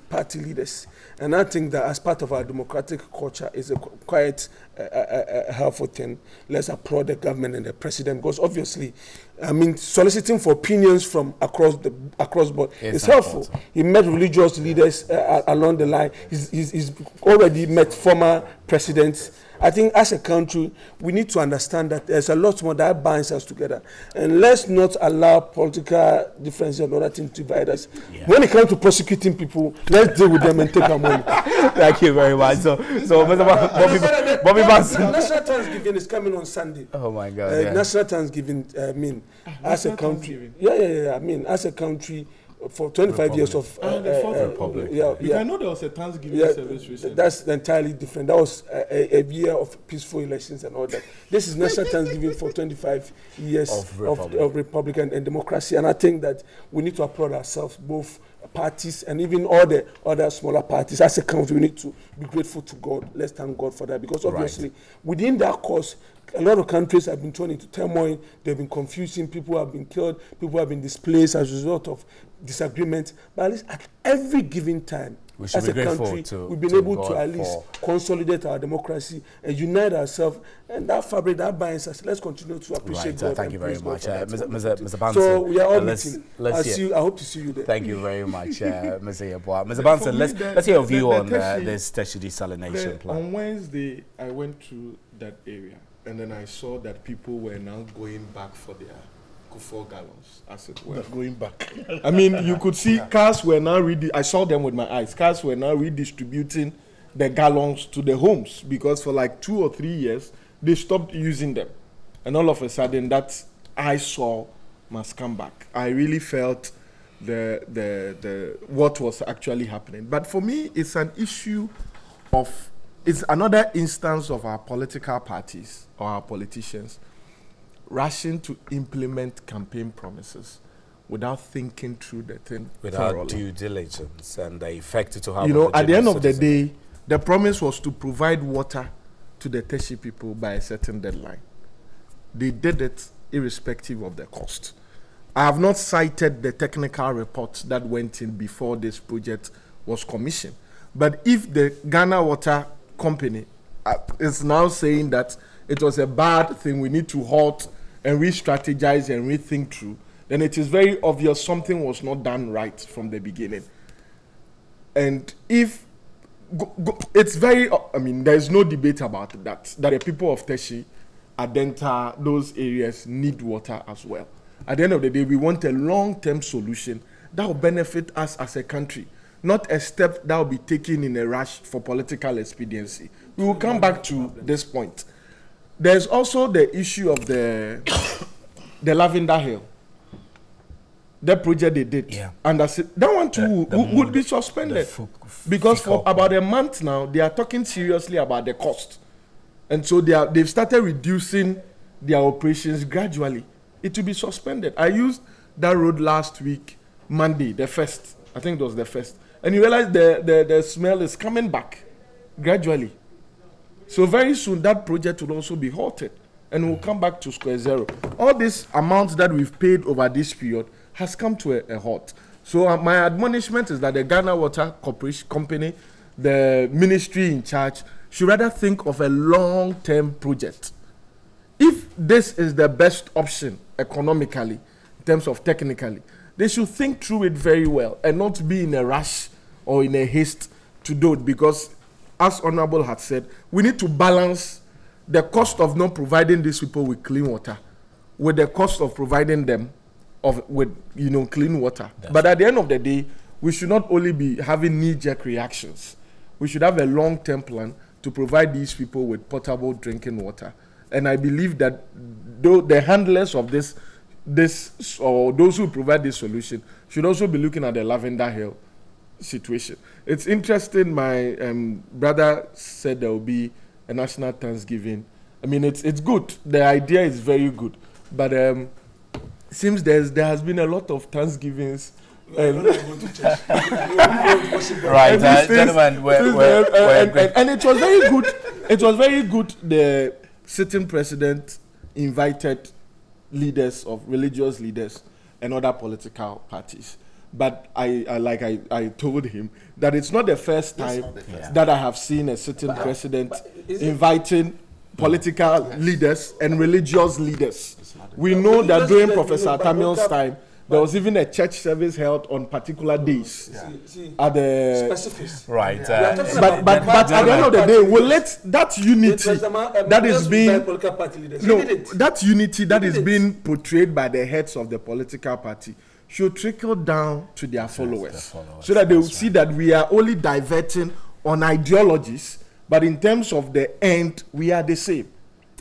party leaders. And I think that as part of our democratic culture is a quite helpful thing. Let's applaud the government and the president, because obviously, I mean, soliciting for opinions from across board is helpful. He met religious leaders along the line. He's already met former presidents. I think as a country, we need to understand that there's a lot more that binds us together. And let's not allow political differences and other things to divide us. Yeah. When it comes to prosecuting people, let's deal with them and take our money. Thank you very much. So Bobby Banson. National Thanksgiving is coming on Sunday. Oh my God. National Thanksgiving, I mean, as a country. I mean, as a country, for 25 years of the Fourth Republic. I know there was a Thanksgiving service recently. That's entirely different. That was a year of peaceful elections and all that. This is National Thanksgiving for 25 years of Republic and democracy. And I think that we need to applaud ourselves, both parties and even all the other smaller parties. As a country, we need to be grateful to God. Let's thank God for that, because obviously within that cause, a lot of countries have been thrown into turmoil. They've been confusing. People have been killed. People have been displaced as a result of disagreement. But at least at every given time, as a country, we've been able to at least consolidate our democracy and unite ourselves. And that fabric, that binds us. Let's continue to appreciate God. Thank you very much. Mr. Banton. So we are all meeting. I hope to see you there. Thank you very much, Mr. Yeboah. Mr. Banton, let's hear your view on this tertiary desalination plan. On Wednesday, I went to that area, and then I saw that people were now going back for their Kufuor gallons, as it were. Going back. I mean, you could see cars were now I saw them with my eyes. Cars were now redistributing the gallons to the homes because for like 2 or 3 years, they stopped using them. And all of a sudden, that I saw must come back. I really felt what was actually happening. But for me, it's an issue it's another instance of our political parties or our politicians rushing to implement campaign promises without thinking through the thing without thoroughly. Due diligence and the effect it will have. You know, at the end of the day, the promise was to provide water to the Teshi people by a certain deadline. They did it irrespective of the cost. I have not cited the technical reports that went in before this project was commissioned. But if the Ghana Water Company is now saying that it was a bad thing, we need to halt and re-strategize and rethink through, then it is very obvious something was not done right from the beginning. And if it's very, I mean, there's no debate about that the people of Teshi, Adenta, those areas need water as well. At the end of the day, we want a long-term solution that will benefit us as a country, not a step that will be taken in a rush for political expediency. We will come back to this point. There's also the issue of the Lavender Hill, the project they did. Yeah. And that one too would be suspended. Because for about a month now, they are talking seriously about the cost. And so they've started reducing their operations gradually. It will be suspended. I used that road last week, Monday, the 1st. I think it was the 1st. And you realize the smell is coming back gradually. So very soon that project will also be halted and we'll come back to square zero. All these amounts that we've paid over this period has come to a halt. So my admonishment is that the Ghana Water Corporation Company, the ministry in charge, should rather think of a long-term project. If this is the best option economically, in terms of technically, they should think through it very well and not be in a rush or in a haste to do it, because as Honorable had said, we need to balance the cost of not providing these people with clean water with the cost of providing them with clean water. But at the end of the day, we should not only be having knee-jerk reactions. We should have a long-term plan to provide these people with potable drinking water. And I believe that the handlers of this or those who provide this solution should also be looking at the Lavender Hill situation. It's interesting, my brother said there will be a national Thanksgiving. I mean, it's good. The idea is very good. But it seems there has been a lot of Thanksgivings. Right, gentlemen, and it was very good. It was very good. The sitting president invited leaders of religious leaders and other political parties. But I told him that it's not the first time that I have seen a sitting president inviting political leaders and religious leaders. We know that during Professor Tamil's time, there was even a church service held on particular days at the specifics. Right. But at the end of the day, we'll let that unity that is being being portrayed by the heads of the political party should trickle down to their followers, so that they will see that we are only diverting on ideologies, but in terms of the end, we are the same.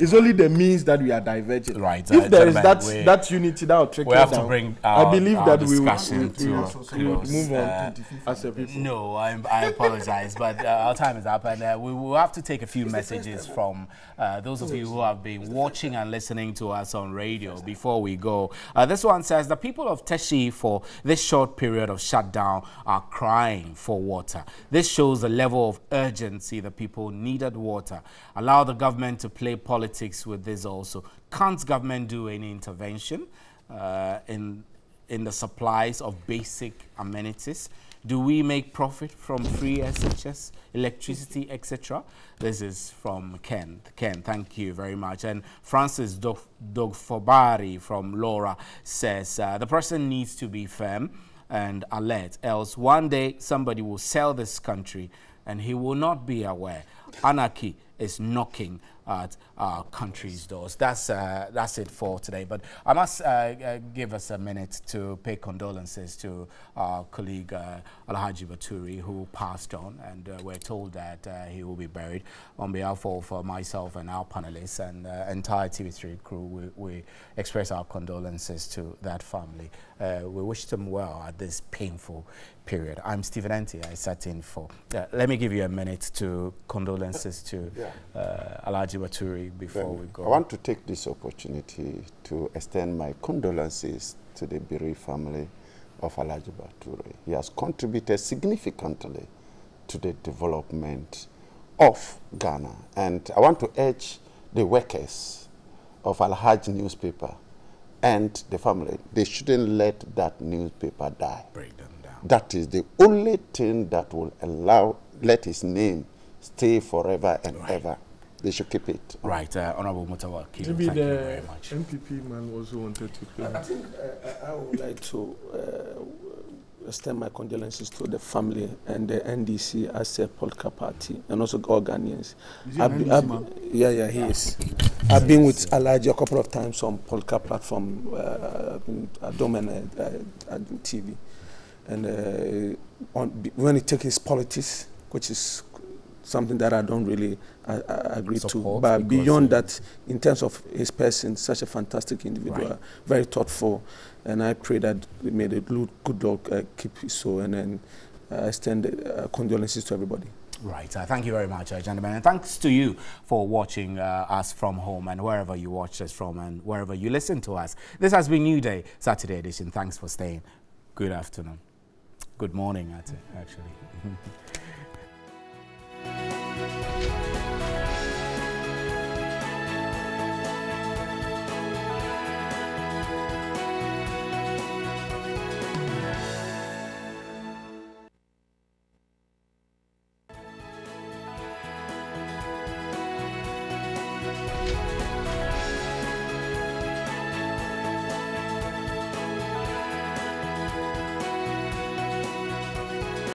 It's only the means that we are diverging. Right. If there is that unity that will trickle down, to bring I believe that we will move on as a people. No, I apologize, but our time is up, and we will have to take a few messages from those of you who have been watching and listening to us on radio before we go. This one says, the people of Teshi for this short period of shutdown are crying for water. This shows the level of urgency the people needed water. Allow the government to play politics with this also. Can't government do any intervention in the supplies of basic amenities? Do we make profit from free SHS, electricity, etc.? This is from Ken. Ken, thank you very much. And Francis Dogfobari from Laura says, the person needs to be firm and alert, else one day somebody will sell this country and he will not be aware. Anarchy is knocking at our country's doors. That's it for today. But I must give us a minute to pay condolences to our colleague Alhaji Baturi, who passed on, and we're told that he will be buried. On behalf of myself and our panelists and entire TV3 crew, we express our condolences to that family. We wish them well at this painful period. I'm Stephen Enti. I sat in for. Let me give you a minute to condolences to Alhaji Baturi before we go. I want to take this opportunity to extend my condolences to the bereaved family of Alhaji Baturi. He has contributed significantly to the development of Ghana. And I want to urge the workers of Alhaji newspaper and the family, they shouldn't let that newspaper die. Break them down. That is the only thing that will let his name stay forever and ever. They should keep it. Right, Honorable Mutawa, thank you very much. MPP man also wanted to play. I think I would like to extend my condolences to the family and the NDC as a political party, and also all Ghanaians. Yeah, he is. I've been with Alhaji a couple of times on political platform, Adom and TV. And when he takes his politics, which is something that I don't really agree to. But beyond that, in terms of his person, such a fantastic individual, right, very thoughtful, and I pray that we made a good dog keep his soul, and then extend condolences to everybody. Right. Thank you very much, gentlemen. And thanks to you for watching us from home and wherever you watch us from and wherever you listen to us. This has been New Day, Saturday edition. Thanks for staying. Good afternoon. Good morning, actually.